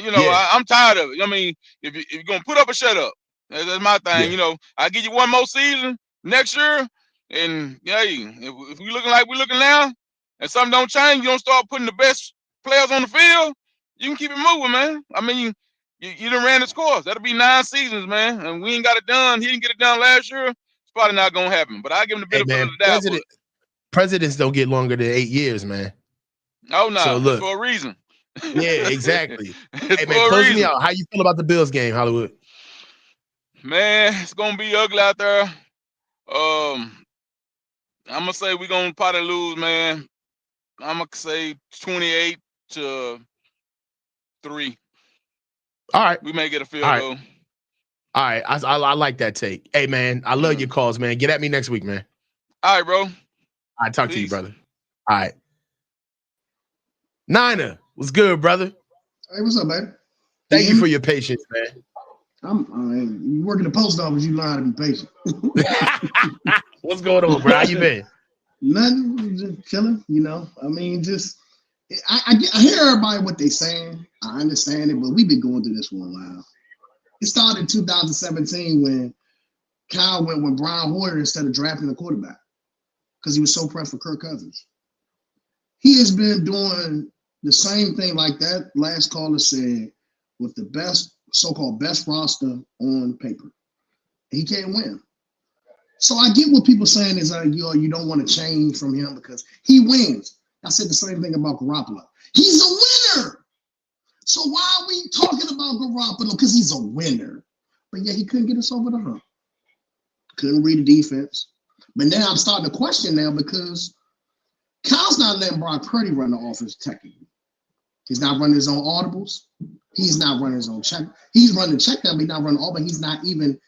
You know, I'm tired of it. I mean, if you're gonna put up or shut up, that's my thing. You know, I give you one more season next year, and if we looking like we're looking now, and something don't change, you don't start putting the best players on the field, you can keep it moving, man. I mean, you done ran its course. That'll be 9 seasons, man, and we ain't got it done. He didn't get it done last year. It's probably not gonna happen. But I give him the benefit of the doubt. Presidents don't get longer than 8 years, man. Oh no, so look, it's for a reason. Yeah, exactly. Hey man, close me out. How you feel about the Bills game, Hollywood? Man, it's gonna be ugly out there. I'm gonna say we're gonna probably lose, man. I'm gonna say 28-3. All right, we may get a field goal. All right, I like that take. Hey man, I love your calls, man. Get at me next week, man. All right, bro. I talk to you, brother. All right. Niner, what's good, brother? Hey, what's up, man? Thank you for your patience, man. You work in the post office, you learn to be patient. What's going on, bro? How you been? Nothing, just chilling, you know. I mean, just I hear everybody what they saying. I understand it, but we've been going through this for a while. It started in 2017 when Kyle went with Brian Hoyer instead of drafting a quarterback because he was so pressed for Kirk Cousins. He has been doing the same thing like that last caller said with the best, so-called best roster on paper. He can't win. So I get what people saying is you don't want to change from him because he wins. I said the same thing about Garoppolo. He's a winner. So why are we talking about Garoppolo? Because he's a winner. But yeah, he couldn't get us over the hump. Couldn't read the defense. But now I'm starting to question now because Kyle's not letting Brock Purdy run the offense technically. He's not running his own audibles. He's not running his own check. He's running check down, but he's not running all, but he's not even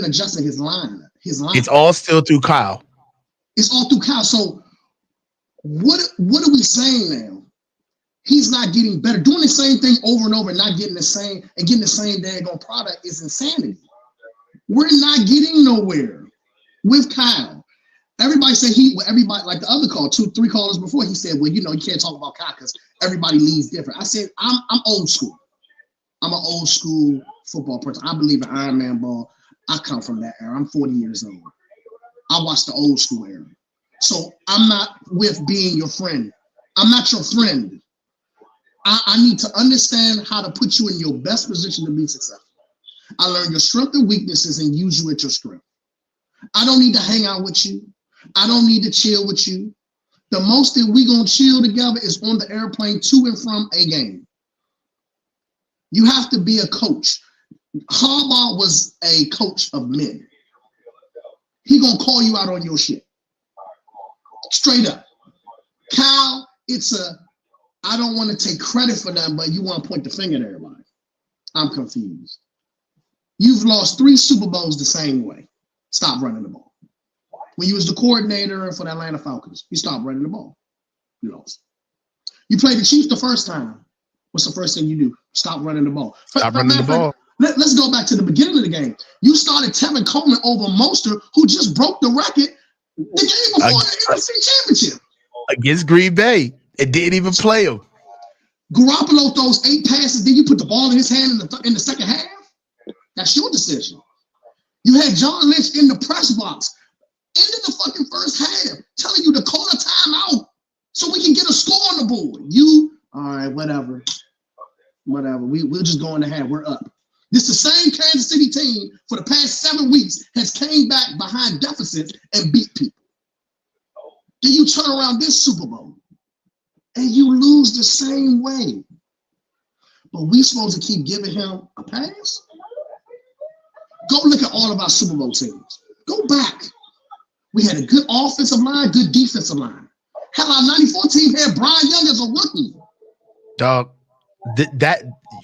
adjusting his line. It's all still through Kyle. It's all through Kyle. So what are we saying now? He's not getting better. Doing the same thing over and over and not getting the same daggone product is insanity. We're not getting nowhere with Kyle. Everybody said everybody, like the other call, 2-3 callers before, he said, well, you know, you can't talk about Kyle because everybody leads different. I said, I'm old school. I'm an old school football person. I believe in Iron Man ball. I come from that era. I'm 40 years old. I watched the old school era. So I'm not with being your friend. I'm not your friend. I need to understand how to put you in your best position to be successful. I learned your strengths and weaknesses and use you at your strength. I don't need to hang out with you. I don't need to chill with you. The most that we gonna chill together is on the airplane to and from a game. You have to be a coach. Harbaugh was a coach of men. He gonna call you out on your shit. Straight up. Kyle, I don't want to take credit for that, but you want to point the finger at everybody. I'm confused. You've lost 3 Super Bowls the same way. Stop running the ball. When you was the coordinator for the Atlanta Falcons, you stopped running the ball. You lost. You played the Chiefs the first time. What's the first thing you do? Stop running the ball. Stop running the ball. Let's go back to the beginning of the game. You started Tevin Coleman over Mostert, who just broke the record the game before the NFC Championship. Against Green Bay. It didn't even play him. Garoppolo throws 8 passes, then you put the ball in his hand in the second half? That's your decision. You had John Lynch in the press box, ended the fucking first half, telling you to call a timeout so we can get a score on the board. All right, whatever. We'll just go in the half. We're up. This the same Kansas City team for the past 7 weeks has came back behind deficits and beat people. Then you turn around this Super Bowl and you lose the same way. But we supposed to keep giving him a pass? Go look at all of our Super Bowl teams. Go back. We had a good offensive line, good defensive line. Hell, our 94 team had Brian Young as a rookie. Dog,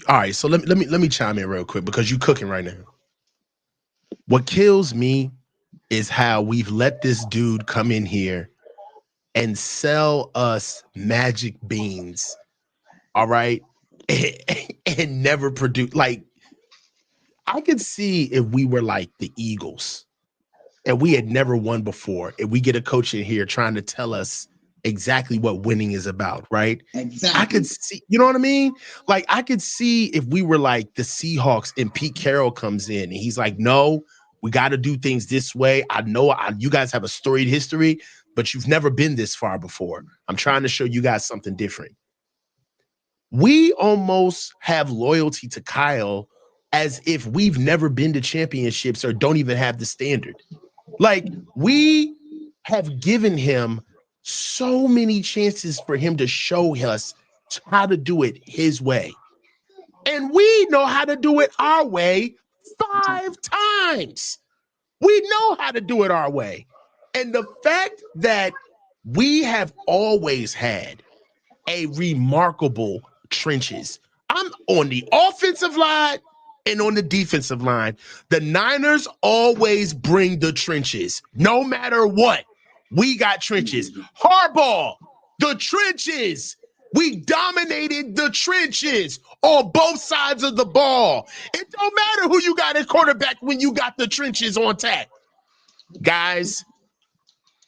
all right, so let me chime in real quick because you cooking right now. What kills me is how we've let this dude come in here and sell us magic beans, all right, and never produce. Like, I could see if we were like the Eagles and we had never won before, and we get a coach in here trying to tell us exactly what winning is about, right? Exactly. I could see, you know what I mean? Like, I could see if we were like the Seahawks and Pete Carroll comes in and he's like, no, we got to do things this way. I know you guys have a storied history, but you've never been this far before. I'm trying to show you guys something different. We almost have loyalty to Kyle as if we've never been to championships or don't even have the standard. Like, we have given him so many chances for him to show us how to do it his way. And we know how to do it our way 5 times. We know how to do it our way. And the fact that we have always had a remarkable trenches. I'm on the offensive line and on the defensive line. The Niners always bring the trenches, no matter what. We got trenches. Harbaugh, the trenches. We dominated the trenches on both sides of the ball. It don't matter who you got at quarterback when you got the trenches on tap. Guys,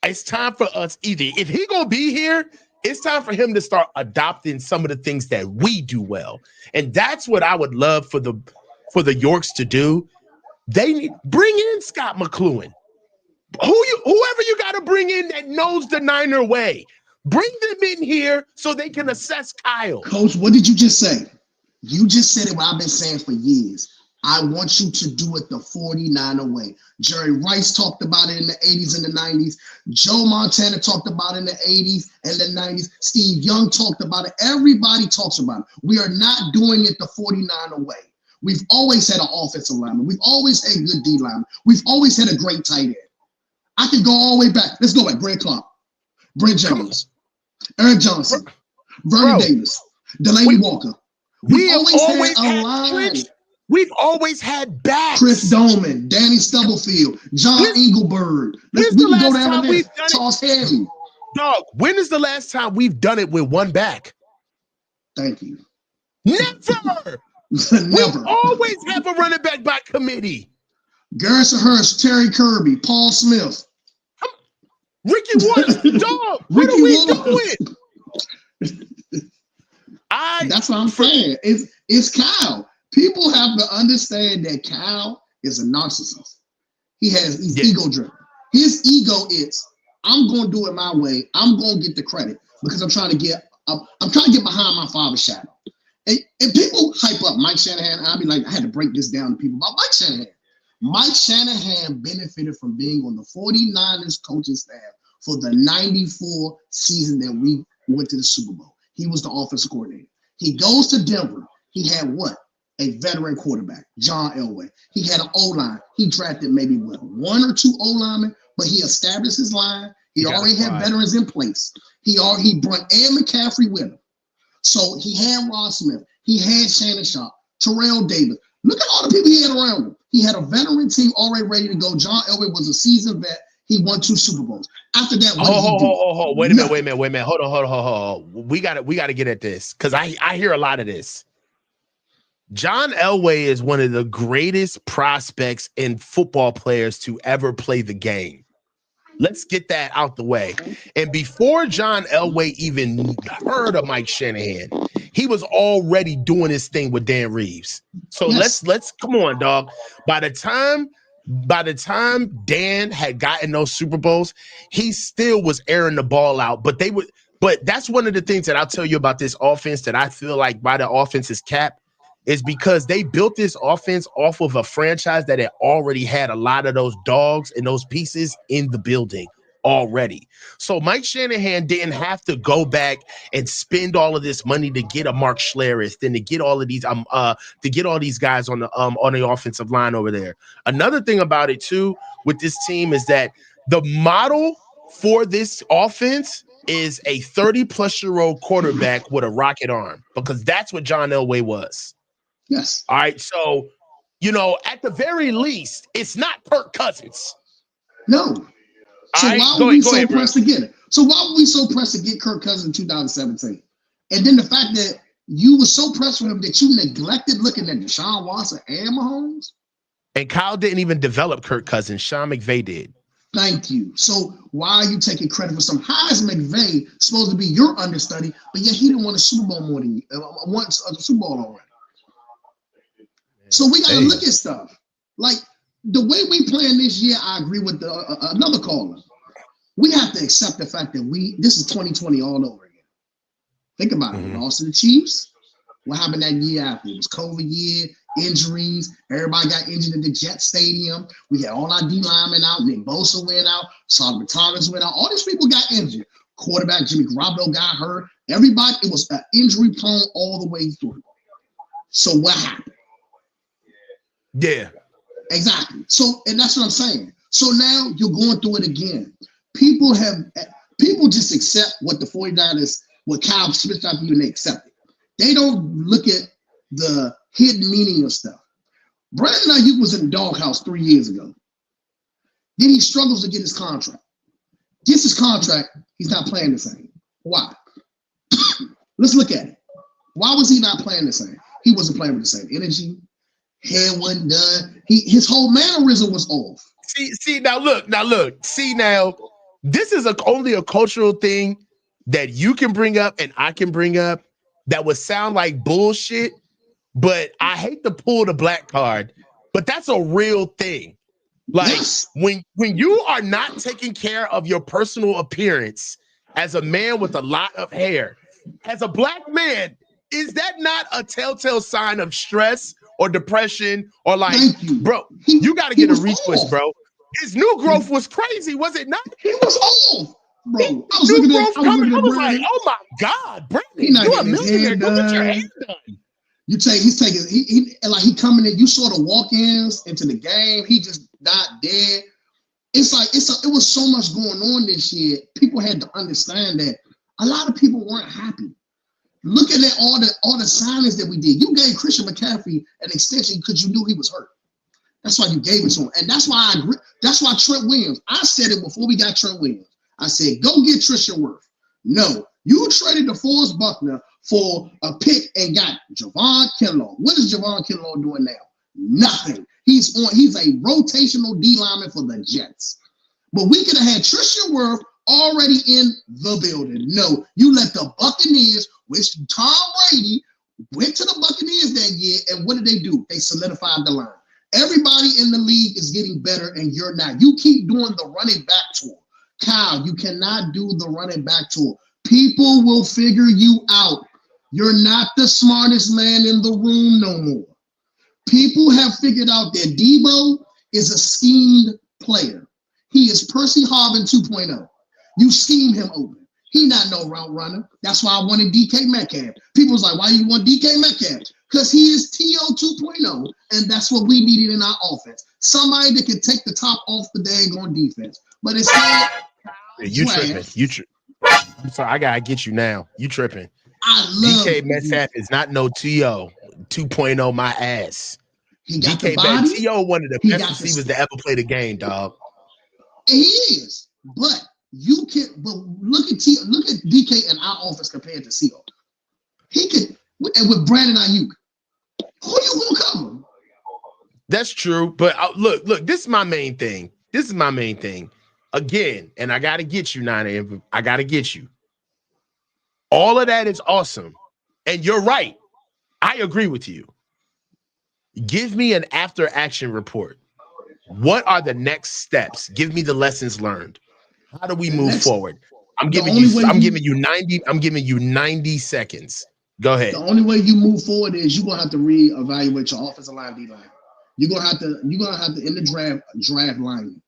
it's time for us either. If he gonna be here, it's time for him to start adopting some of the things that we do well. And that's what I would love for the Yorks to do. They need bring in Scott McCloughan. Whoever you got to bring in that knows the Niner way, bring them in here so they can assess Kyle. Coach, what did you just say? You just said it what I've been saying for years. I want you to do it the 49er way. Jerry Rice talked about it in the 80s and the 90s. Joe Montana talked about it in the 80s and the 90s. Steve Young talked about it. Everybody talks about it. We are not doing it the 49er way. We've always had an offensive lineman. We've always had good D lineman. We've always had a great tight end. I can go all the way back. Let's go back. Brent Clark, Brent Jones, Eric Johnson, Vernon Davis, Delaney Walker. We've always had a line. We've always had backs. Chris Doman, Danny Stubblefield, John Engelberg. We can go down there. Charles Haley. Dog, when is the last time we've done it with one back? Thank you. Never. Never. We always have a running back by committee. Garrison Hurst, Terry Kirby, Paul Smith. Ricky Wallace, dog. What are we doing? That's what I'm saying. It's Kyle. People have to understand that Kyle is a narcissist. He's ego driven. His ego is, I'm going to do it my way. I'm going to get the credit because I'm trying to get behind my father's shadow. And people hype up Mike Shanahan. I'll be like, I had to break this down to people about Mike Shanahan. Mike Shanahan benefited from being on the 49ers coaching staff for the 94 season that we went to the Super Bowl. He was the offensive coordinator. He goes to Denver. He had what? A veteran quarterback, John Elway. He had an O-line. He drafted maybe 1 or 2 O-linemen, but he established his line. He already had veterans in place. He brought Ed McCaffrey with him. So he had Ross Smith. He had Shannon Sharp. Terrell Davis. Look at all the people he had around him. He had a veteran team already ready to go. John Elway was a seasoned vet. He won 2 Super Bowls. After that, what did he do? Wait a minute. Hold on. We gotta get at this because I hear a lot of this. John Elway is one of the greatest prospects and football players to ever play the game. Let's get that out the way. And before John Elway even heard of Mike Shanahan, he was already doing his thing with Dan Reeves. So let's come on, dog. By the time Dan had gotten those Super Bowls, he still was airing the ball out. But that's one of the things that I'll tell you about this offense that I feel like by the offense's cap is because they built this offense off of a franchise that had already had a lot of those dogs and those pieces in the building already. So Mike Shanahan didn't have to go back and spend all of this money to get a Mark Schlereth and to get all of these guys on the offensive line over there. Another thing about it too with this team is that the model for this offense is a 30-plus-year-old quarterback with a rocket arm, because that's what John Elway was. Yes. All right. So, at the very least, it's not Kirk Cousins. No. So why were we so pressed to get it? So why were we so pressed to get Kirk Cousins in 2017? And then the fact that you were so pressed with him that you neglected looking at Deshaun Watson and Mahomes? And Kyle didn't even develop Kirk Cousins. Sean McVay did. Thank you. So why are you taking credit for some? How is McVay supposed to be your understudy, but yet he didn't win a Super Bowl more than you, once a Super Bowl already? So we got to look at stuff. Like the way we playing this year, I agree with another caller. We have to accept the fact that this is 2020 all over again. Think about it. We lost to the Chiefs. What happened that year after? It was COVID year, injuries. Everybody got injured at the Jet Stadium. We had all our D linemen out. Nick Bosa went out. Solomon Thomas went out. All these people got injured. Quarterback Jimmy Garoppolo got hurt. Everybody, it was injury prone all the way through. So what happened? Yeah. Exactly. So, and that's what I'm saying. So now you're going through it again. People just accept what the 49ers, what Kyle Smith tried to do, and they accept it. They don't look at the hidden meaning of stuff. Brandon Ayuk was in the doghouse 3 years ago. Then he struggles to get his contract. Gets his contract, he's not playing the same. Why? Let's look at it. Why was he not playing the same? He wasn't playing with the same energy. Hair wasn't done. His whole mannerism was off. See now look. See now, this is only a cultural thing that you can bring up and I can bring up that would sound like bullshit, but I hate to pull the black card, but that's a real thing. Like when you are not taking care of your personal appearance as a man with a lot of hair, as a black man, is that not a telltale sign of stress or depression or like, bro, you got to get a retwist, bro. His new growth was crazy, was it not? He was old, bro. I was like, oh my God, Brandon, you're a millionaire. Go get your hair done. He coming in, you saw the walk-ins into the game. He just not there. It's like it was so much going on this year. People had to understand that a lot of people weren't happy. Looking at all the signings that we did, you gave Christian McCaffrey an extension because you knew he was hurt. That's why you gave it to him, and that's why I agree. That's why Trent Williams. I said it before we got Trent Williams. I said, go get Tristan Wirth. No, you traded DeForest Buckner for a pick and got Javon Kinlaw. What is Javon Kinlaw doing now? Nothing. He's a rotational D lineman for the Jets. But we could have had Tristan Wirth already in the building. No, you let the Buccaneers, which Tom Brady went to the Buccaneers that year, and what did they do? They solidified the line. Everybody in the league is getting better, and you're not. You keep doing the running back tour. Kyle, you cannot do the running back tour. People will figure you out. You're not the smartest man in the room no more. People have figured out that Debo is a schemed player. He is Percy Harvin 2.0. You scheme him open. He not no route runner. That's why I wanted DK Metcalf. People was like, why you want DK Metcalf? Because he is T.O. 2.0, and that's what we needed in our offense. Somebody that can take the top off the daggone defense. But instead, you tripping. I'm sorry, I gotta get you now. You tripping. I love DK Metcalf is not no T.O. 2.0 my ass. He got DK the body. T.O. one of the best receivers to ever play the game, dog. And he is, but you can. But look at DK and our offense compared to C.O. He could, and with Brandon Ayuk, who you gonna cover? That's true, but look, this is my main thing. Again, and I gotta get you, Nana. I gotta get you. All of that is awesome, and you're right. I agree with you. Give me an after-action report. What are the next steps? Give me the lessons learned. How do we move forward? I'm giving you 90 seconds. Go ahead. The only way you move forward is you're gonna have to reevaluate your offensive line, D line. You're gonna have to in the draft line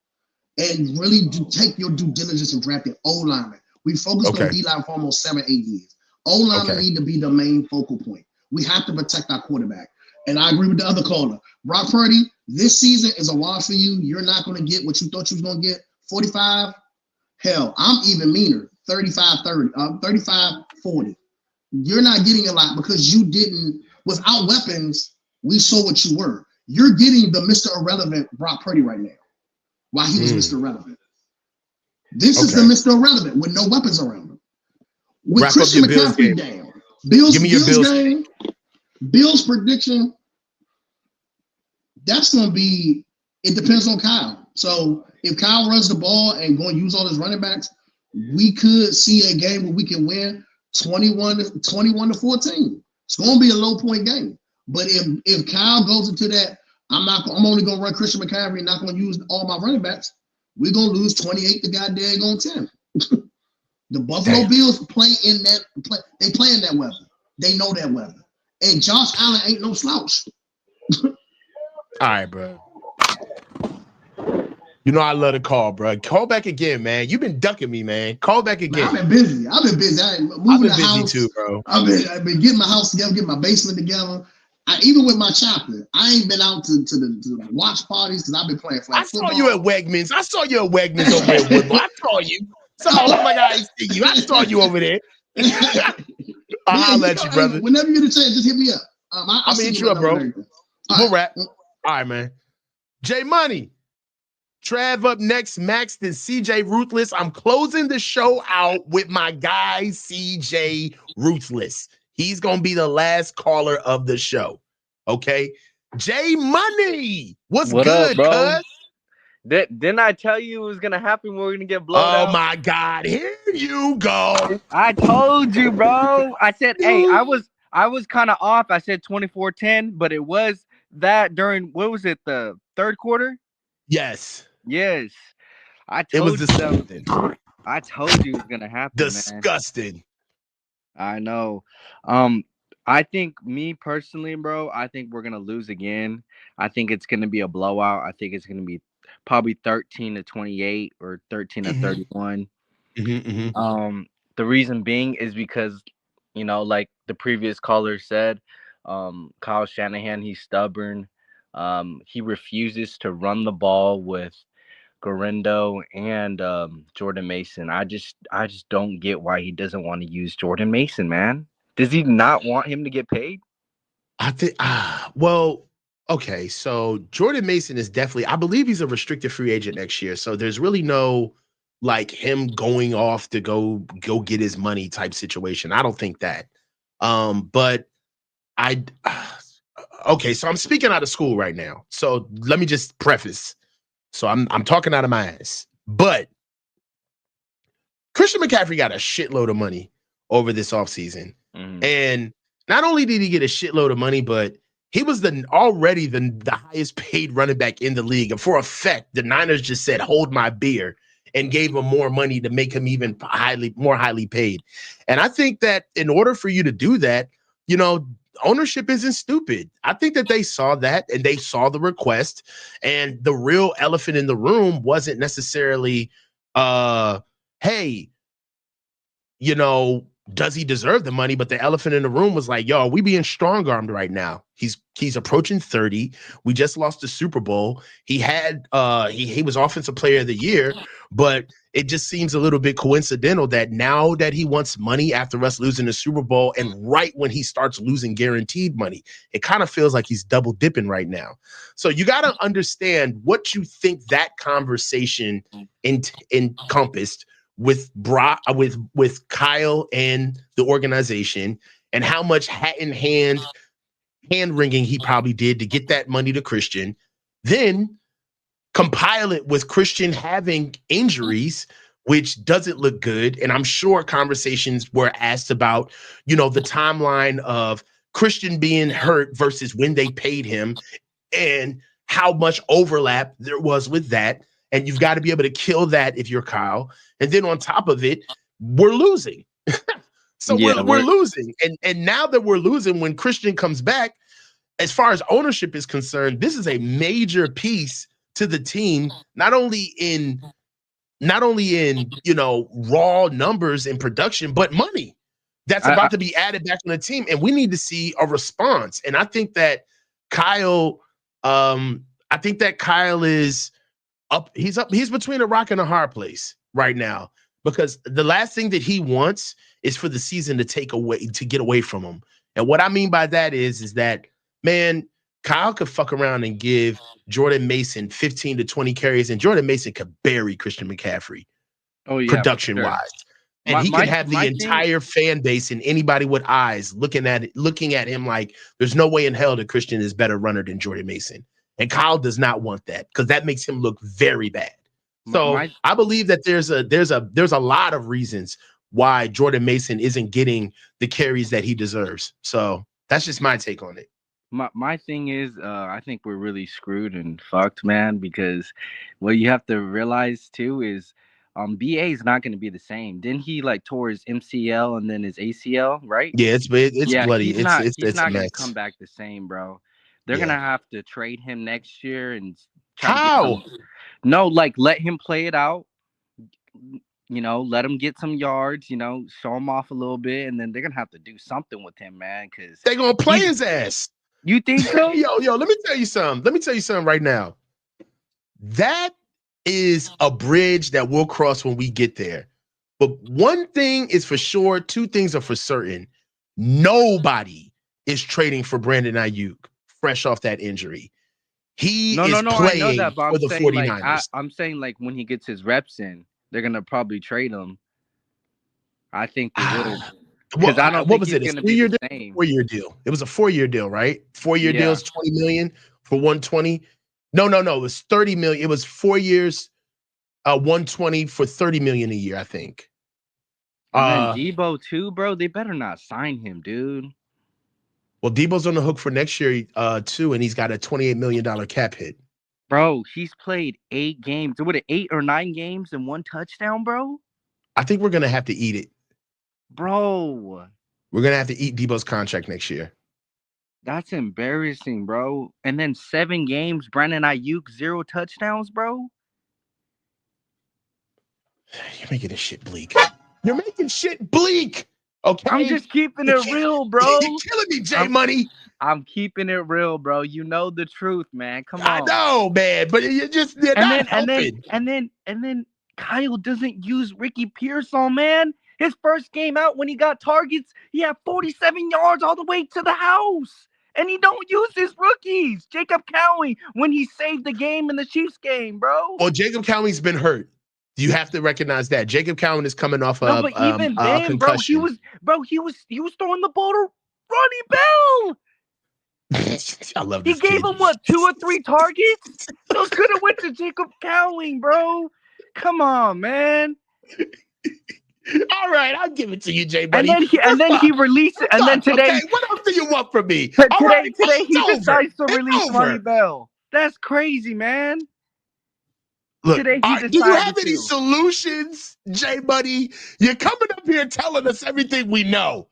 and really take your due diligence and draft your O lineman. We focused on D line for almost 7-8 years. O lineman need to be the main focal point. We have to protect our quarterback. And I agree with the other caller. Brock Purdy, this season is a wash for you. You're not going to get what you thought you was going to get. 45. Hell, I'm even meaner. 35-40. You're not getting a lot because you didn't, without weapons, we saw what you were. You're getting the Mr. Irrelevant Brock Purdy right now. While he was Mr. Irrelevant. This is the Mr. Irrelevant with no weapons around him. With Christian McCaffrey down. Bills game. Bills prediction. That's going to be, it depends on Kyle. So if Kyle runs the ball and going to use all his running backs, we could see a game where we can win 21-14. It's going to be a low point game. But if Kyle goes into that, I'm only going to run Christian McCaffrey and not going to use all my running backs, we're going to lose 28 to goddamn on 10. The Buffalo Bills play in that weather. They know that weather. And Josh Allen ain't no slouch. All right, bro. You know I love the call, bro. Call back again, man. You've been ducking me, man. Call back again. Man, I've been busy. I've been busy house too, bro. I've been getting my house together, getting my basement together. Even with my chopper, I ain't been out to the watch parties because I've been playing flag football. I saw you at Wegmans over there at Woodlawn. I saw you. Oh my God, I see you. I saw you over there. I'll let you, brother. Whenever you get a chance, just hit me up. I'll hit you up, bro. We'll wrap. All right, man. J Money. Trav up next, Max, then CJ Ruthless. I'm closing the show out with my guy, CJ Ruthless. He's going to be the last caller of the show. Okay? J Money. What's good, up, bro? Cuz? Didn't I tell you it was going to happen? We were going to get blown out? Oh, my God. Here you go. I told you, bro. I said, hey, I was kind of off. I said 24-10, but it was that during, what was it, the third quarter? Yes. I told you something. I told you it was going to happen, Disgusting. Man. I know. I think me personally, bro, I think we're going to lose again. I think it's going to be a blowout. I think it's going to be probably 13-28 or 13-31. The reason being is because, you know, like the previous caller said, Kyle Shanahan, he's stubborn. He refuses to run the ball with Gorindo and Jordan Mason. I just don't get why he doesn't want to use Jordan Mason, man. Does he not want him to get paid? I think well, okay, so Jordan Mason is definitely, I believe he's a restricted free agent next year. So there's really no like him going off to go get his money type situation. I don't think that. But okay, so I'm speaking out of school right now. So let me just preface. So I'm talking out of my ass. But Christian McCaffrey got a shitload of money over this offseason. And not only did he get a shitload of money, but he was already the highest paid running back in the league. And for a fact, the Niners just said, hold my beer, and gave him more money to make him even more highly paid. And I think that in order for you to do that, you know, ownership isn't stupid. I think that they saw that and they saw the request, and the real elephant in the room wasn't necessarily, hey, you know, does he deserve the money? But the elephant in the room was like, yo, we being strong-armed right now. He's approaching 30. We just lost the Super Bowl. He had he was offensive player of the year, but it just seems a little bit coincidental that now that he wants money after us losing the Super Bowl, and right when he starts losing guaranteed money, it kind of feels like he's double dipping right now. So you got to understand what you think that conversation encompassed with with Kyle and the organization, and how much hat in hand wringing he probably did to get that money to Christian. Then compile it with Christian having injuries, which doesn't look good. And I'm sure conversations were asked about, the timeline of Christian being hurt versus when they paid him, and how much overlap there was with that. And you've got to be able to kill that if you're Kyle. And then on top of it, we're losing. So we're losing. And now that we're losing, when Christian comes back, as far as ownership is concerned, this is a major piece to the team, not only in raw numbers and production, but money that's about to be added back on the team. And we need to see a response. And I think that Kyle is up. He's between a rock and a hard place right now, because the last thing that he wants is for the season to get away from him. And what I mean by that is that, man, Kyle could fuck around and give Jordan Mason 15 to 20 carries, and Jordan Mason could bury Christian McCaffrey production-wise. Sure. And he could have the entire fan base and anybody with eyes looking at him like there's no way in hell that Christian is better runner than Jordan Mason. And Kyle does not want that, because that makes him look very bad. So I believe that there's a lot of reasons why Jordan Mason isn't getting the carries that he deserves. So that's just my take on it. My thing is, I think we're really screwed and fucked, man, because what you have to realize too is BA is not going to be the same. Didn't he tore his MCL and then his ACL, right? Yeah, it's bloody. He's not going to come back the same, bro. They're going to have to trade him next year and how? Let him play it out. Let him get some yards, show him off a little bit, and then they're going to have to do something with him, man, because they're going to play his ass. You think so? Yo, let me tell you something right now. That is a bridge that we'll cross when we get there. But one thing is for sure, two things are for certain. Nobody is trading for Brandon Ayuk fresh off that injury. He is playing I know that, but for the 49ers. I'm saying when he gets his reps in, they're going to probably trade him. I think they will. Because I don't think he's going to be the same. 4-year deal. It was a 4-year deal, right? 4-year deals, $20 million for 120. No. It was 30 million. It was 4 years, 120 for 30 million a year, I think. And then Debo too, bro. They better not sign him, dude. Well, Debo's on the hook for next year too, and he's got a $28 million cap hit. Bro, he's played 8 games. What, 8 or 9 games and 1 touchdown, bro? I think we're gonna have to eat it. Bro, we're gonna have to eat Debo's contract next year. That's embarrassing, bro. And then 7 games, Brandon Ayuk, 0 touchdowns, bro. You're making this shit bleak. You're making shit bleak. Okay, I'm just keeping it real, bro. You're killing me, J Money. I'm keeping it real, bro. You know the truth, man. Come on. I know, man, but you're not helping. And then Kyle doesn't use Ricky Pearsall, man. His first game out when he got targets, he had 47 yards all the way to the house. And he don't use his rookies. Jacob Cowie, when he saved the game in the Chiefs game, bro. Well, Jacob Cowie's been hurt. You have to recognize that. Jacob Cowie is coming off of concussion. He was throwing the ball to Ronnie Bell. I love this. He gave him 2 or 3 targets? Those could have went to Jacob Cowing, bro. Come on, man. All right, I'll give it to you, Jay Buddy. And then he released it. And then today, okay, what else do you want from me? Today he decides to release Ronnie Bell. That's crazy, man. Look, do you have any solutions, Jay Buddy? You're coming up here telling us everything we know.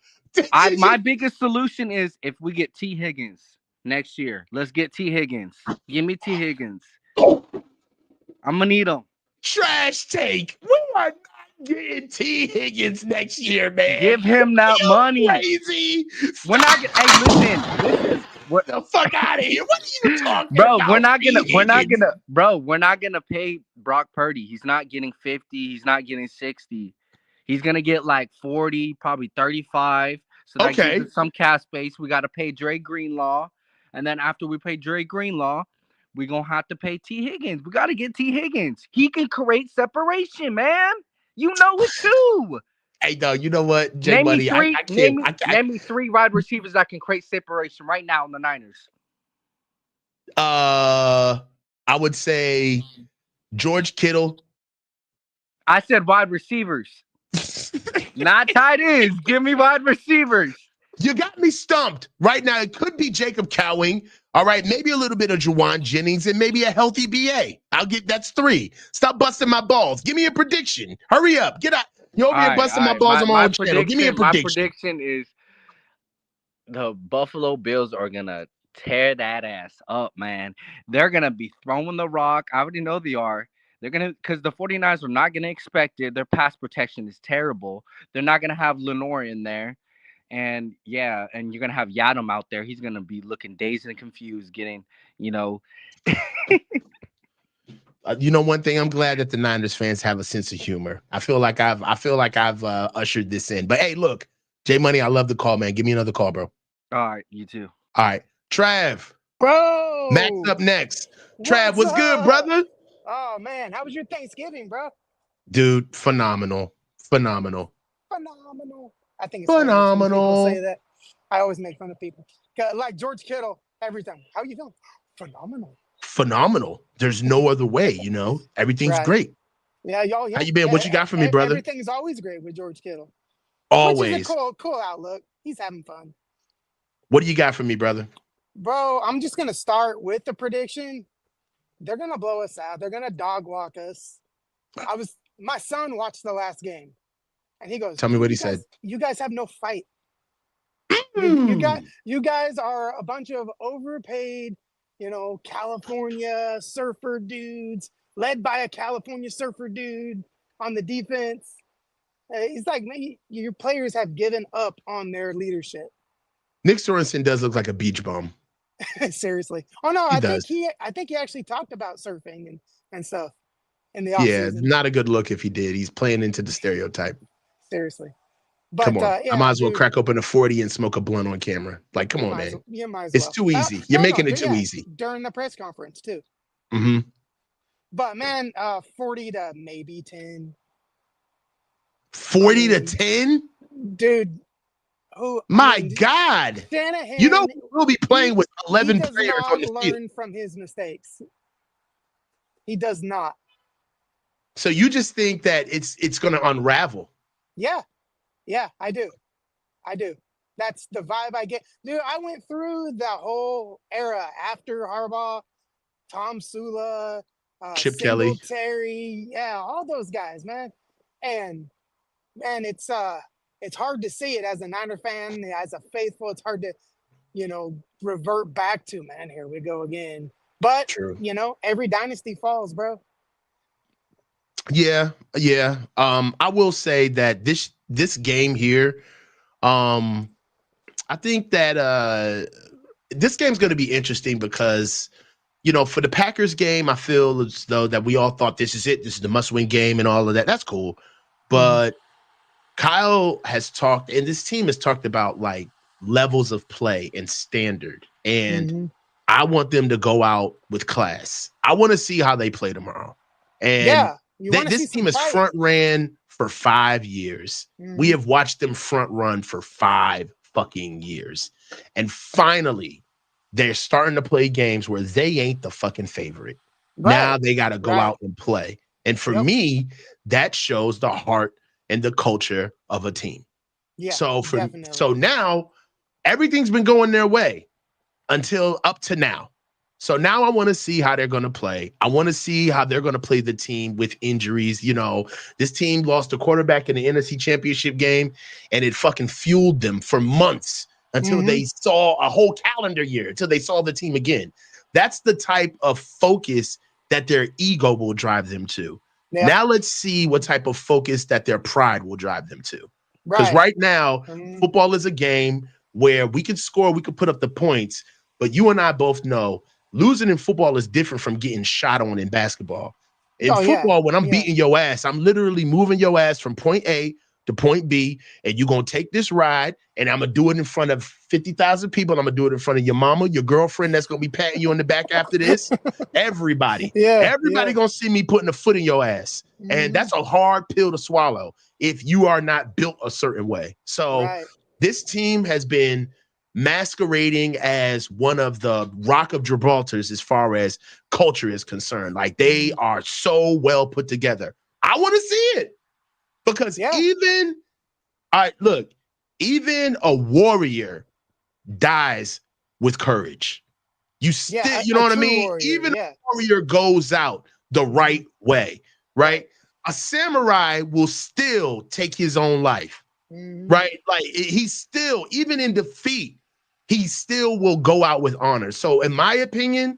My biggest solution is if we get T. Higgins next year. Let's get T. Higgins. Give me T. Higgins. I'm gonna need him. Trash take. We are not getting T. Higgins next year, man. Give him that money. Crazy. We're not gonna. Hey, listen. What the fuck out of here? What are you talking bro, about? We're not gonna pay Brock Purdy. He's not getting 50. He's not getting 60. He's gonna get like 40, probably 35. So that gives us some cap space. We got to pay Dre Greenlaw, and then after we pay Dre Greenlaw, we're gonna have to pay T. Higgins. We got to get T. Higgins. He can create separation, man. You know it too. Hey, dog, you know what, J Money? Name me three wide receivers that can create separation right now in the Niners. I would say George Kittle. I said wide receivers, not tight ends. Give me wide receivers. You got me stumped right now. It could be Jacob Cowing. All right, maybe a little bit of Juwan Jennings and maybe a healthy BA. That's 3. Stop busting my balls. Give me a prediction. Hurry up. Get out. You're over here busting my balls on my own channel. Give me a prediction. My prediction is the Buffalo Bills are going to tear that ass up, man. They're going to be throwing the rock. I already know they are. They're going to, because the 49ers are not going to expect it. Their pass protection is terrible. They're not going to have Lenore in there. And yeah, and you're going to have Yadam out there. He's going to be looking dazed and confused, getting, you know, one thing, I'm glad that the Niners fans have a sense of humor. I feel like I've ushered this in. But hey, look, J Money, I love the call, man. Give me another call, bro. All right, you too. All right, Trav. Bro. Max up next. Trav, what's good, brother? Oh man, how was your Thanksgiving, bro? Dude, phenomenal. I think it's phenomenal. People say that. I always make fun of people. Like George Kittle every time. How you doing? Phenomenal. There's no other way, Everything's great. Yeah, y'all. Yeah. How you been? What you got for me, brother? Everything's always great with George Kittle. Always. Which is a cool outlook. He's having fun. What do you got for me, brother? Bro, I'm just gonna start with the prediction. They're gonna blow us out. They're gonna dog walk us. My son watched the last game, and he goes, "Tell me what he said. You guys have no fight. You guys are a bunch of overpaid, California surfer dudes, led by a California surfer dude on the defense." He's like, man, your players have given up on their leadership. Nick Sorensen does look like a beach bum. Seriously. Oh no, I think he actually talked about surfing and stuff in the offseason. Yeah, not a good look if he did. He's playing into the stereotype. Seriously. But, come on. I might as well crack open a 40 and smoke a blunt on camera. Like, come on, man. You might as it's too easy. You're making it too easy. During the press conference, too. Mm-hmm. But, man, 40 to maybe 10. 40 to 10? Dude. God. Shanahan, we'll be playing with 11 players on the field. He does not learn from his mistakes. He does not. So you just think that it's going to unravel? Yeah, I do. That's the vibe I get. Dude, I went through the whole era after Harbaugh, Tom Sula, Chip Kelly, Terry, all those guys, man. And man, it's hard to see it as a Niner fan, as a faithful. It's hard to, revert back to, man, here we go again. But, true. Every dynasty falls, bro. Yeah. I will say that this game here, I think that this game's going to be interesting because, for the Packers game, I feel as though that we all thought this is it. This is the must-win game and all of that. That's cool. But Kyle has talked, and this team has talked about like levels of play and standard. And I want them to go out with class. I want to see how they play tomorrow. And this team has front ran for 5 years. We have watched them front run for 5 fucking years. And finally, they're starting to play games where they ain't the fucking favorite. Right. Now they got to go out and play. And for me, that shows the heart and the culture of a team. Yeah. So now everything's been going their way until up to now. So now I want to see how they're going to play. I want to see how they're going to play the team with injuries. This team lost a quarterback in the NFC Championship game, and it fucking fueled them for months until they saw a whole calendar year, until they saw the team again. That's the type of focus that their ego will drive them to. Yeah. Now let's see what type of focus that their pride will drive them to. Because right now, football is a game where we can score, we can put up the points, but you and I both know losing in football is different from getting shot on in basketball. In football, when I'm beating your ass, I'm literally moving your ass from point A to point B, and you're going to take this ride, and I'm going to do it in front of 50,000 people. I'm going to do it in front of your mama, your girlfriend that's going to be patting you on the back after this. Everybody. Everybody going to see me putting a foot in your ass. And that's a hard pill to swallow if you are not built a certain way. So this team has been masquerading as one of the Rock of Gibraltars as far as culture is concerned. Like, they are so well put together. I want to see it. Because even a warrior dies with courage. You still, you know what I mean? Warrior, even a warrior goes out the right way, right? A samurai will still take his own life, right? Like, he's still, even in defeat, he still will go out with honor. So in my opinion,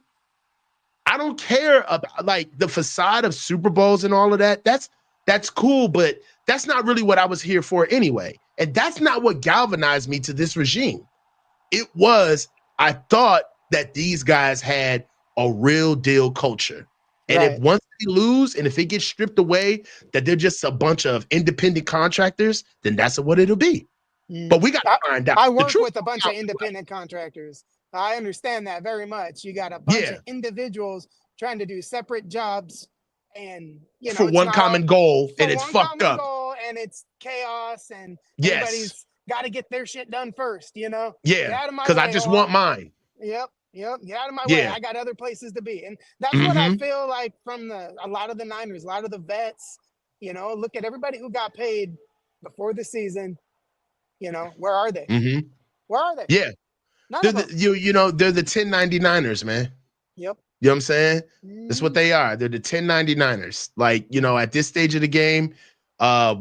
I don't care about like the facade of Super Bowls and all of that. That's cool, but that's not really what I was here for anyway. And that's not what galvanized me to this regime. It was, I thought that these guys had a real deal culture. And if once they lose and if it gets stripped away, that they're just a bunch of independent contractors, then that's what it'll be. But we got to find out. I work with a bunch of independent contractors. I understand that very much. You got a bunch of individuals trying to do separate jobs. And for one common goal, and it's fucked up. And it's chaos, and everybody's got to get their shit done first, Yeah, because I just want mine. Yep. Get out of my way. I got other places to be, and that's what I feel like from a lot of the Niners, a lot of the vets. Look at everybody who got paid before the season. Where are they? Where are they? Yeah, they're they're the 1099ers, man. Yep. You know what I'm saying? That's what they are. They're the 1099ers. Like, at this stage of the game,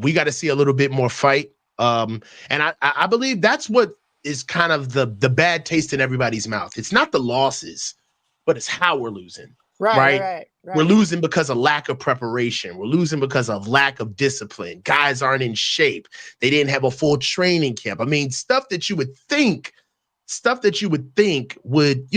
we got to see a little bit more fight. And I believe that's what is kind of the bad taste in everybody's mouth. It's not the losses, but it's how we're losing. Right. We're losing because of lack of preparation. We're losing because of lack of discipline. Guys aren't in shape. They didn't have a full training camp. I mean, stuff that you would think would,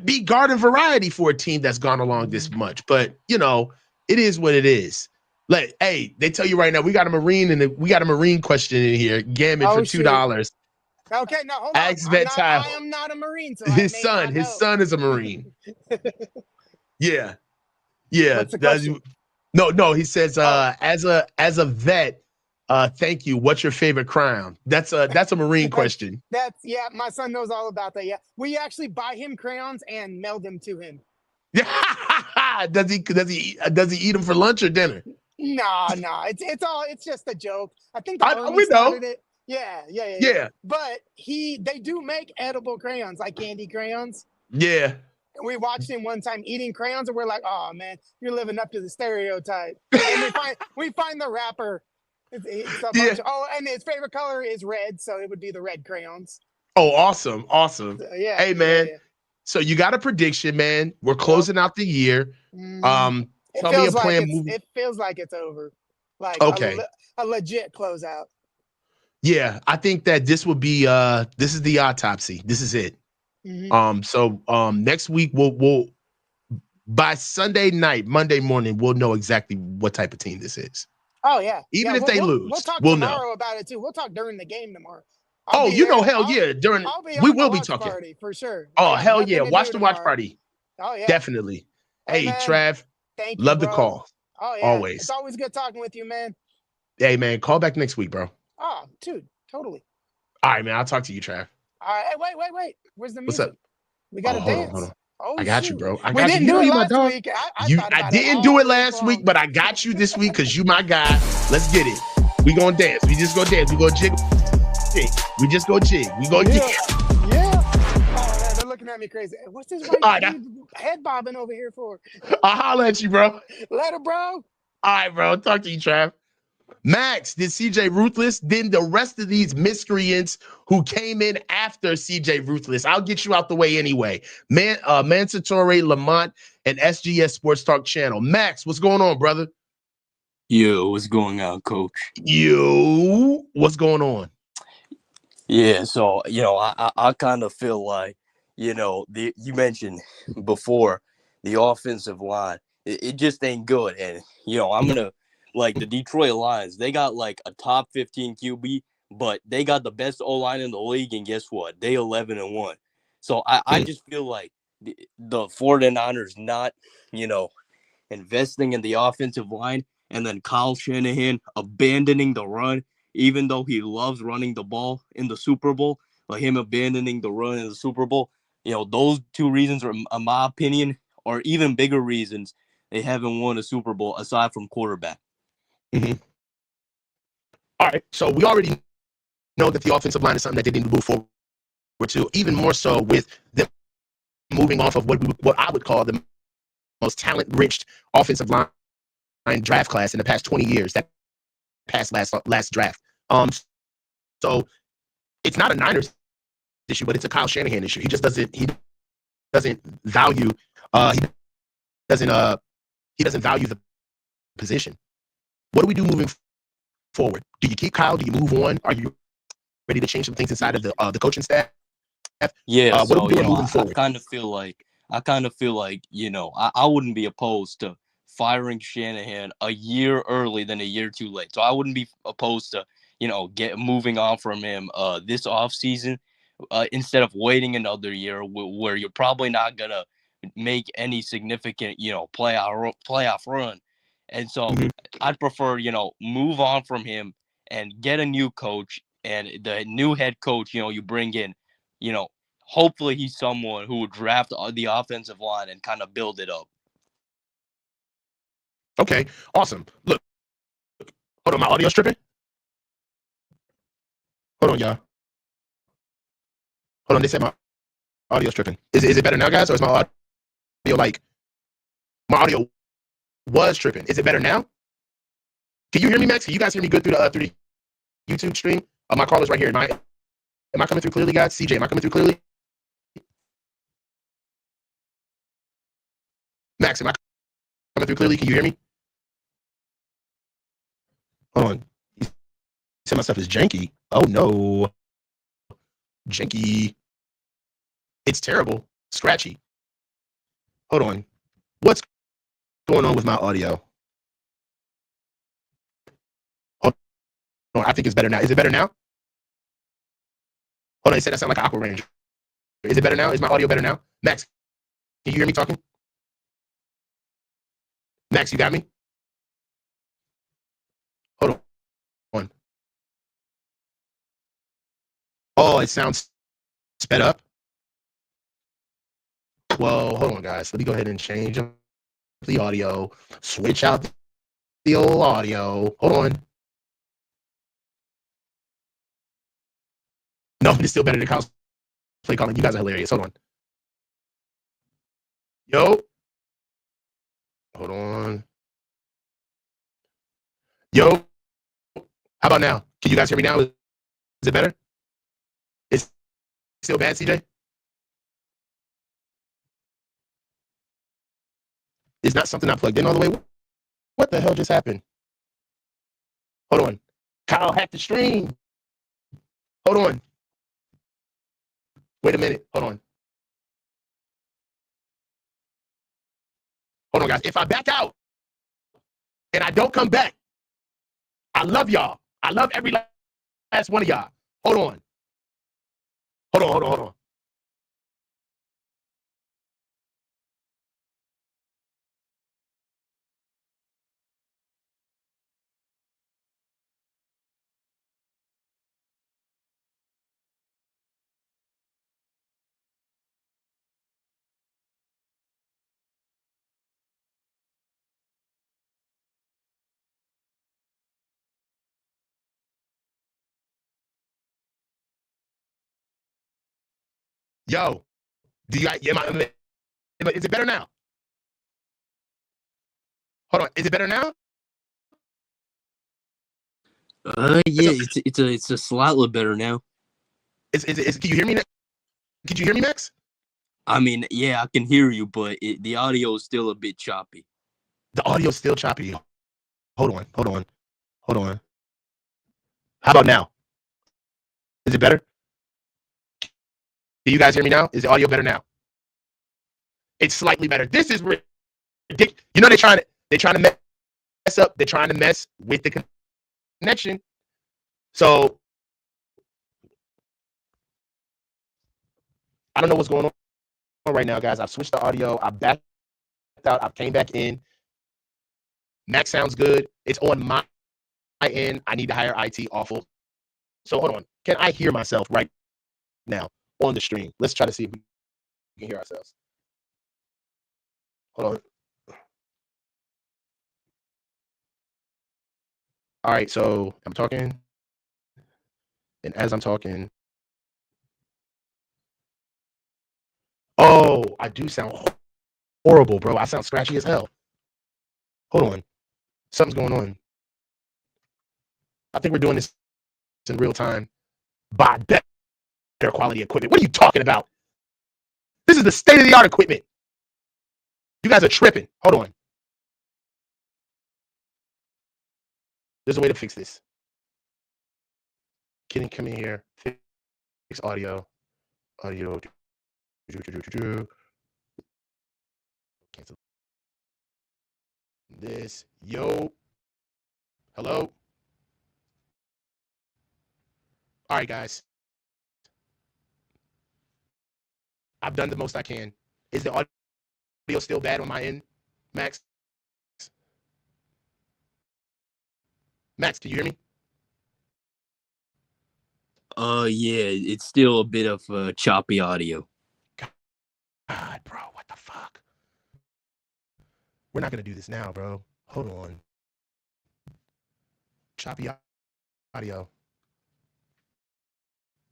be garden variety for a team that's gone along this much. But, it is what it is. Like, hey, they tell you right now, we got a Marine question in here. Gamon for $2. Okay, no, hold on. I am not a Marine. So his son is a Marine. Yeah. What's the question? No, he says, as a vet, thank you. What's your favorite crown? That's a Marine question. My son knows all about that. Yeah. We actually buy him crayons and mail them to him. Does he eat them for lunch or dinner? No. It's just a joke. I think the Army we know. started it. Yeah. But they do make edible crayons, like candy crayons. Yeah. And we watched him one time eating crayons, and we're like, "Oh man, you're living up to the stereotype." And we find the wrapper. It's a bunch and his favorite color is red, so it would be the red crayons. Oh, awesome. So, hey, man. Yeah. So you got a prediction, man. We're closing out the year. Tell me a plan. It feels like it's over. Like a legit closeout. Yeah, I think that this will be this is the autopsy. This is it. So next week we'll by Sunday night, Monday morning, we'll know exactly what type of team this is. Oh yeah. Even if they lose, we'll talk we'll tomorrow know about it too. We'll talk during the game tomorrow. During we will be talking party, for sure. Oh hell yeah, watch the watch party. Oh yeah, definitely. Hey man, Trav, thank you, love bro. the call. Oh yeah, always. It's always good talking with you, man. Hey man, call back next week, bro. Oh, dude, totally. All right, man. I'll talk to you, Trav. All right, hey, wait. Where's the music? What's up? We got to dance. Hold on. Oh, I got you, bro. We didn't do it last week. I didn't do it last week, but I got you this week because you my guy. Let's get it. We gonna dance. We just go dance. We go jig. We just go jig. We go jig. Yeah. Oh, man, they're looking at me crazy. What's this head bobbing over here for? I'll holler at you, bro. Later, bro. All right, bro. Talk to you, Trav. Max, did CJ Ruthless? Then the rest of these miscreants who came in after CJ Ruthless. I'll get you out the way anyway. Mansatore, Lamont, and SGS Sports Talk Channel. Max, what's going on, brother? Yo, what's going on, Coach? Yo, what's going on? Yeah, so I kind of feel like you mentioned before the offensive line, it just ain't good, and I'm gonna like the Detroit Lions. They got like a top 15 QB, but they got the best O line in the league, and guess what? They 11-1. So I just feel like the 49ers not investing in the offensive line, and then Kyle Shanahan abandoning the run, even though he loves running the ball in the Super Bowl, like him abandoning the run in the Super Bowl. Those two reasons are, in my opinion, are even bigger reasons they haven't won a Super Bowl aside from quarterback. Mm-hmm. All right, so we already know that the offensive line is something that they need to move forward to, even more so with them moving off of what I would call the most talent-rich offensive line draft class in the past 20 years. That past last draft. So it's not a Niners issue, but it's a Kyle Shanahan issue. He just doesn't. He doesn't value. He doesn't value the position. What do we do moving forward? Do you keep Kyle? Do you move on? Are you ready to change some things inside of the coaching staff? Yeah. What are we doing moving forward? I kind of feel like I wouldn't be opposed to firing Shanahan a year early than a year too late. So I wouldn't be opposed to moving on from him this offseason instead of waiting another year where you're probably not gonna make any significant playoff run. And so I'd prefer move on from him and get a new coach, and the new head coach you bring in hopefully he's someone who would draft the offensive line and kind of build it up. Okay, awesome. Look, hold on, my audio's tripping. Hold on, y'all. Hold on, they said my audio's tripping. Is it better now, guys, or is my audio my audio was tripping? Is it better now? Can you hear me, Max? Can you guys hear me good through the YouTube stream? My call is right here. Am I coming through clearly, guys? CJ, am I coming through clearly? Max, am I coming through clearly? Can you hear me? Hold on. You said my stuff is janky. Oh no. Janky. It's terrible. Scratchy. Hold on. What's going on with my audio? Hold on. I think it's better now. Is it better now? Hold on. You said I sound like an Aqua Ranger. Is it better now? Is my audio better now? Max, can you hear me talking? Max, you got me? Hold on. Oh, it sounds sped up. Well, hold on, guys. Let me go ahead and change the audio. Switch out the old audio. Hold on. No, it's still better than Kyle's play calling. You guys are hilarious. Hold on. Yo. Hold on. Yo. How about now? Can you guys hear me now? Is it better? It's still bad, CJ? It's not something I plugged in all the way. What the hell just happened? Hold on. Kyle hacked the stream. Hold on. Wait a minute. Hold on. Hold on, guys. If I back out and I don't come back, I love y'all. I love every last one of y'all. Hold on. Hold on. Yo, is it better now? Hold on, is it better now? Yeah, it's a slightly better now. Can you hear me? Could you hear me, Max? I mean, yeah, I can hear you, but the audio is still a bit choppy. The audio is still choppy. Hold on. How about now? Is it better? Do you guys hear me now? Is the audio better now? It's slightly better. This is ridiculous. You know they're trying to mess up. They're trying to mess with the connection. So I don't know what's going on right now, guys. I've switched the audio. I backed out. I came back in. Max sounds good. It's on my end. I need to hire IT. Awful. So hold on. Can I hear myself right now on the stream? Let's try to see if we can hear ourselves. Hold on. All right, so I'm talking, and as I'm talking, oh, I do sound horrible, bro. I sound scratchy as hell. Hold on. Something's going on. I think we're doing this in real time by better quality equipment. What are you talking about? This is the state-of-the-art equipment. You guys are tripping. Hold on. There's a way to fix this. Can come in here. Fix audio. Audio. Cancel this. Yo. Hello. All right, guys. I've done the most I can. Is the audio still bad on my end, Max? Max, can you hear me? Yeah, it's still a bit of choppy audio. God, bro, what the fuck? We're not gonna do this now, bro. Hold on. Choppy audio.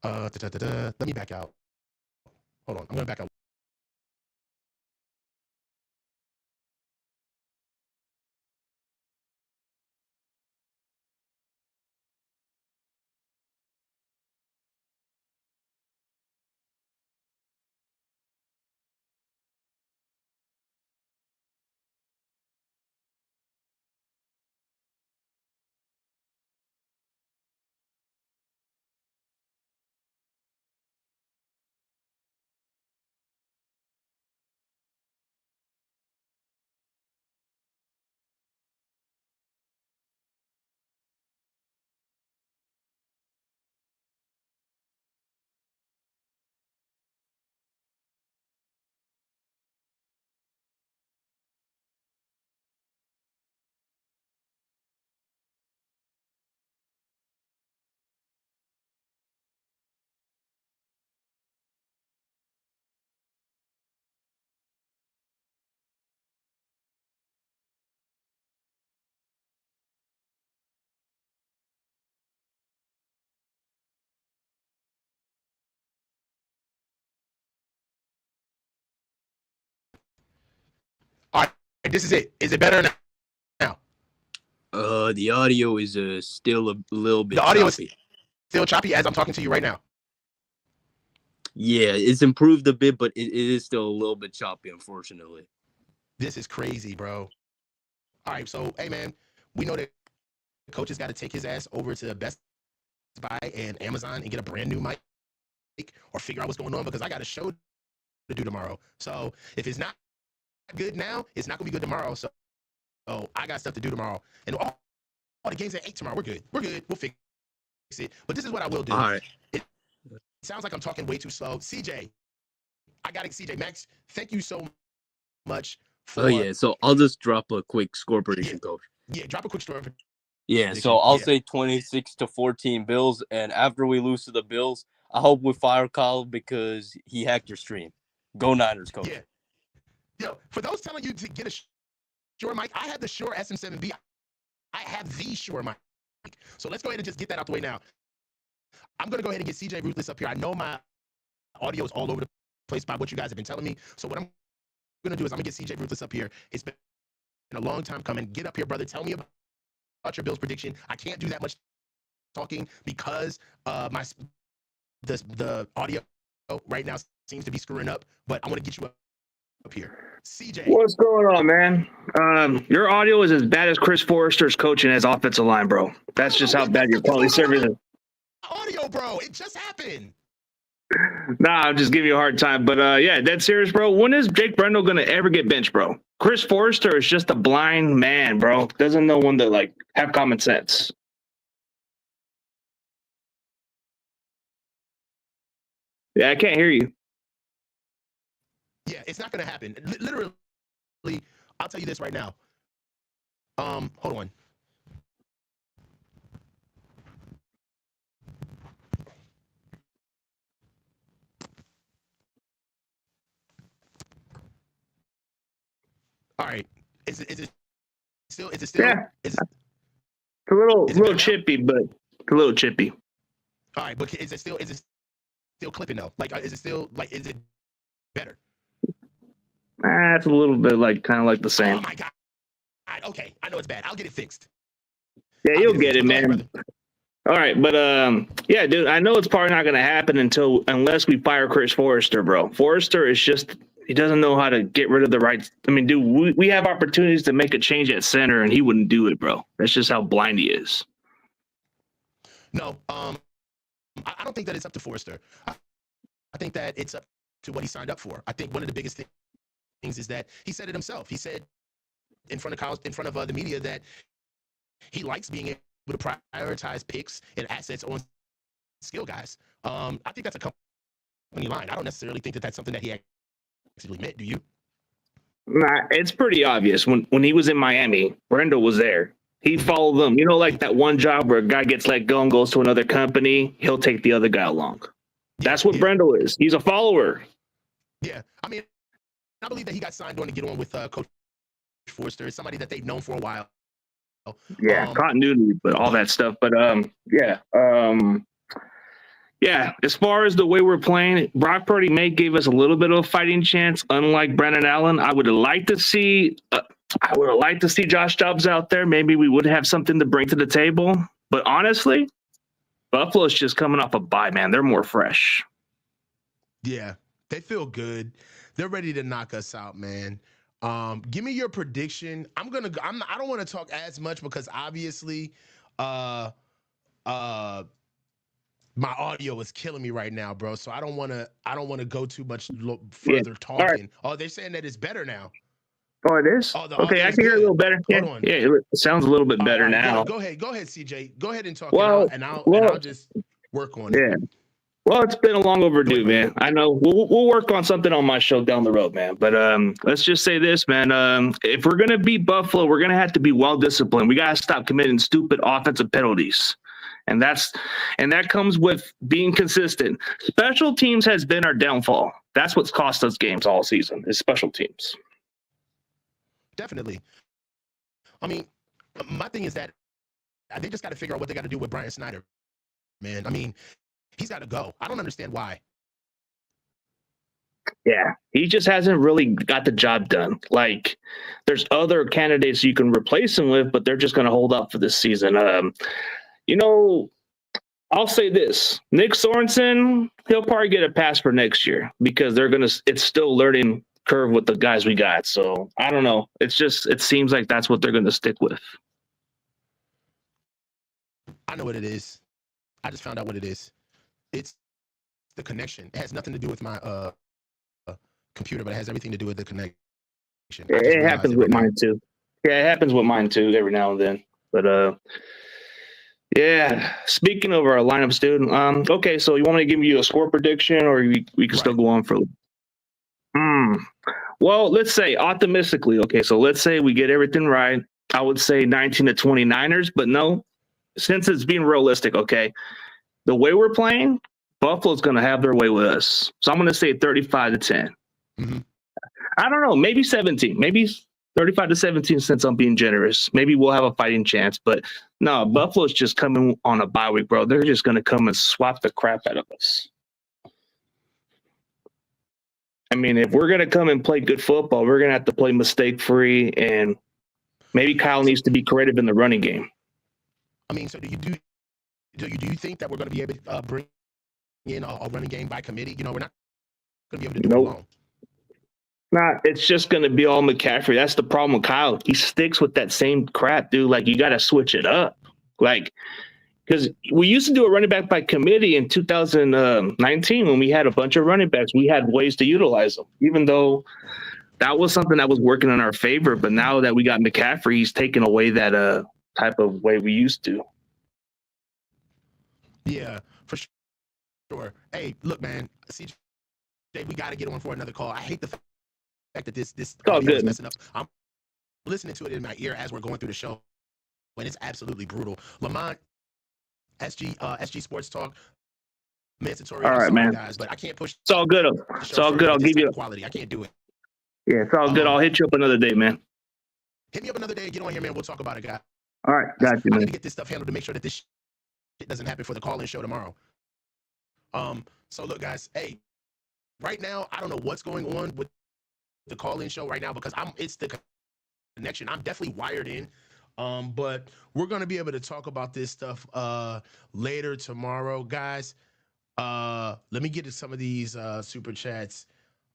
Let me back out. Hold on, I'm gonna back out. All right, this is it. Is it better now? The audio is still a little bit. The audio choppy. is still choppy as I'm talking to you right now. Yeah, it's improved a bit, but it is still a little bit choppy, unfortunately. This is crazy, bro. All right, so hey man, we know that Coach's got to take his ass over to Best Buy and Amazon and get a brand new mic or figure out what's going on because I got a show to do tomorrow. So if it's not good now, it's not gonna be good tomorrow. So I got stuff to do tomorrow. And all the games at 8 tomorrow. We're good. We'll fix it. But this is what I will do. All right. It sounds like I'm talking way too slow. CJ, CJ Max, thank you so much for. Oh yeah, so I'll just drop a quick score prediction, Coach. Yeah, drop a quick score. Yeah, so I'll say 26-14 Bills, and after we lose to the Bills, I hope we fire Kyle because he hacked your stream. Go Niners, Coach. Yeah. Yo, for those telling you to get a Shure mic, I have the Shure SM7B. I have the Shure mic. So let's go ahead and just get that out the way now. I'm going to go ahead and get CJ Ruthless up here. I know my audio is all over the place by what you guys have been telling me. So what I'm going to do is I'm going to get CJ Ruthless up here. It's been a long time coming. Get up here, brother. Tell me about your Bills prediction. I can't do that much talking because the audio right now seems to be screwing up, but I want to get you up here. CJ. What's going on, man? Your audio is as bad as Chris Forrester's coaching as offensive line, bro. That's just how bad your quality service is. Audio, bro. It just happened. Nah, I'm just giving you a hard time. But yeah, dead serious, bro. When is Jake Brendel gonna ever get benched, bro? Chris Forrester is just a blind man, bro. Doesn't know when to like have common sense. Yeah, I can't hear you. Yeah, it's not gonna happen. Literally, I'll tell you this right now. Hold on. All right. Is it still? Yeah. It's a little chippy, but a little chippy. All right, but is it still clipping though? Like, is it still like? Is it better? It's a little bit like kind of like the same. Oh my god. Okay, I know it's bad. I'll get it fixed. Yeah, you'll get it, man. All right, but yeah, dude, I know it's probably not going to happen unless we fire Chris Forrester, bro. Forrester is just he doesn't know how to get rid of the right. I mean, dude, we have opportunities to make a change at center, and he wouldn't do it, bro. That's just how blind he is. No, I don't think that it's up to Forrester. I think that it's up to what he signed up for. I think one of the biggest things is that he said it himself. He said in front of the media that he likes being able to prioritize picks and assets on skill guys. I think that's a company line. I don't necessarily think that that's something that he actually meant. Do you? Nah, it's pretty obvious. When he was in Miami, Brendel was there. He followed them. You know, like that one job where a guy gets let go and goes to another company, he'll take the other guy along. That's what Brendel is. He's a follower. Yeah, I mean, I believe that he got signed on to get on with Coach Forrester. It's somebody that they've known for a while. Yeah, continuity, but all that stuff. But yeah, as far as the way we're playing, Brock Purdy may give us a little bit of a fighting chance. Unlike Brandon Allen, I would like to see Josh Dobbs out there. Maybe we would have something to bring to the table. But honestly, Buffalo's just coming off a bye, man. They're more fresh. Yeah, they feel good. They're ready to knock us out, man. Give me your prediction. I don't want to talk as much because obviously my audio is killing me right now, bro. So I don't want to go too much further talking. Right. Oh, they're saying that it's better now. Oh, it is? Oh, okay, I can hear a little better. Hold on. Yeah, it sounds a little bit better now. Go ahead, CJ. Go ahead and talk and I'll just work on it. Well, it's been a long overdue, man. I know we'll work on something on my show down the road, man. But let's just say this, man. If we're gonna beat Buffalo, we're gonna have to be well disciplined. We gotta stop committing stupid offensive penalties, and that comes with being consistent. Special teams has been our downfall. That's what's cost us games all season. Is special teams. Definitely. I mean, my thing is that they just got to figure out what they got to do with Brian Snyder, man. I mean, he's got to go. I don't understand why. Yeah, he just hasn't really got the job done. Like, there's other candidates you can replace him with, but they're just going to hold up for this season. You know, I'll say this: Nick Sorensen, he'll probably get a pass for next year because it's still learning curve with the guys we got. So I don't know. It seems like that's what they're going to stick with. I know what it is. I just found out what it is. It's the connection. It has nothing to do with my computer, but it has everything to do with the connection. It happens with mine too. Yeah, it happens with mine too every now and then. But yeah, speaking of our lineups, dude. Okay, so you want me to give you a score prediction, or we can still go on for? Well, let's say optimistically. Okay, so let's say we get everything right. I would say 19 to 29ers, but no, since it's being realistic. Okay, the way we're playing, Buffalo's going to have their way with us. So I'm going to say 35 to 10. Mm-hmm. I don't know, maybe 17, maybe 35 to 17 since I'm being generous. Maybe we'll have a fighting chance, but no, Buffalo's just coming on a bye week, bro. They're just going to come and swap the crap out of us. I mean, if we're going to come and play good football, we're going to have to play mistake-free, and maybe Kyle needs to be creative in the running game. I mean, so do Do you think that we're going to be able to bring in a running game by committee? We're not going to be able to do it alone. Nah, it's just going to be all McCaffrey. That's the problem with Kyle. He sticks with that same crap, dude. Like, you got to switch it up. Like, because we used to do a running back by committee in 2019 when we had a bunch of running backs. We had ways to utilize them, even though that was something that was working in our favor. But now that we got McCaffrey, he's taken away that type of way we used to. Yeah, for sure. Hey, look, man, CJ, we got to get on for another call. I hate the fact that this audio is messing up. I'm listening to it in my ear as we're going through the show, and it's absolutely brutal. Lamont, SG Sports Talk, mandatory. All right, man. Guys, but I can't push. It's all good. It's all good. I'll give you quality. I can't do it. Yeah, it's all good. I'll hit you up another day, man. Hit me up another day. Get on here, man. We'll talk about it, guys. All right, got you, man. I need to get this stuff handled to make sure that this shit doesn't happen for the call-in show tomorrow. So look, guys. Hey, right now I don't know what's going on with the call-in show right now because it's the connection. I'm definitely wired in. But we're gonna be able to talk about this stuff later tomorrow, guys. Let me get to some of these super chats.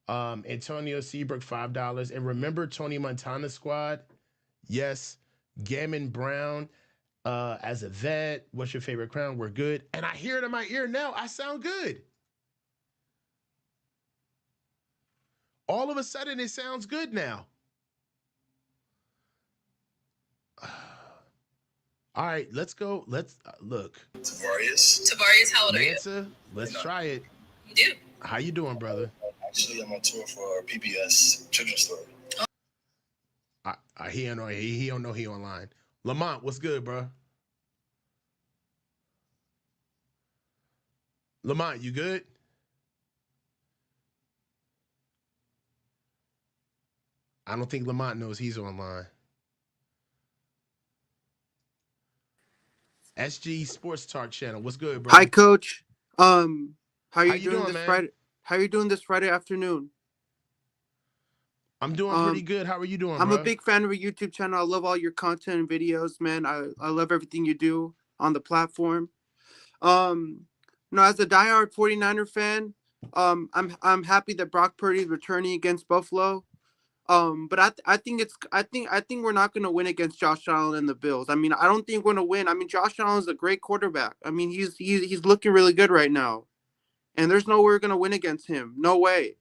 Antonio Seabrook, $5. And remember Tony Montana squad? Yes. Gamon Brown as a vet. What's your favorite crown? We're good. And I hear it in my ear now. I sound good. All of a sudden, it sounds good now. All right, let's go. Let's look. Tavarius, how old are you? Mansa, let's try it. You do. How you doing, brother? Actually, I'm on tour for PBS Children's Story. He don't know he online. Lamont, what's good, bro? Lamont, you good? I don't think Lamont knows he's online. SG Sports Talk channel. What's good, bro? Hi, Coach. How are you doing this man? Friday? How are you doing this Friday afternoon? I'm doing pretty good. How are you doing, I'm bro? a big fan of your YouTube channel. I love all your content and videos, man. I love everything you do on the platform. As a diehard 49er fan, I'm happy that Brock Purdy is returning against Buffalo. But I think we're not gonna win against Josh Allen and the Bills. I mean, I don't think we're gonna win. I mean, Josh Allen is a great quarterback. I mean, he's looking really good right now, and there's no way we're gonna win against him. No way.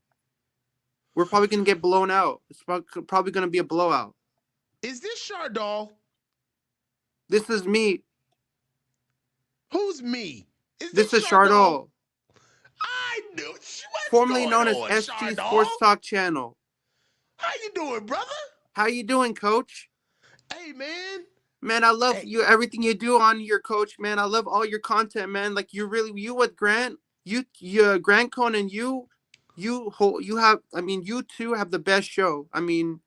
We're probably gonna get blown out. It's probably gonna be a blowout. Is this Shardal? This is me. Who's me? This is Shardal. I knew. Formerly known as SG Sports Talk Channel. How you doing, brother? How you doing, Coach? Hey, man. Man, I love you. Everything you do on your Coach, man. I love all your content, man. Like you with Grant, Grant Cohn, and you have. I mean, you two have the best show. I mean,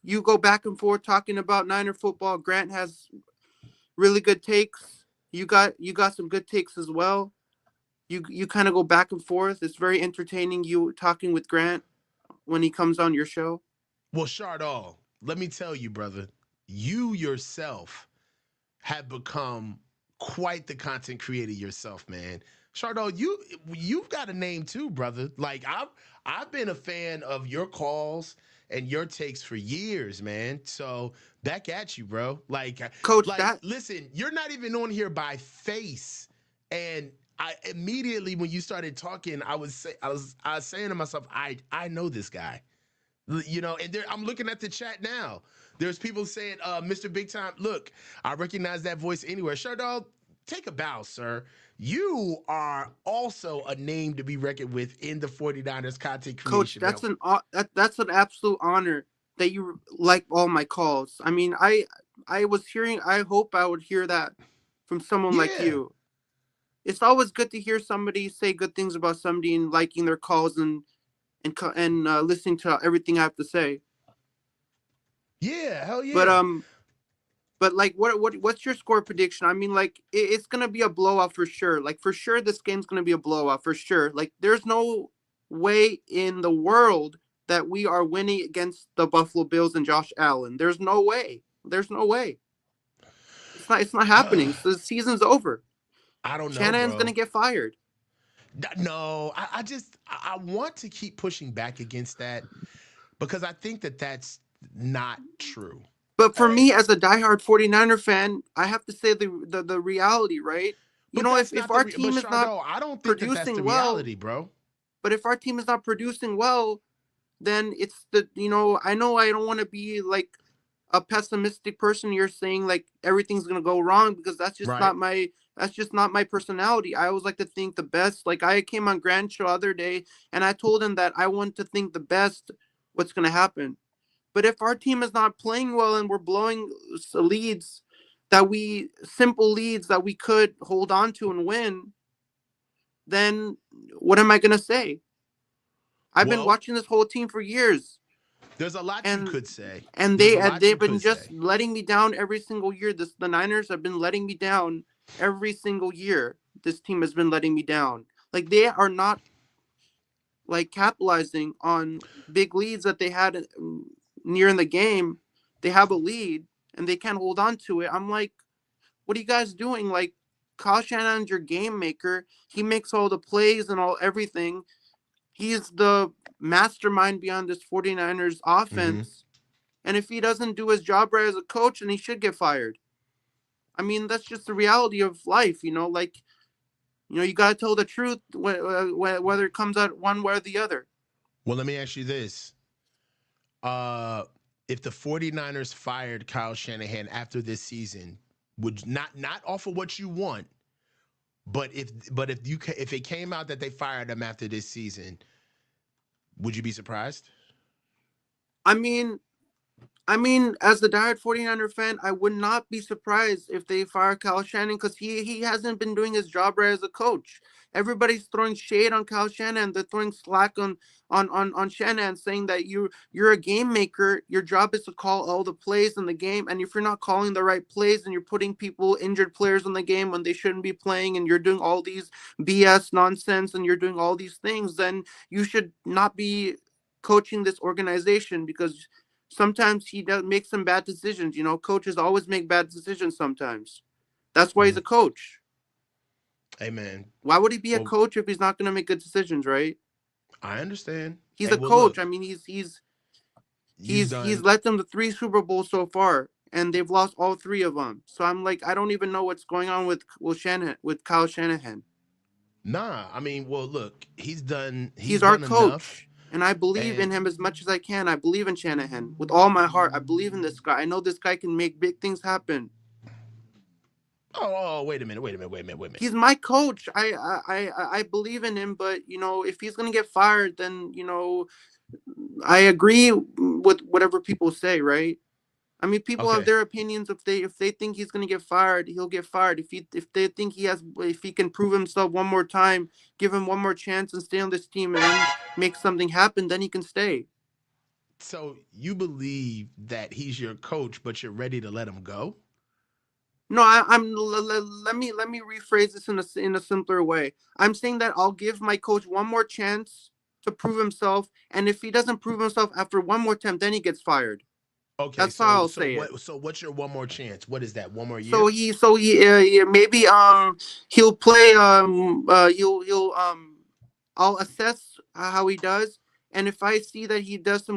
you go back and forth talking about Niner football. Grant has really good takes. You got some good takes as well. You kind of go back and forth. It's very entertaining. You talking with Grant when he comes on your show. Well, Shardal, let me tell you, brother, you yourself have become quite the content creator yourself, man. Shardal, you've got a name too, brother. Like I've been a fan of your calls and your takes for years, man. So back at you, bro. Like, Coach, listen, you're not even on here by face. And I immediately when you started talking, I was saying to myself, I know this guy. And I'm looking at the chat now. There's people saying, Mr. Big Time, look, I recognize that voice anywhere. Shardal, take a bow, sir. You are also a name to be reckoned with in the 49ers content creation. Coach, that's an absolute honor that you like all my calls. I mean, I hope I would hear that from someone like you. It's always good to hear somebody say good things about somebody and liking their calls and listening to everything I have to say. Yeah, hell yeah. But like, what's your score prediction? I mean, like, it's gonna be a blowout for sure. Like, for sure, this game's gonna be a blowout for sure. Like, there's no way in the world that we are winning against the Buffalo Bills and Josh Allen. There's no way. There's no way. It's not happening. So the season's over. I don't know, Shanahan's bro. going to get fired. No, I want to keep pushing back against that because I think that that's not true. But for me, as a diehard 49er fan, I have to say the reality, right? You know, if our team is not I don't think that that's the producing well, reality, bro. but if our team is not producing well, then it's I know I don't want to be like a pessimistic person. You're saying like everything's gonna go wrong because that's just not my personality. I always like to think the best. Like I came on Grant Show other day and I told him that I want to think the best what's gonna happen. But if our team is not playing well and we're blowing leads simple leads that we could hold on to and win, then what am I gonna say? I've been watching this whole team for years. There's a lot you could say. And they've been just letting me down every single year. The Niners have been letting me down every single year. This team has been letting me down. Like they are not like capitalizing on big leads that they had near in the game. They have a lead and they can't hold on to it. I'm like, what are you guys doing? Like Kyle Shanahan's your game maker. He makes all the plays and everything. He's the mastermind beyond this 49ers offense. And if he doesn't do his job right as a coach, then he should get fired. I mean, that's just the reality of life, you know. Like, you know, you got to tell the truth whether it comes out one way or the other. Well, let me ask you this. If the 49ers fired Kyle Shanahan after this season, would not offer what you want, but if it came out that they fired him after this season, would you be surprised? I mean, as the diehard 49er fan, I would not be surprised if they fire Kyle Shanahan because he hasn't been doing his job right as a coach. Everybody's throwing shade on Kyle Shanahan. They're throwing slack on Shanahan, saying that you're a game maker. Your job is to call all the plays in the game, and if you're not calling the right plays and you're putting injured players in the game when they shouldn't be playing, and you're doing all these BS nonsense, and you're doing all these things, then you should not be coaching this organization because sometimes he does make some bad decisions. You know, coaches always make bad decisions sometimes. That's why he's a coach. Amen. Why would he be a coach if he's not going to make good decisions, right? I understand. He's a coach. Look, I mean, he's led them to 3 Super Bowls so far, and they've lost all 3 of them. So I'm like, I don't even know what's going on with Kyle Shanahan. Nah, I mean, well, look, he's our coach. Enough. And I believe in him as much as I can. I believe in Shanahan with all my heart. I believe in this guy. I know this guy can make big things happen. Oh, wait a minute. He's my coach. I believe in him, but you know, if he's gonna get fired, then you know, I agree with whatever people say, right? I mean, people have their opinions. If they think he's gonna get fired, he'll get fired. If they think if he can prove himself one more time, give him one more chance and stay on this team and then make something happen, then he can stay. So you believe that he's your coach, but you're ready to let him go? No, let me rephrase this in a simpler way. I'm saying that I'll give my coach one more chance to prove himself, and if he doesn't prove himself after one more attempt, then he gets fired. Okay, that's how I'll say it. So what's your one more chance? What is that? One more year? So he maybe he'll play I'll assess how he does, and if I see that he does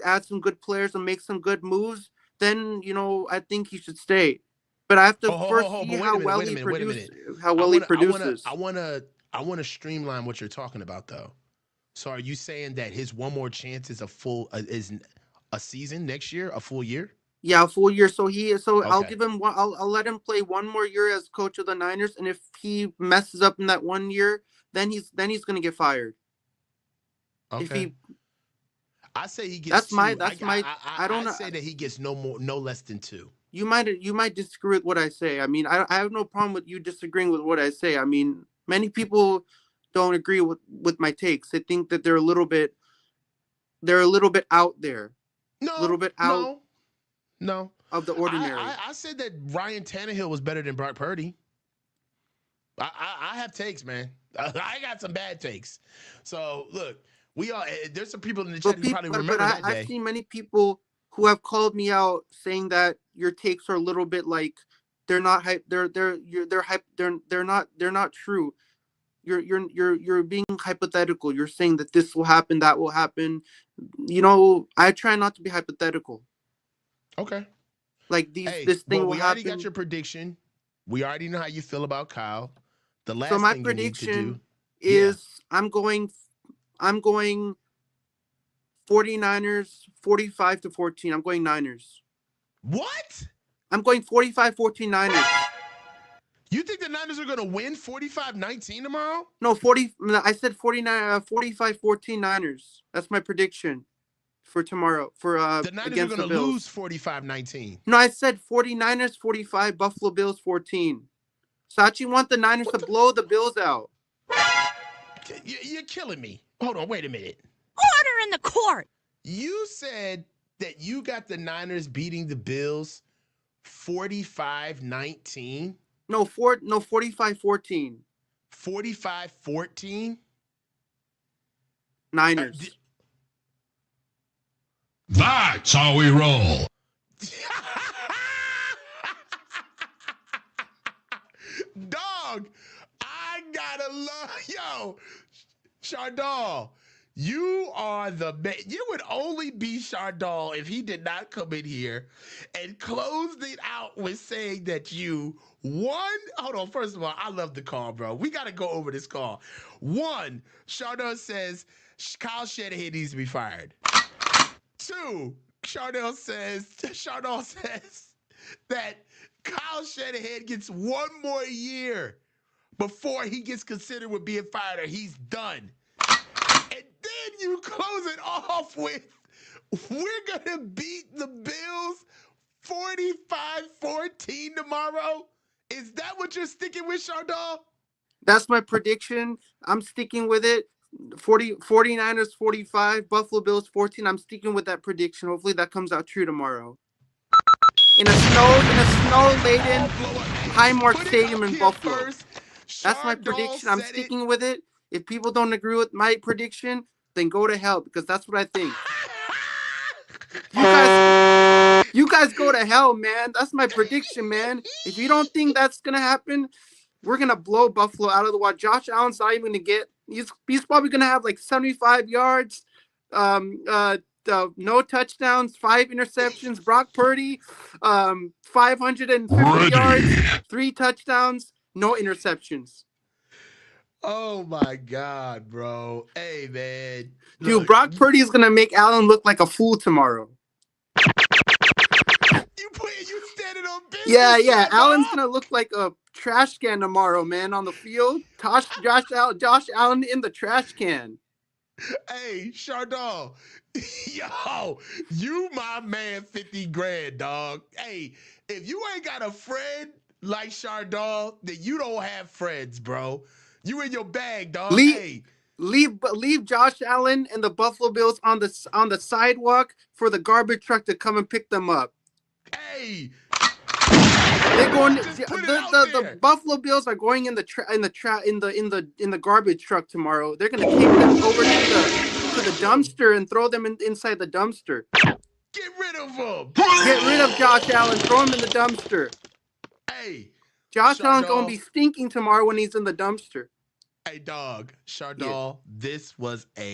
add some good players and make some good moves, then you know I think he should stay. But I have to first see how well he produces. I want to streamline what you're talking about though. So are you saying that his one more chance is a season next year, a full year? Yeah, a full year. So I'll give him one. I'll let him play one more year as coach of the Niners, and if he messes up in that 1 year, then he's gonna get fired. Okay. I say he gets. I don't know. I say that he gets no less than 2. You might disagree with what I say. I mean, I have no problem with you disagreeing with what I say. I mean, many people don't agree with my takes. They think that they're a little bit out there. No, a little bit out. No. Of the ordinary. I said that Ryan Tannehill was better than Brock Purdy. I have takes, man. I got some bad takes. So look, there's some people in the chat who probably remember that day. I've seen many people who have called me out saying that your takes are a little bit like They're not hype. They're hype. They're not true. You're being hypothetical. You're saying that this will happen, that will happen. You know, I try not to be hypothetical. Okay. Like this thing will happen. We already got your prediction. We already know how you feel about Kyle. The last so my thing prediction you need to do is I'm going 49ers 45-14. I'm going Niners. What? I'm going 45-14 Niners. You think the Niners are going to win 45-19 tomorrow? No, I said 45-14 Niners. That's my prediction for tomorrow. For the Niners against are going to lose 45-19. No, I said 49ers 45, Buffalo Bills 14. So I actually want the Niners to blow the Bills out. You're killing me. Hold on, wait a minute. Order in the court. You said that you got the Niners beating the Bills 45-19. No, 45-14. 45-14? Niners. That's how we roll. Dog, I gotta love, yo, Chardal, you are the man. You would only be Chardal if he did not come in here and closed it out with saying that you, one, hold on, first of all, I love the call, bro. We gotta go over this call. One, Chardal says Kyle Shanahan needs to be fired. Two, Chardal says that Kyle Shanahan gets one more year before he gets considered with being fired or he's done. And then you close it off with, we're going to beat the Bills 45-14 tomorrow? Is that what you're sticking with, Chardal? That's my prediction. I'm sticking with it. 49ers 45, Buffalo Bills 14. I'm sticking with that prediction. Hopefully that comes out true tomorrow. In a snow-laden Highmark Stadium in Buffalo. That's my prediction. I'm sticking with it. If people don't agree with my prediction, then go to hell because that's what I think. You guys go to hell, man. That's my prediction, man. If you don't think that's gonna happen, we're gonna blow Buffalo out of the water. Josh Allen's not even gonna get. He's probably gonna have like 75 yards. No touchdowns, 5 interceptions. Brock Purdy, 550 yards, 3 touchdowns, no interceptions. Oh my God, bro. Hey, man. Dude, Brock Purdy is going to make Allen look like a fool tomorrow. You standing on business? Yeah. Allen's going to look like a trash can tomorrow, man, on the field. Josh Allen in the trash can. Hey, Chardal. Yo, you my man 50 grand, dog. Hey, if you ain't got a friend like Chardal, then you don't have friends, bro. You in your bag, dog. Leave Josh Allen and the Buffalo Bills on the sidewalk for the garbage truck to come and pick them up. Hey, they're going. The Buffalo Bills are going in the garbage truck tomorrow. They're going to take them over to the dumpster and throw them inside the dumpster. Get rid of them. Get rid of Josh Allen. Throw him in the dumpster. Hey, Josh Allen's going to be stinking tomorrow when he's in the dumpster. Hey, dog, Chardal, this was a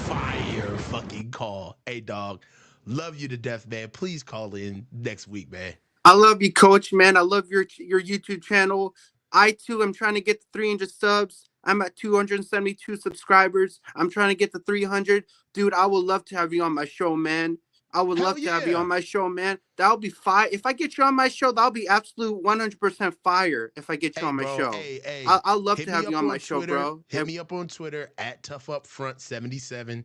fire fucking call. Hey, dog, love you to death, man. Please call in next week, man. I love you, Coach, man. I love your YouTube channel. I, too, am trying to get to 300 subs. I'm at 272 subscribers. I'm trying to get to 300. Dude, I would love to have you on my show, man. I would love to have you on my show, man. That'll be fire. If I get you on my show, that'll be absolute 100% fire if I get you on my show. Hey, I'll love to have you on my show, bro. Hit me up on Twitter at ToughUpFront77.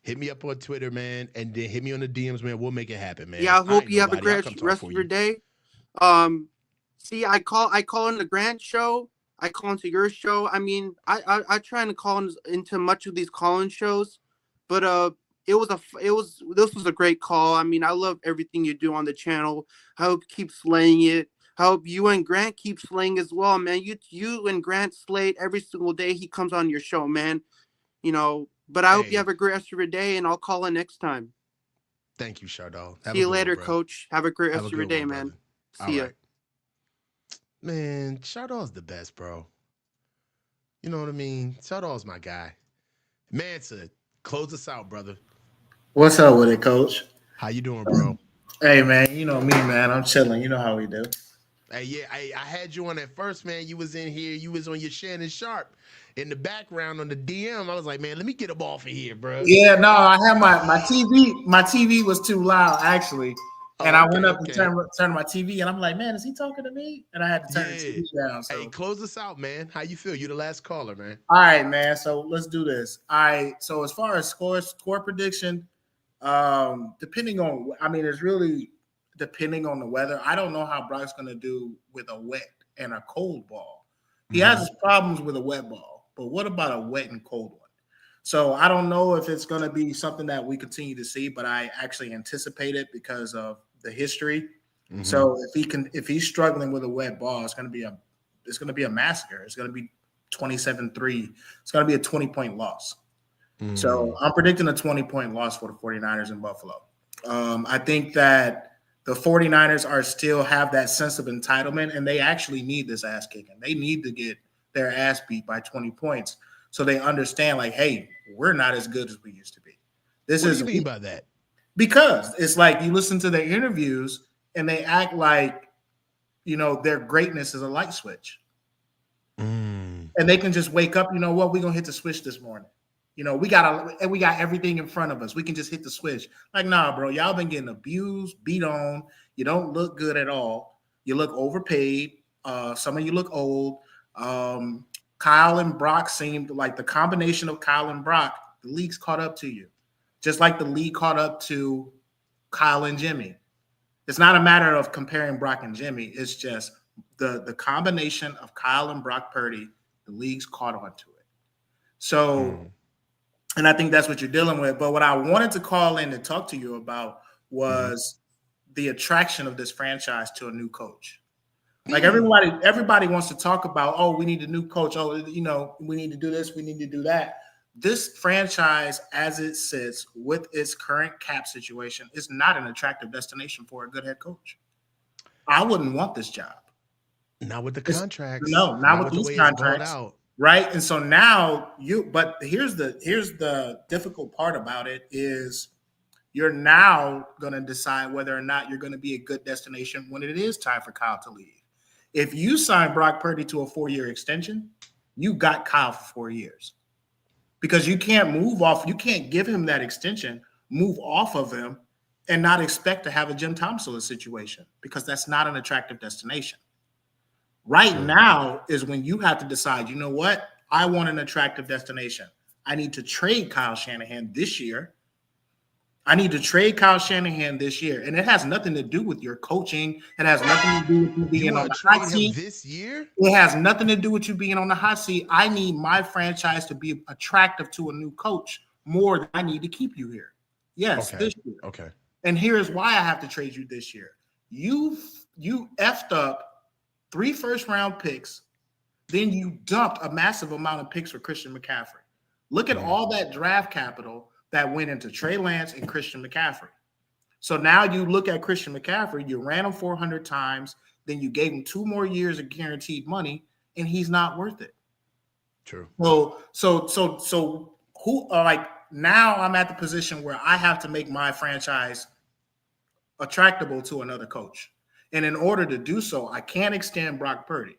Hit me up on Twitter, man, and then hit me on the DMs, man. We'll make it happen, man. Yeah, I hope you have a great rest of your day. See, I call in the Grant show. I call into your show. I mean, I try to call into much of these call-in shows, but this was a great call. I mean, I love everything you do on the channel. I hope you keep slaying it. I hope you and Grant keep slaying as well, man. You and Grant slay every single day he comes on your show, man. You know, but I hope you have a great rest of your day, and I'll call in next time. Thank you, Chardal. See you later, Coach. Have a great rest of your day, man. See ya. Man, Chardaw's the best, bro. You know what I mean? Chardaw's my guy. Mansa, close us out, brother. What's up with it, Coach? How you doing, bro? Hey, man. You know me, man. I'm chilling. You know how we do. Hey, yeah, I had you on at first, man. You was in here. You was on your Shannon Sharp in the background on the DM. I was like, man, let me get him off of here, bro. Yeah, no, I had my TV. My TV was too loud, actually, and I went up and turned my TV, and I'm like, man, is he talking to me? And I had to turn the TV down. So. Hey, close us out, man. How you feel? You the last caller, man. All right, man. So let's do this. All right. So as far as score prediction, depending on, I mean, it's really depending on the weather. I don't know how Brock's going to do with a wet and a cold ball. He has his problems with a wet ball, but what about a wet and cold one? So I don't know if it's going to be something that we continue to see, but I actually anticipate it because of the history. So if he's struggling with a wet ball, it's going to be a massacre. It's going to be 27-3. It's going to be a 20-point loss. So I'm predicting a 20-point loss for the 49ers in Buffalo. I think that the 49ers still have that sense of entitlement, and they actually need this ass kicking. They need to get their ass beat by 20 points so they understand, like, hey, we're not as good as we used to be. What do you mean by that? Because it's like you listen to their interviews and they act like, you know, their greatness is a light switch. And they can just wake up, you know what, we're going to hit the switch this morning. You know, we got everything in front of us. We can just hit the switch. Like, nah, bro, y'all been getting abused, beat on. You don't look good at all. You look overpaid. Some of you look old. Kyle and Brock seemed like the combination of Kyle and Brock, the league's caught up to you. Just like the league caught up to Kyle and Jimmy. It's not a matter of comparing Brock and Jimmy. It's just the combination of Kyle and Brock Purdy, the league's caught on to it. So, and I think that's what you're dealing with. But what I wanted to call in and talk to you about was the attraction of this franchise to a new coach. Like everybody wants to talk about, oh, we need a new coach. Oh, you know, we need to do this. We need to do that. This franchise, as it sits with its current cap situation, is not an attractive destination for a good head coach. I wouldn't want this job. Not with the contracts. No, not with these contracts. Right. And so now but here's the difficult part about it is you're now going to decide whether or not you're going to be a good destination when it is time for Kyle to leave. If you sign Brock Purdy to a 4-year extension, you got Kyle for 4 years because you can't you can't give him that extension, move off of him and not expect to have a Jim Tomsula situation because that's not an attractive destination. Right now is when you have to decide, you know what? I want an attractive destination. I need to trade Kyle Shanahan this year. And it has nothing to do with your coaching. It has nothing to do with you being on the hot seat this year. It has nothing to do with you being on the hot seat. I need my franchise to be attractive to a new coach more than I need to keep you here. Yes, this year. Okay. And here's why I have to trade you this year. You effed up 3 first-round picks, then you dumped a massive amount of picks for Christian McCaffrey. Look at all that draft capital that went into Trey Lance and Christian McCaffrey. So now you look at Christian McCaffrey, you ran him 400 times, then you gave him 2 more years of guaranteed money, and he's not worth it. True. So who like now I'm at the position where I have to make my franchise attractable to another coach. And in order to do so, I can't extend Brock Purdy.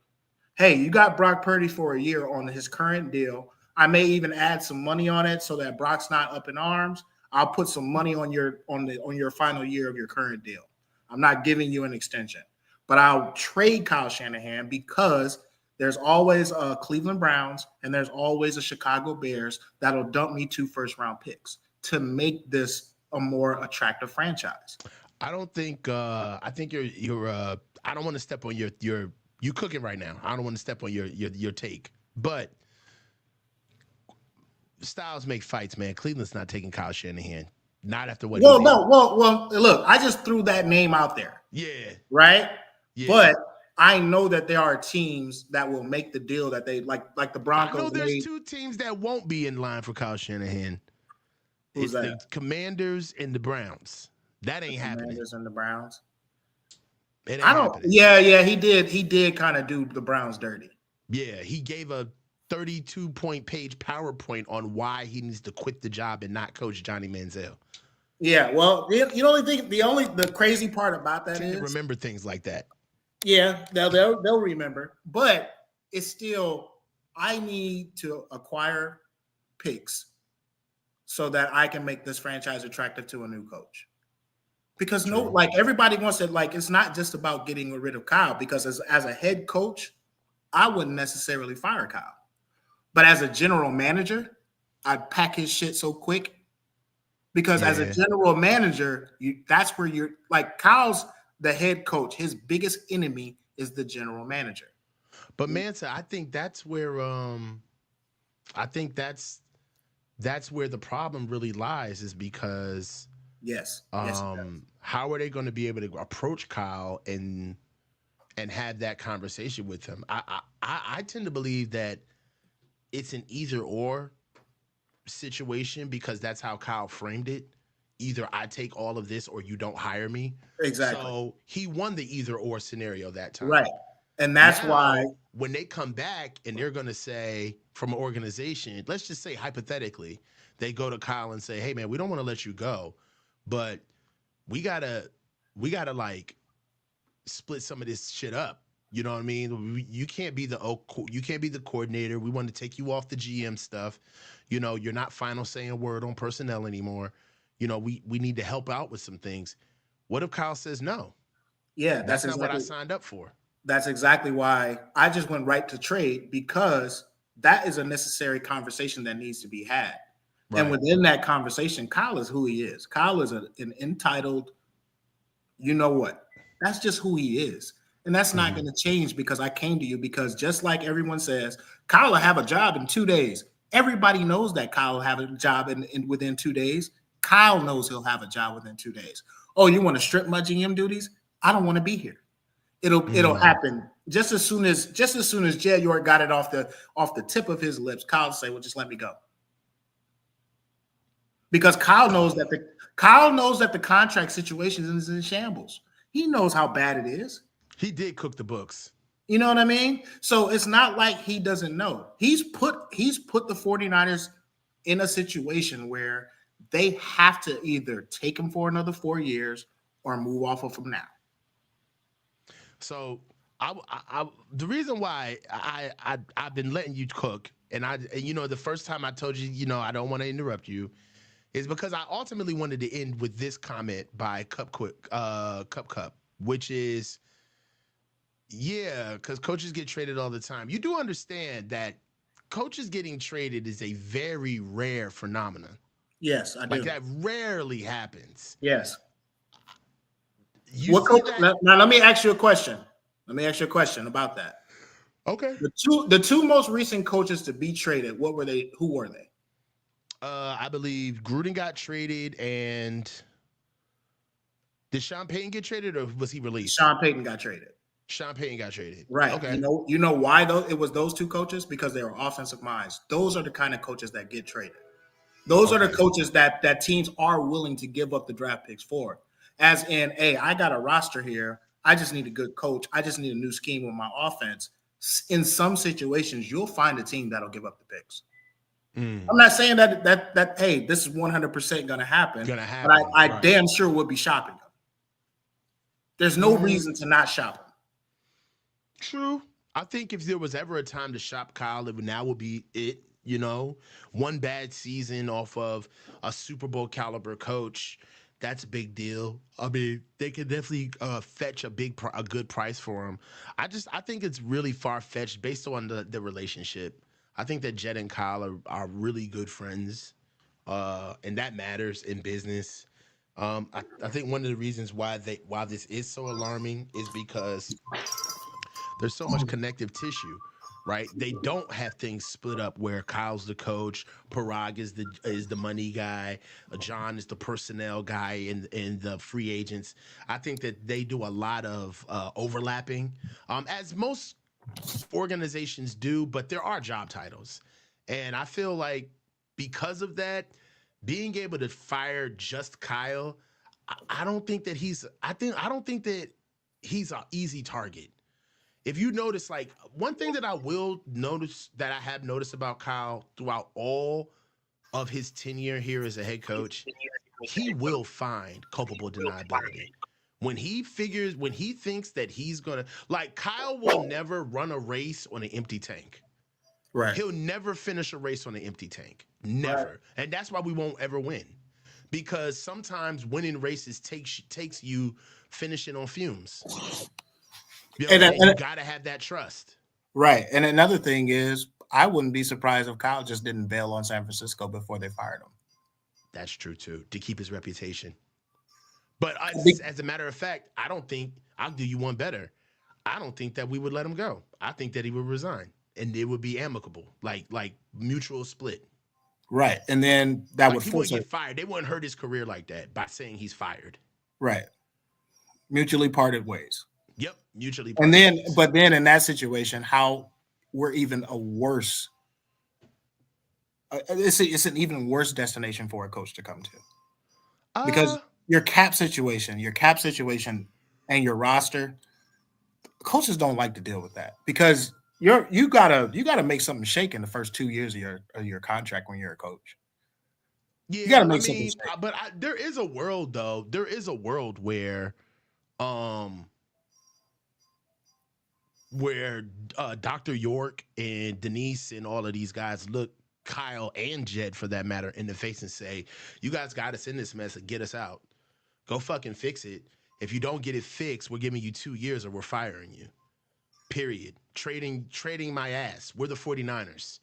Hey, you got Brock Purdy for a year on his current deal. I may even add some money on it so that Brock's not up in arms. I'll put some money on your final year of your current deal. I'm not giving you an extension, but I'll trade Kyle Shanahan because there's always a Cleveland Browns and there's always a Chicago Bears that'll dump me 2 first-round picks to make this a more attractive franchise. I don't think I think you're I don't want to step on you cooking right now. I don't want to step on your take. But styles make fights, man. Cleveland's not taking Kyle Shanahan. Not after what he did. Well, look, I just threw that name out there. Yeah. Right? Yeah. But I know that there are teams that will make the deal that they like the Broncos. I know there's 2 teams that won't be in line for Kyle Shanahan. Who's that? The Commanders and the Browns. That ain't happening. Commanders and the Browns. It ain't I don't. happening. Yeah, he did. He did kind of do the Browns dirty. Yeah, he gave a 32-point page PowerPoint on why he needs to quit the job and not coach Johnny Manziel. Yeah, well, you only think the crazy part about that is remember things like that. Yeah, they'll remember, but it's still I need to acquire picks so that I can make this franchise attractive to a new coach. Because everybody wants to it's not just about getting rid of Kyle. Because as a head coach, I wouldn't necessarily fire Kyle, but as a general manager, I'd pack his shit so quick. Because as a general manager, that's where you're Kyle's the head coach. His biggest enemy is the general manager. But Mansa, I think that's where the problem really lies, is because how are they going to be able to approach Kyle and have that conversation with him? I tend to believe that it's an either or situation, because that's how Kyle framed it. Either I take all of this or you don't hire me. Exactly. So he won the either or scenario that time. Right. And that's why when they come back and they're going to say, from an organization, let's just say hypothetically, they go to Kyle and say, hey man, we don't want to let you go, but we gotta split some of this shit up. You know what I mean? You can't be the coordinator. We want to take you off the GM stuff. You're not final saying a word on personnel anymore. We need to help out with some things. What if Kyle says no? Yeah, that's not what I signed up for. That's exactly why I just went right to trade, because that is a necessary conversation that needs to be had. Right. And within that conversation, Kyle is who he is. Kyle is an entitled, you know what? That's just who he is. And that's not going to change because I came to you, because just like everyone says, Kyle will have a job in 2 days. Everybody knows that Kyle will have a job within 2 days. Kyle knows he'll have a job within 2 days. Oh, you want to strip my GM duties? I don't want to be here. It'll happen just as soon as Jed York got it off the tip of his lips. Kyle will say, "Well, just let me go," because Kyle knows that the contract situation is in shambles. He knows how bad it is. He did cook the books. You know what I mean? So it's not like he doesn't know. He's put the 49ers in a situation where they have to either take him for another 4 years or move off of him now. So the reason why I've been letting you cook, and the first time I told you, I don't want to interrupt you, is because I ultimately wanted to end with this comment by Cup, which is, because coaches get traded all the time. You do understand that coaches getting traded is a very rare phenomenon. Yes, I do. That rarely happens. Yes. Now, let me ask you a question. About that. Okay. The two most recent coaches to be traded, what were they? Who were they? I believe Gruden got traded, and did Sean Payton get traded, or was he released? Sean Payton got traded. Right. Okay. You know why though? It was those two coaches, because they were offensive minds. Those are the kind of coaches that get traded. Those are the coaches that teams are willing to give up the draft picks for. As in, hey, I got a roster here. I just need a good coach. I just need a new scheme with my offense. In some situations, you'll find a team that'll give up the picks. I'm not saying that hey, this is 100% going to happen. But I damn sure would be shopping them. There's no reason to not shop them. True. I think if there was ever a time to shop Kyle, now would be it. One bad season off of a Super Bowl caliber coach, that's a big deal. I mean, they could definitely fetch a good price for him. I think it's really far-fetched based on the relationship. I think that Jed and Kyle are really good friends, and that matters in business. I think one of the reasons why this is so alarming is because there's so much connective tissue. Right, they don't have things split up where Kyle's the coach, Parag is the money guy, John is the personnel guy, and the free agents. I think that they do a lot of overlapping, as most organizations do, but there are job titles, and I feel like because of that, being able to fire just Kyle, I don't think that he's an easy target. If you notice, like one thing that I will notice that I have noticed about Kyle throughout all of his tenure here as a head coach, he will find culpable deniability. When he thinks that he's gonna, like Kyle will never run a race on an empty tank. Right. He'll never finish a race on an empty tank. Never. Right. And that's why we won't ever win. Because sometimes winning races takes you finishing on fumes. You know, and you got to have that trust. Right. And another thing is, I wouldn't be surprised if Kyle just didn't bail on San Francisco before they fired him. That's true, too, to keep his reputation. But as a matter of fact, I don't think, I'll do you one better. I don't think that we would let him go. I think that he would resign. And it would be amicable, like mutual split. Right. And then that like would he force wouldn't get fired. They wouldn't hurt his career like that by saying he's fired. Right. Mutually parted ways. Yep. Mutually parted ways. But then in that situation, how we're even a worse, it's an even worse destination for a coach to come to. Because your cap situation and your roster, coaches don't like to deal with that because you gotta make something shake in the first 2 years of your contract when you're a coach. Yeah, you gotta make something shake. But there is a world though. There is a world where Dr. York and Denise and all of these guys look Kyle and Jed for that matter in the face and say, you guys got us in this mess and get us out. Go fucking fix it. If you don't get it fixed, we're giving you 2 years or we're firing you. Period. Trading my ass. We're the 49ers.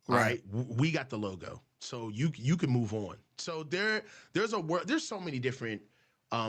All right. We got the logo. So you can move on. So there's so many different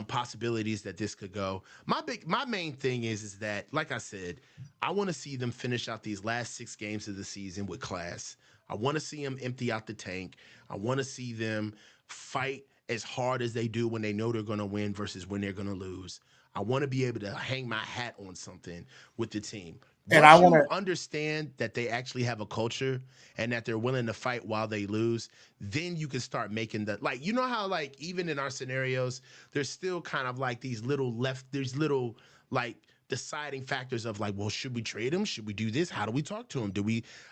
possibilities that this could go. My main thing is that, like I said, I want to see them finish out these last 6 games of the season with class. I want to see them empty out the tank. I want to see them fight as hard as they do when they know they're going to win versus when they're going to lose. I want to be able to hang my hat on something with the team. Once you understand that they actually have a culture and that they're willing to fight while they lose, then you can start making the, like, you know how, like, even in our scenarios, there's still kind of like these little like deciding factors of like, well, should we trade him? Should we do this? How do we talk to him?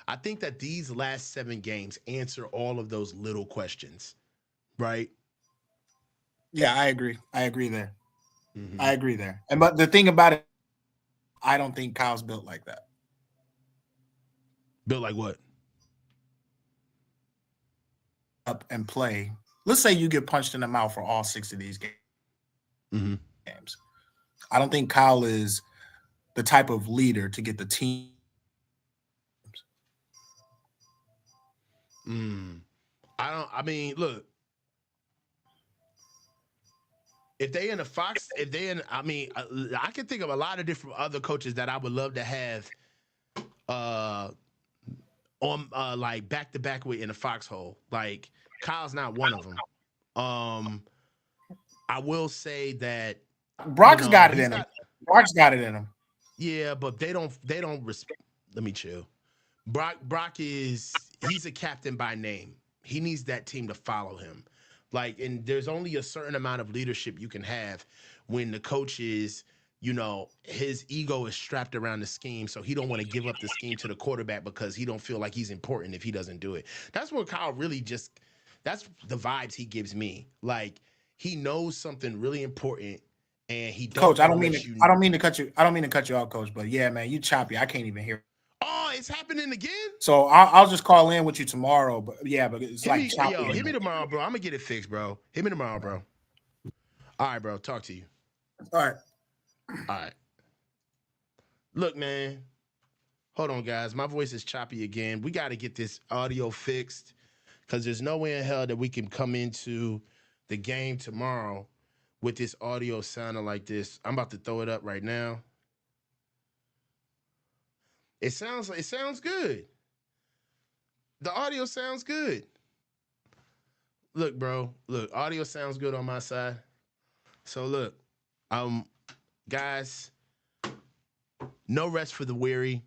I think that these last 7 games answer all of those little questions, right? Yeah, I agree. I agree there. Mm-hmm. I agree there. But the thing about it, I don't think Kyle's built like that. Built like what? Up and play. Let's say you get punched in the mouth for all 6 of these games. Mm-hmm. I don't think Kyle is the type of leader to get the team. Look. I can think of a lot of different other coaches that I would love to have on like back to back with in a foxhole. Like Kyle's not one of them. I will say that Brock's got it in him. Brock's got it in him. Yeah, but they don't let me chill. Brock he's a captain by name. He needs that team to follow him. Like, and there's only a certain amount of leadership you can have when the coach is, his ego is strapped around the scheme, so he don't want to give up the scheme to the quarterback because he don't feel like he's important if he doesn't do it. That's where Kyle that's the vibes he gives me. Like, he knows something really important, and he don't. Coach, I don't mean to cut you off, Coach, but yeah, man, you choppy. I can't even hear. Oh, it's happening again? So I'll just call in with you tomorrow. But yeah, but it's choppy. Hit me tomorrow, bro. I'm gonna get it fixed, bro. Hit me tomorrow, bro. All right, bro. Talk to you. All right. Look, man. Hold on, guys. My voice is choppy again. We got to get this audio fixed because there's no way in hell that we can come into the game tomorrow with this audio sounding like this. I'm about to throw it up right now. It sounds good. The audio sounds good. Look, bro. Look, audio sounds good on my side. So look, guys, no rest for the weary.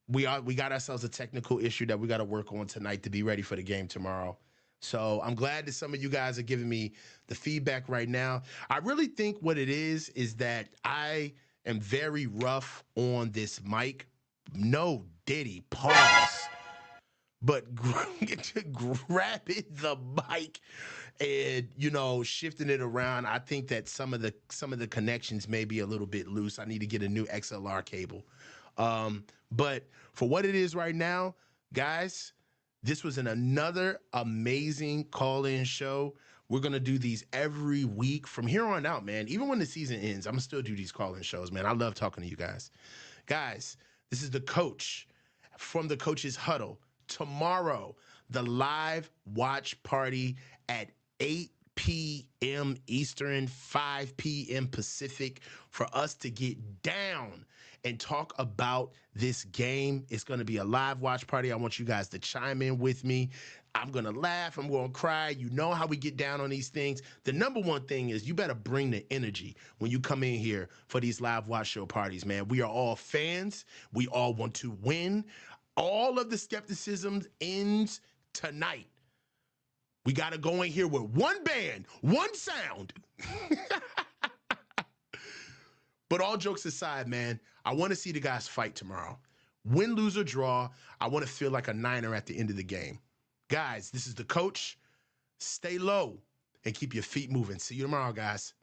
We got ourselves a technical issue that we got to work on tonight to be ready for the game tomorrow. So I'm glad that some of you guys are giving me the feedback right now. I really think what it is that I am very rough on this mic. No Diddy, pause. But grabbing the mic and, you know, shifting it around, I think that some of the connections may be a little bit loose. I need to get a new XLR cable. But for what it is right now, guys, this was another amazing call-in show. We're going to do these every week from here on out, man. Even when the season ends, I'm going to still do these call-in shows, man. I love talking to you guys. Guys, this is the coach from the Coaches Huddle. Tomorrow, the live watch party at 8 p.m. Eastern, 5 p.m. Pacific for us to get down and talk about this game. It's going to be a live watch party. I want you guys to chime in with me. I'm going to laugh. I'm going to cry. You know how we get down on these things. The number one thing is you better bring the energy when you come in here for these live watch show parties, man. We are all fans. We all want to win. All of the skepticism ends tonight. We got to go in here with one band, one sound. But all jokes aside, man, I want to see the guys fight tomorrow. Win, lose, or draw, I want to feel like a Niner at the end of the game. Guys, this is the coach. Stay low and keep your feet moving. See you tomorrow, guys.